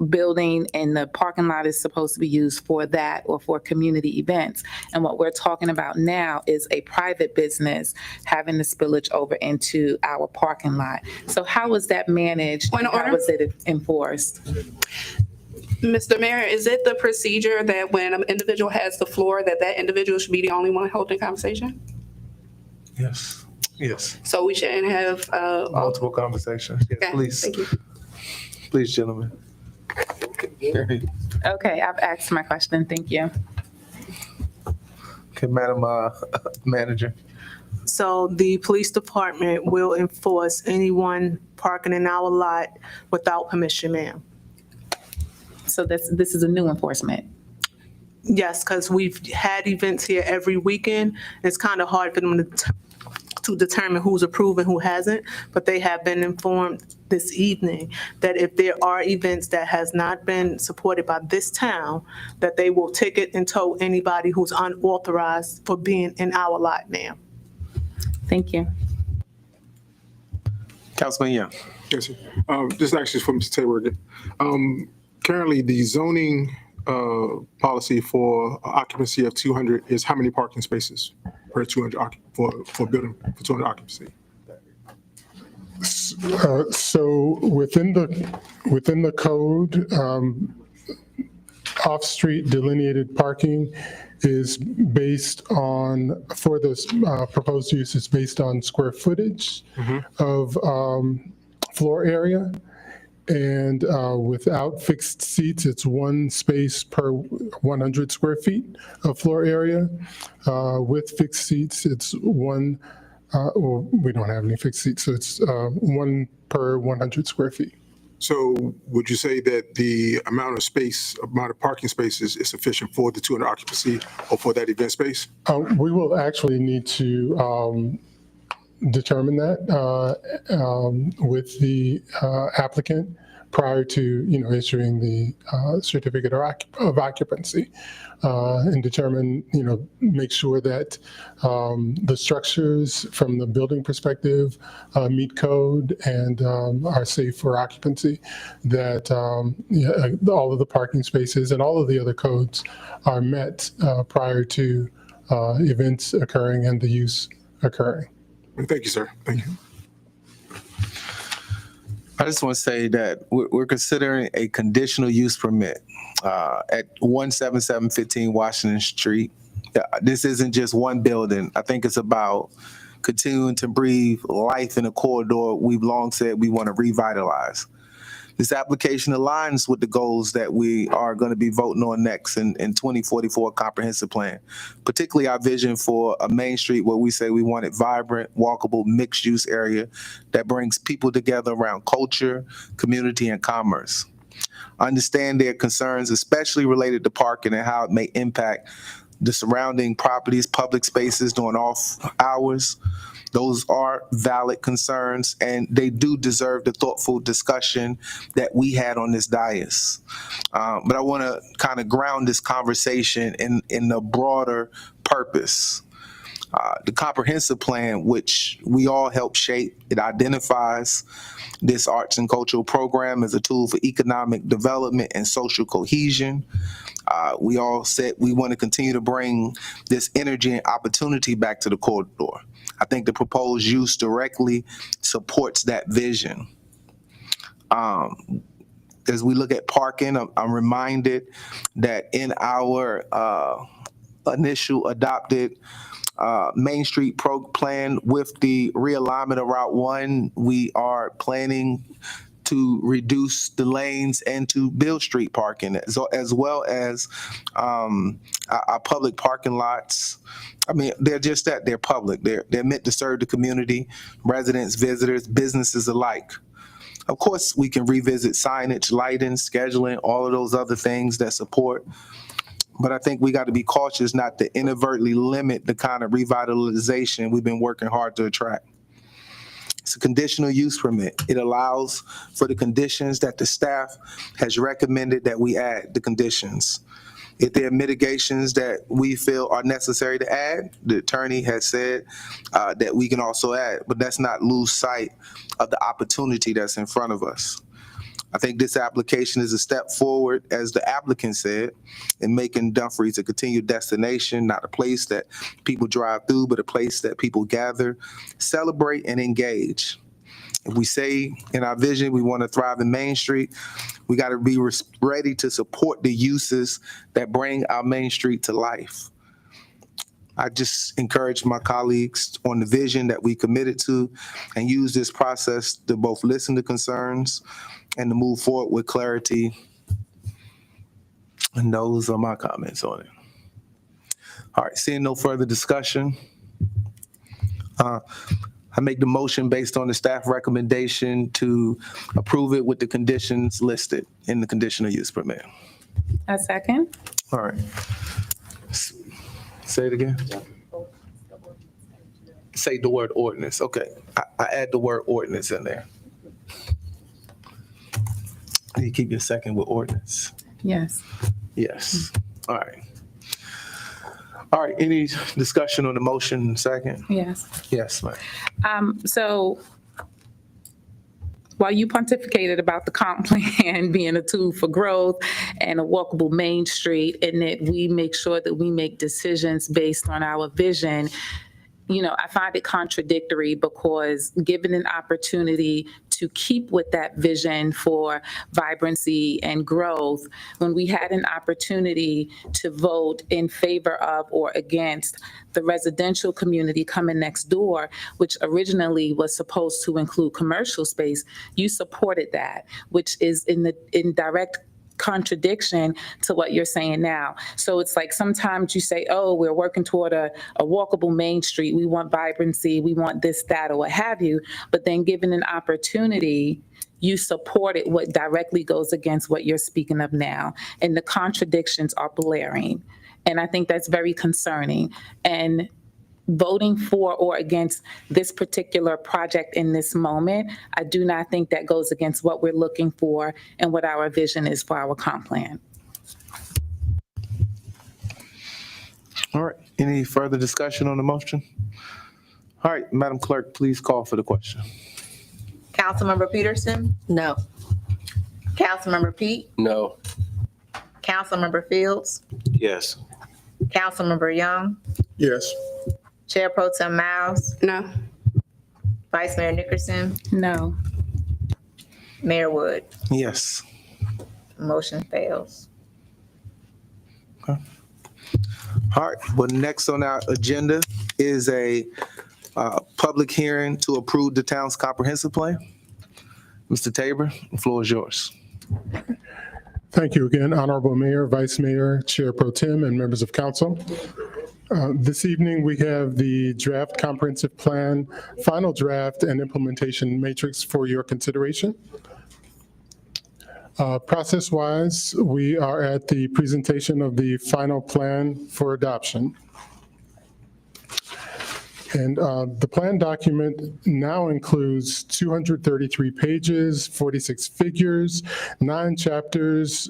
building, and the parking lot is supposed to be used for that or for community events. And what we're talking about now is a private business having the spillage over into our parking lot. So how is that managed? Point of How order. is it enforced? Mr. Mayor, is it the procedure that when an individual has the floor, that individual should be the only one holding conversation? Yes. Yes. So we shouldn't have, Multiple conversations. Yes, okay, please. thank you. Please, gentlemen. Okay, I've asked my question. Thank you. Okay, Madam Manager. So the police department will enforce anyone parking in our lot without permission, ma'am. So this is a new enforcement. Yes, because we've had events here every weekend. It's kind of hard for them to determine who's approved and who hasn't, but they have been informed this evening that if there are events that has not been supported by this town, that they will ticket and tow anybody who's unauthorized for being in our lot, ma'am. Thank you. Councilman Young. Yes, sir. This is actually for Mr. Tabor again. Currently, the zoning policy for occupancy of 200 is how many parking spaces per 200 for building for 200 occupancy? So within the code, off-street delineated parking is based on, for this proposed use, is based on square footage of floor area. And without fixed seats, it's one space per 100 square feet of floor area. With fixed seats, it's one, well, we don't have any fixed seats, so it's one per 100 square feet. So would you say that the amount of parking spaces is sufficient for the 200 occupancy or for that event space? We will actually need to determine that with the applicant prior to issuing the certificate of occupancy, and determine, make sure that the structures from the building perspective meet code and are safe for occupancy, that all of the parking spaces and all of the other codes are met prior to events occurring and the use occurring. Thank you, sir. Thank you. I just want to say that we're considering a conditional use permit at 17715 Washington Street. This isn't just one building. I think it's about continuing to breathe life in a corridor we've long said we want to revitalize. This application aligns with the goals that we are going to be voting on next in 2044 comprehensive plan, particularly our vision for a Main Street where we say we want a vibrant, walkable, mixed-use area that brings people together around culture, community, and commerce. I understand their concerns, especially related to parking and how it may impact the surrounding properties, public spaces during off hours. Those are valid concerns, and they do deserve the thoughtful discussion that we had on this dais. But I want to kind of ground this conversation in the broader purpose. The comprehensive plan, which we all help shape, it identifies this arts and cultural program as a tool for economic development and social cohesion. We all said we want to continue to bring this energy and opportunity back to the corridor. I think the proposed use directly supports that vision. As we look at parking, I'm reminded that in our initial adopted Main Street plan with the realignment of Route 1, we are planning to reduce the lanes and to build street parking, as well as our public parking lots. I mean, they're just that, they're public. They're meant to serve the community, residents, visitors, businesses alike. Of course, we can revisit signage, lighting, scheduling, all of those other things that support. But I think we got to be cautious not to inadvertently limit the kind of revitalization we've been working hard to attract. It's a conditional use permit. It allows for the conditions that the staff has recommended that we add the conditions. If there are mitigations that we feel are necessary to add, the attorney has said that we can also add, but let's not lose sight of the opportunity that's in front of us. I think this application is a step forward, as the applicant said, in making Dumfries a continued destination, not a place that people drive through, but a place that people gather, celebrate, and engage. If we say in our vision we want to thrive in Main Street, we got to be ready to support the uses that bring our Main Street to life. I just encourage my colleagues on the vision that we committed to and use this process to both listen to concerns and to move forward with clarity. And those are my comments on it. All right, seeing no further discussion, I make the motion based on the staff recommendation to approve it with the conditions listed in the conditional use permit. A second. All right. Say it again. Say the word ordinance. Okay, I add the word ordinance in there. You keep your second with ordinance. Yes. Yes. All right. All right, any discussion on the motion second? Yes. Yes, ma'am. So while you pontificated about the comp plan being a tool for growth and a walkable Main Street, and that we make sure that we make decisions based on our vision, you know, I find it contradictory, because given an opportunity to keep with that vision for vibrancy and growth, when we had an opportunity to vote in favor of or against the residential community coming next door, which originally was supposed to include commercial space, you supported that, which is in direct contradiction to what you're saying now. So it's like sometimes you say, oh, we're working toward a walkable Main Street. We want vibrancy. We want this, that, or what have you. But then given an opportunity, you support it, what directly goes against what you're speaking of now. And the contradictions are blaring. And I think that's very concerning. And voting for or against this particular project in this moment, I do not think that goes against what we're looking for and what our vision is for our comp plan. All right, any further discussion on the motion? All right, Madam Clerk, please call for the question. Councilmember Peterson? No. Councilmember Pete? No. Councilmember Fields? Yes. Councilmember Young? Yes. Chair Pro Tem Miles? No. Vice Mayor Nickerson? No. Mayor Wood? Yes. Motion fails. All right, well, next on our agenda is a public hearing to approve the town's comprehensive plan. Mr. Tabor, the floor is yours. Thank you again, Honorable Mayor, Vice Mayor, Chair Pro Tem, and members of council. This evening, we have the draft comprehensive plan, final draft, and implementation matrix for your consideration. Process-wise, we are at the presentation of the final plan for adoption. And the plan document now includes 233 pages, 46 figures, 9 chapters,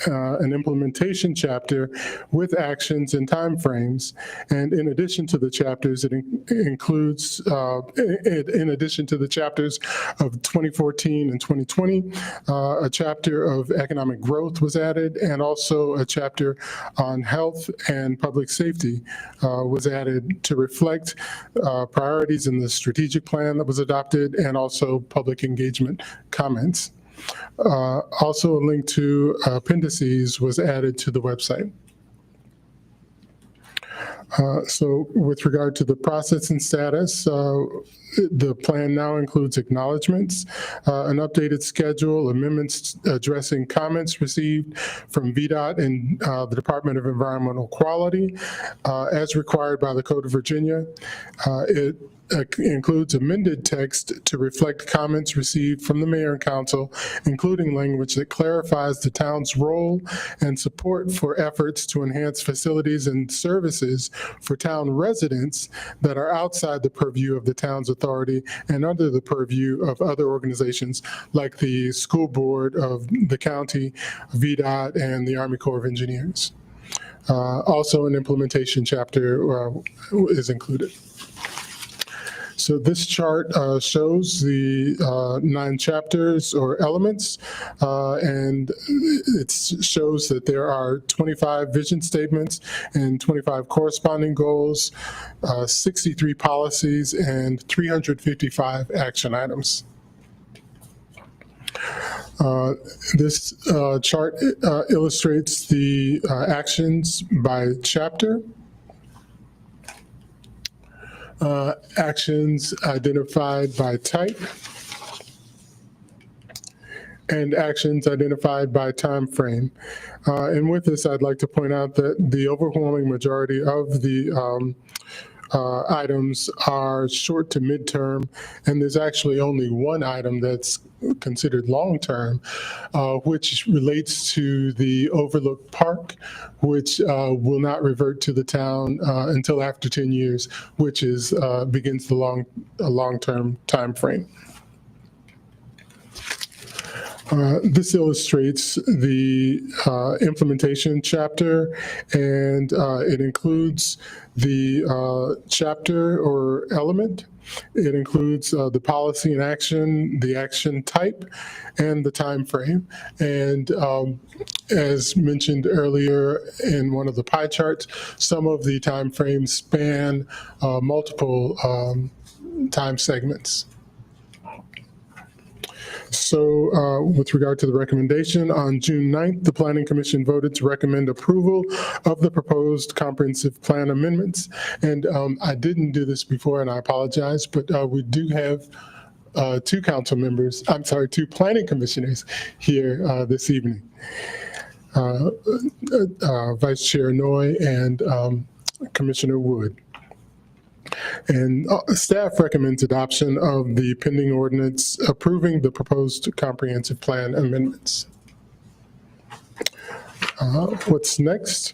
an implementation chapter with actions and timeframes. And in addition to the chapters, it includes, in addition to the chapters of 2014 and 2020, a chapter of economic growth was added, and also a chapter on health and public safety was added to reflect priorities in the strategic plan that was adopted, and also public engagement comments. Also, a link to appendices was added to the website. So with regard to the process and status, the plan now includes acknowledgements, an updated schedule, amendments addressing comments received from VDOT and the Department of Environmental Quality, as required by the Code of Virginia. It includes amended text to reflect comments received from the mayor and council, including language that clarifies the town's role and support for efforts to enhance facilities and services for town residents that are outside the purview of the town's authority and under the purview of other organizations like the school board of the county, VDOT, and the Army Corps of Engineers. Also, an implementation chapter is included. So this chart shows the 9 chapters or elements, and it shows that there are 25 vision statements and 25 corresponding goals, 63 policies, and 355 action items. This chart illustrates the actions by chapter. Actions identified by type, and actions identified by time frame. And with this, I'd like to point out that the overwhelming majority of the items are short to midterm, and there's actually only one item that's considered long-term, which relates to the Overlook Park, which will not revert to the town until after 10 years, which is begins the long-term time frame. This illustrates the implementation chapter, and it includes the chapter or element. It includes the policy and action, the action type, and the time frame. And as mentioned earlier in one of the pie charts, some of the time frames span multiple time segments. So with regard to the recommendation, on June 9th, the Planning Commission voted to recommend approval of the proposed comprehensive plan amendments. And I didn't do this before, and I apologize, but we do have two planning commissioners here this evening. Vice Chair Noy and Commissioner Wood. And staff recommends adoption of the pending ordinance approving the proposed comprehensive plan amendments. What's next?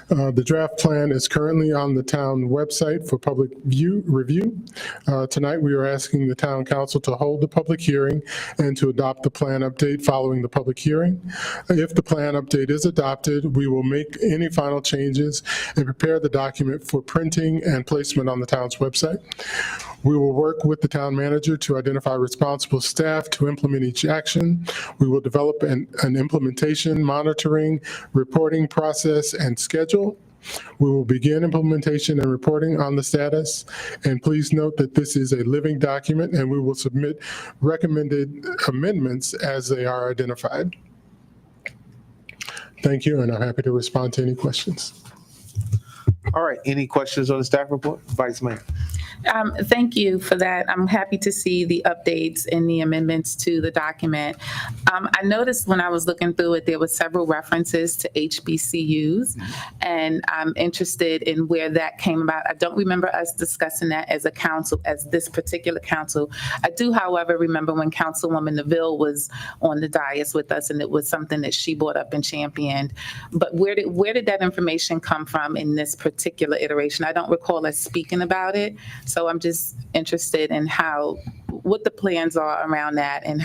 The draft plan is currently on the town website for public review. Tonight, we are asking the town council to hold the public hearing and to adopt the plan update following the public hearing. If the plan update is adopted, we will make any final changes and prepare the document for printing and placement on the town's website. We will work with the town manager to identify responsible staff to implement each action. We will develop an implementation, monitoring, reporting process, and schedule. We will begin implementation and reporting on the status. And please note that this is a living document, and we will submit recommended amendments as they are identified. Thank you, and I'm happy to respond to any questions. All right, any questions on the staff report? Vice Mayor. Thank you for that. I'm happy to see the updates and the amendments to the document. I noticed when I was looking through it, there were several references to HBCUs, and I'm interested in where that came about. I don't remember us discussing that as a council, as this particular council. I do, however, remember when Councilwoman Neville was on the dais with us, and it was something that she brought up and championed. But where did that information come from in this particular iteration? I don't recall us speaking about it. So I'm just interested in what the plans are around that, and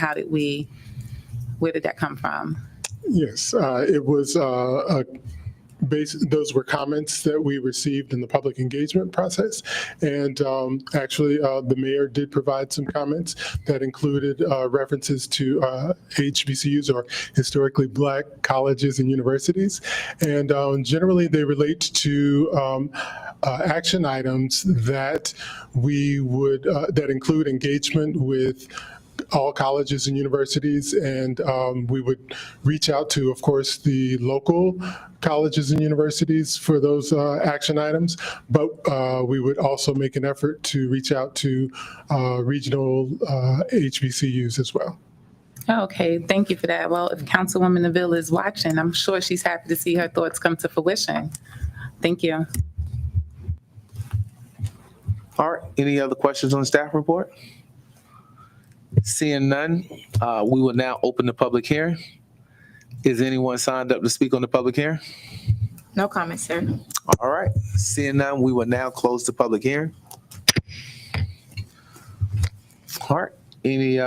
where did that come from? Yes, it was those were comments that we received in the public engagement process. And actually, the mayor did provide some comments that included references to HBCUs, or historically Black colleges and universities. And generally, they relate to action items that we would, that include engagement with all colleges and universities, and we would reach out to, of course, the local colleges and universities for those action items, but we would also make an effort to reach out to regional HBCUs as well. Okay, thank you for that. Well, if Councilwoman Neville is watching, I'm sure she's happy to see her thoughts come to fruition. Thank you. All right, any other questions on the staff report? Seeing none, we will now open the public hearing. Is anyone signed up to speak on the public hearing? No comment, sir. All right, seeing none, we will now close the public hearing. All right, any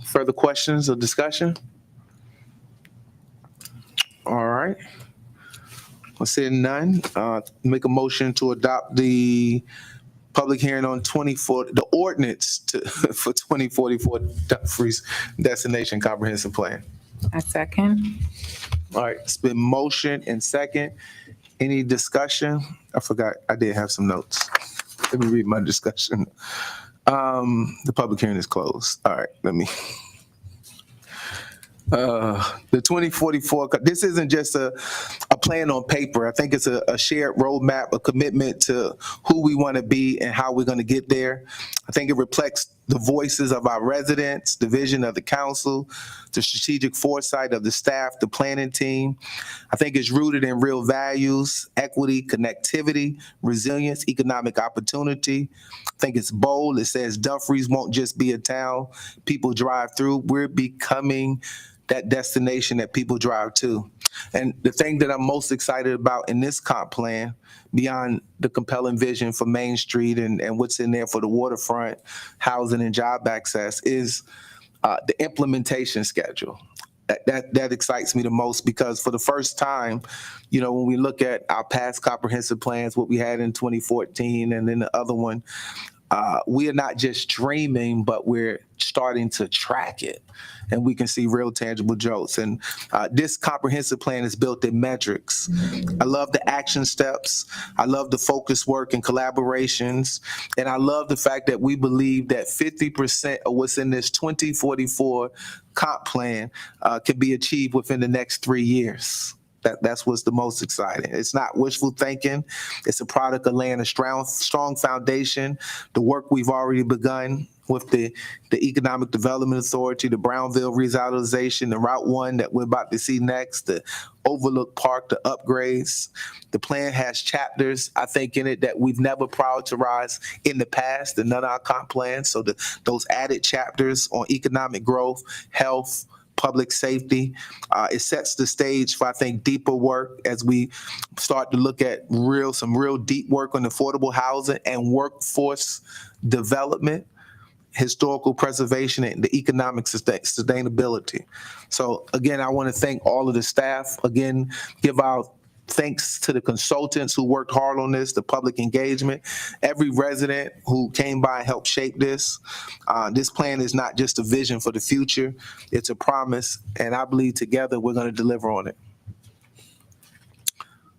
further questions or discussion? All right. Seeing none, make a motion to adopt the public hearing on the ordinance for 2044 Dumfries Destination Comprehensive Plan. I second. All right, it's been motion and second. Any discussion? I forgot, I did have some notes. Let me read my discussion. The public hearing is closed. All right, let me. The 2044, this isn't just a plan on paper. I think it's a shared roadmap, a commitment to who we want to be and how we're going to get there. I think it reflects the voices of our residents, the vision of the council, the strategic foresight of the staff, the planning team. I think it's rooted in real values, equity, connectivity, resilience, economic opportunity. I think it's bold. It says Dumfries won't just be a town people drive through. We're becoming that destination that people drive to. And the thing that I'm most excited about in this comp plan, beyond the compelling vision for Main Street and what's in there for the waterfront, housing and job access, is the implementation schedule. That excites me the most, because for the first time, you know, when we look at our past comprehensive plans, what we had in 2014 and then the other one, we are not just dreaming, but we're starting to track it, and we can see real tangible results. And this comprehensive plan is built in metrics. I love the action steps. I love the focus work and collaborations. And I love the fact that we believe that 50% of what's in this 2044 comp plan can be achieved within the next 3 years. That's what's the most exciting. It's not wishful thinking. It's a product of laying a strong foundation. The work we've already begun with the Economic Development Authority, the Brownville revitalization, the Route 1 that we're about to see next, the Overlook Park, the upgrades. The plan has chapters, I think, in it that we've never prioritized in the past, and none of our comp plans. So those added chapters on economic growth, health, public safety, it sets the stage for, I think, deeper work as we start to look at some real deep work on affordable housing and workforce development, historical preservation, and the economic sustainability. So again, I want to thank all of the staff. Again, give our thanks to the consultants who worked hard on this, the public engagement, every resident who came by and helped shape this. This plan is not just a vision for the future, it's a promise, and I believe together we're going to deliver on it.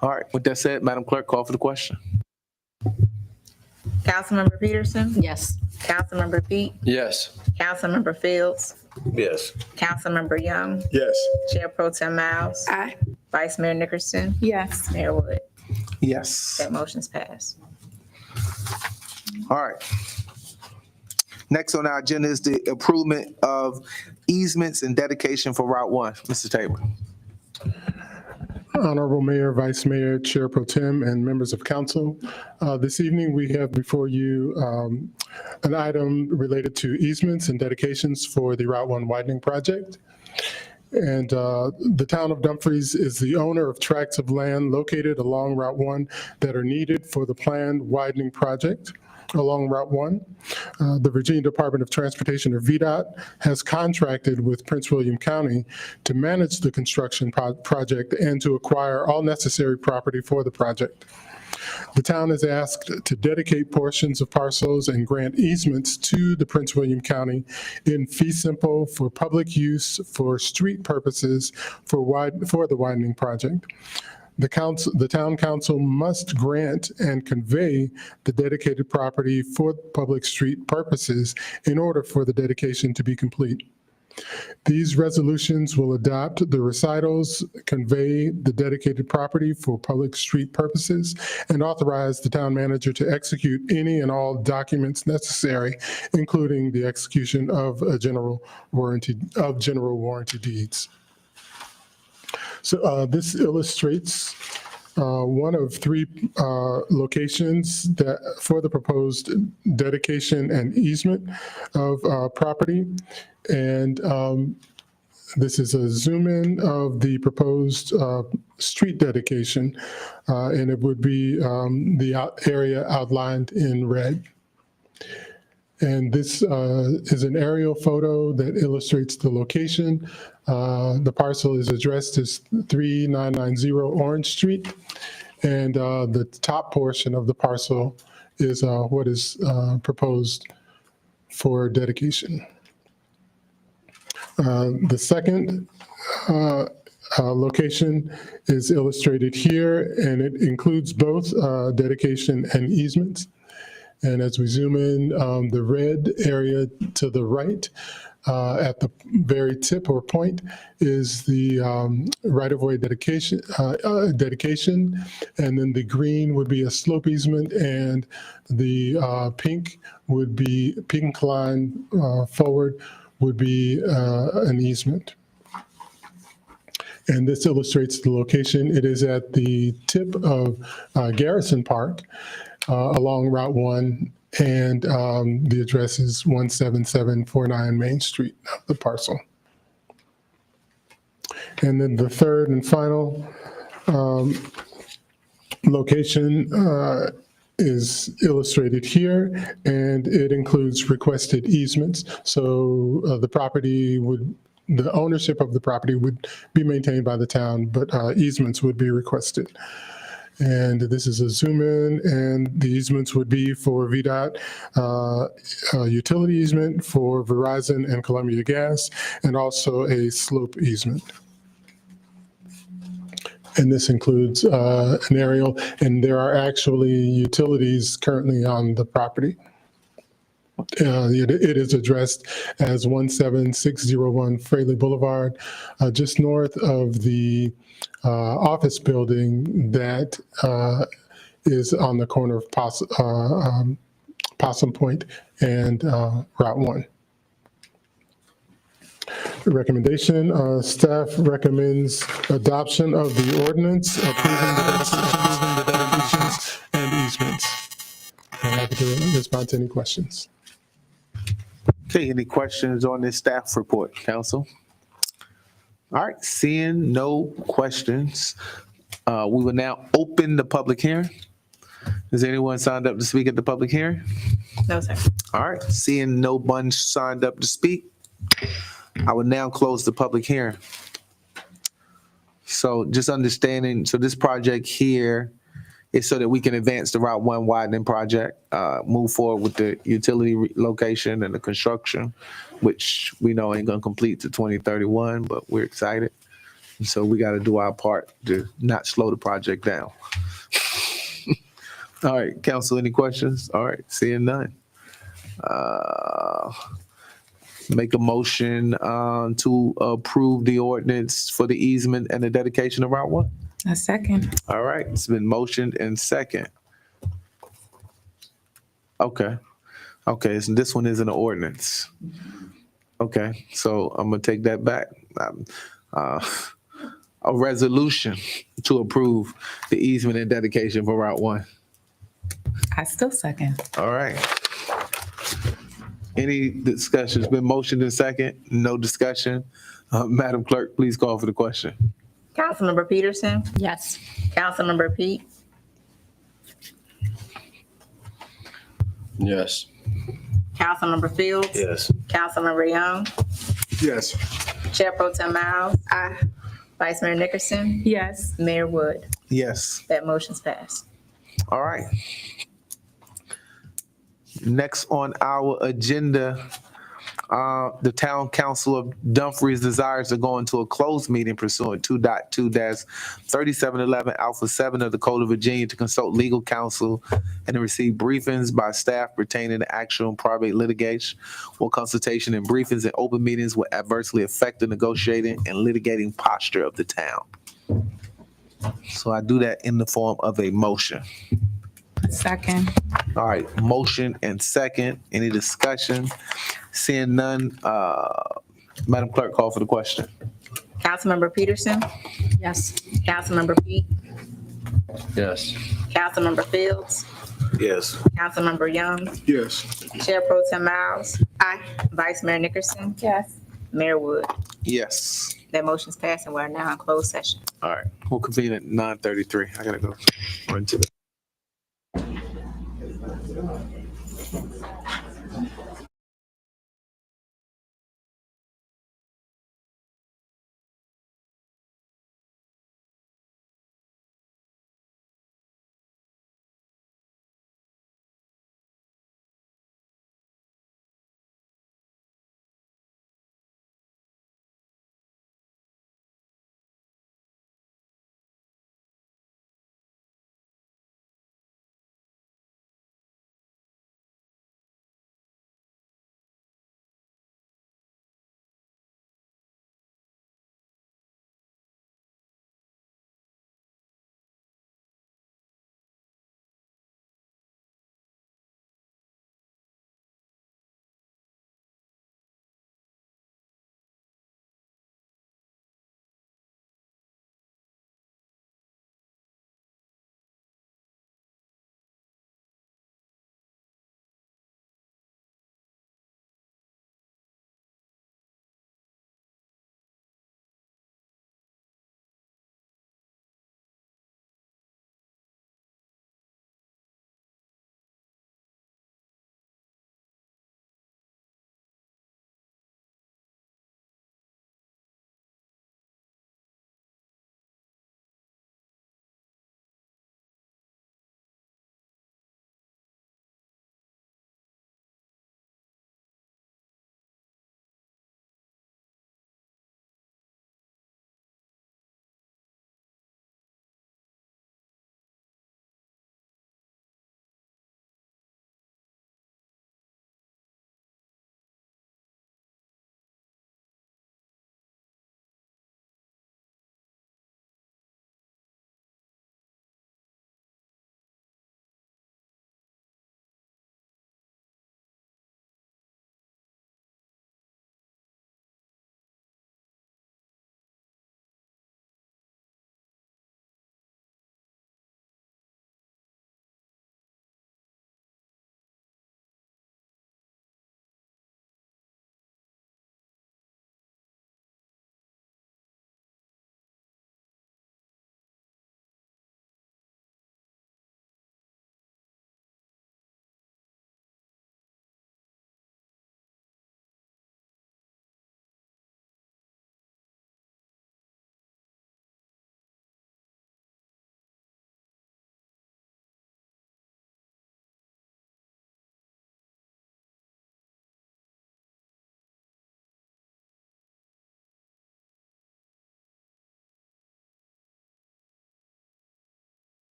All right, with that said, Madam Clerk, call for the question. Councilmember Peterson? Yes. Councilmember Feet? Yes. Councilmember Fields? Yes. Councilmember Young? Yes. Chair Pro Tem Miles? Aye. Vice Mayor Nickerson? Yes. Mayor Wood? Yes. That motion's passed. All right. Next on our agenda is the improvement of easements and dedication for Route 1. Mr. Tabor. Honorable Mayor, Vice Mayor, Chair Pro Tem, and members of council. This evening, we have before you an item related to easements and dedications for the Route 1 widening project. And the town of Dumfries is the owner of tracts of land located along Route 1 that are needed for the planned widening project along Route 1. The Virginia Department of Transportation, or VDOT, has contracted with Prince William County to manage the construction project and to acquire all necessary property for the project. The town is asked to dedicate portions of parcels and grant easements to the Prince William County in fee simple for public use for street purposes for the widening project. The town council must grant and convey the dedicated property for public street purposes in order for the dedication to be complete. These resolutions will adopt the recitals, convey the dedicated property for public street purposes, and authorize the town manager to execute any and all documents necessary, including the execution of general warranty deeds. So this illustrates one of three locations that for the proposed dedication and easement of property. And this is a zoom in of the proposed street dedication, and it would be the area outlined in red. And this is an aerial photo that illustrates the location. The parcel is addressed as 3990 Orange Street. And the top portion of the parcel is what is proposed for dedication. The second location is illustrated here, and it includes both dedication and easements. And as we zoom in, the red area to the right at the very tip or point is the right-of-way dedication, and then the green would be a slope easement, and the pink line forward would be an easement. And this illustrates the location. It is at the tip of Garrison Park along Route 1, and the address is 17749 Main Street, the parcel. And then the third and final location is illustrated here, and it includes requested easements. So the ownership of the property would be maintained by the town, but easements would be requested. And this is a zoom in, and the easements would be for VDOT, utility easement for Verizon and Columbia Gas, and also a slope easement. And this includes an aerial, and there are actually utilities currently on the property. It is addressed as 17601 Fraley Boulevard, just north of the office building that is on the corner of Possum Point and Route 1. Recommendation, staff recommends adoption of the ordinance approving the dedications and easements. I'm happy to respond to any questions. Okay, any questions on this staff report, council? All right, seeing no questions, we will now open the public hearing. Is anyone signed up to speak at the public hearing? No, sir. All right, seeing no one signed up to speak, I will now close the public hearing. So just understanding, so this project here is so that we can advance the Route 1 widening project, move forward with the utility location and the construction, which we know ain't gonna complete to 2031, but we're excited. And so we gotta do our part to not slow the project down. All right, council, any questions? All right, seeing none. Make a motion to approve the ordinance for the easement and the dedication of Route 1. A second. All right, it's been motioned and second. Okay, Okay, so this one is an ordinance. Okay, so I'm gonna take that back. A resolution to approve the easement and dedication for Route 1. I still second. All right. Any discussion? It's been motioned and second. No discussion. Madam Clerk, please call for the question. Councilmember Peterson, Yes. Councilmember Pete, Yes. Councilmember Fields. Yes. Councilmember Young, Yes. Chair Pro Tem Miles. Aye. Vice Mayor Nickerson, Yes. Mayor Wood. Yes. That motion's passed. All right. Next on our agenda, the Town Council of Dumfries desires to go into a closed meeting pursuant 2.2-3711 Alpha 7 of the Code of Virginia to consult legal counsel and to receive briefings by staff pertaining to actual and probate litigation. Well, consultation and briefings in open meetings will adversely affect the negotiating and litigating posture of the town. So I do that in the form of a motion. Second. All right, motion and second. Any discussion? Seeing none, Madam Clerk, call for the question. Councilmember Peterson, Yes. Councilmember Pete, Yes. Councilmember Fields, Yes. Councilmember Young, Yes. Chair Pro Tem Miles. Aye. Vice Mayor Nickerson, Yes. Mayor Wood. Yes. That motion's passed and we're now in closed session. All right, we'll convene at 9:33. I gotta go run to the.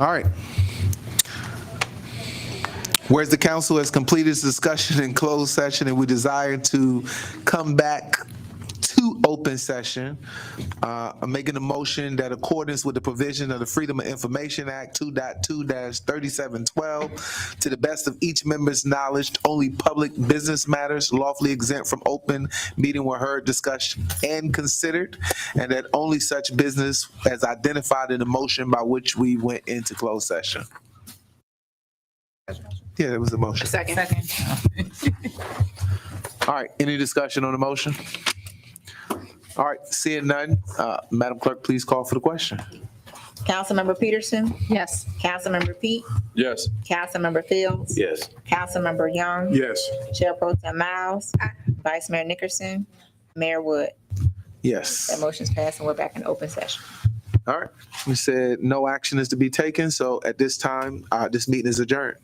All right. Whereas the council has completed its discussion in closed session and we desire to come back to open session, I'm making a motion that accordance with the provision of the Freedom of Information Act 2.2-3712, to the best of each member's knowledge, only public business matters lawfully exempt from open meeting were heard, discussed, and considered, and that only such business as identified in the motion by which we went into closed session. Yeah, it was a motion. Second. All right, any discussion on the motion? All right, seeing none, Madam Clerk, please call for the question. Councilmember Peterson? Yes. Councilmember Pete? Yes. Councilmember Fields? Yes. Councilmember Young? Yes. Chair Pro Tem Miles? Vice Mayor Nickerson? Mayor Wood? Yes. That motion's passed and we're back in open session. All right, we said no action is to be taken, so at this time, this meeting is adjourned.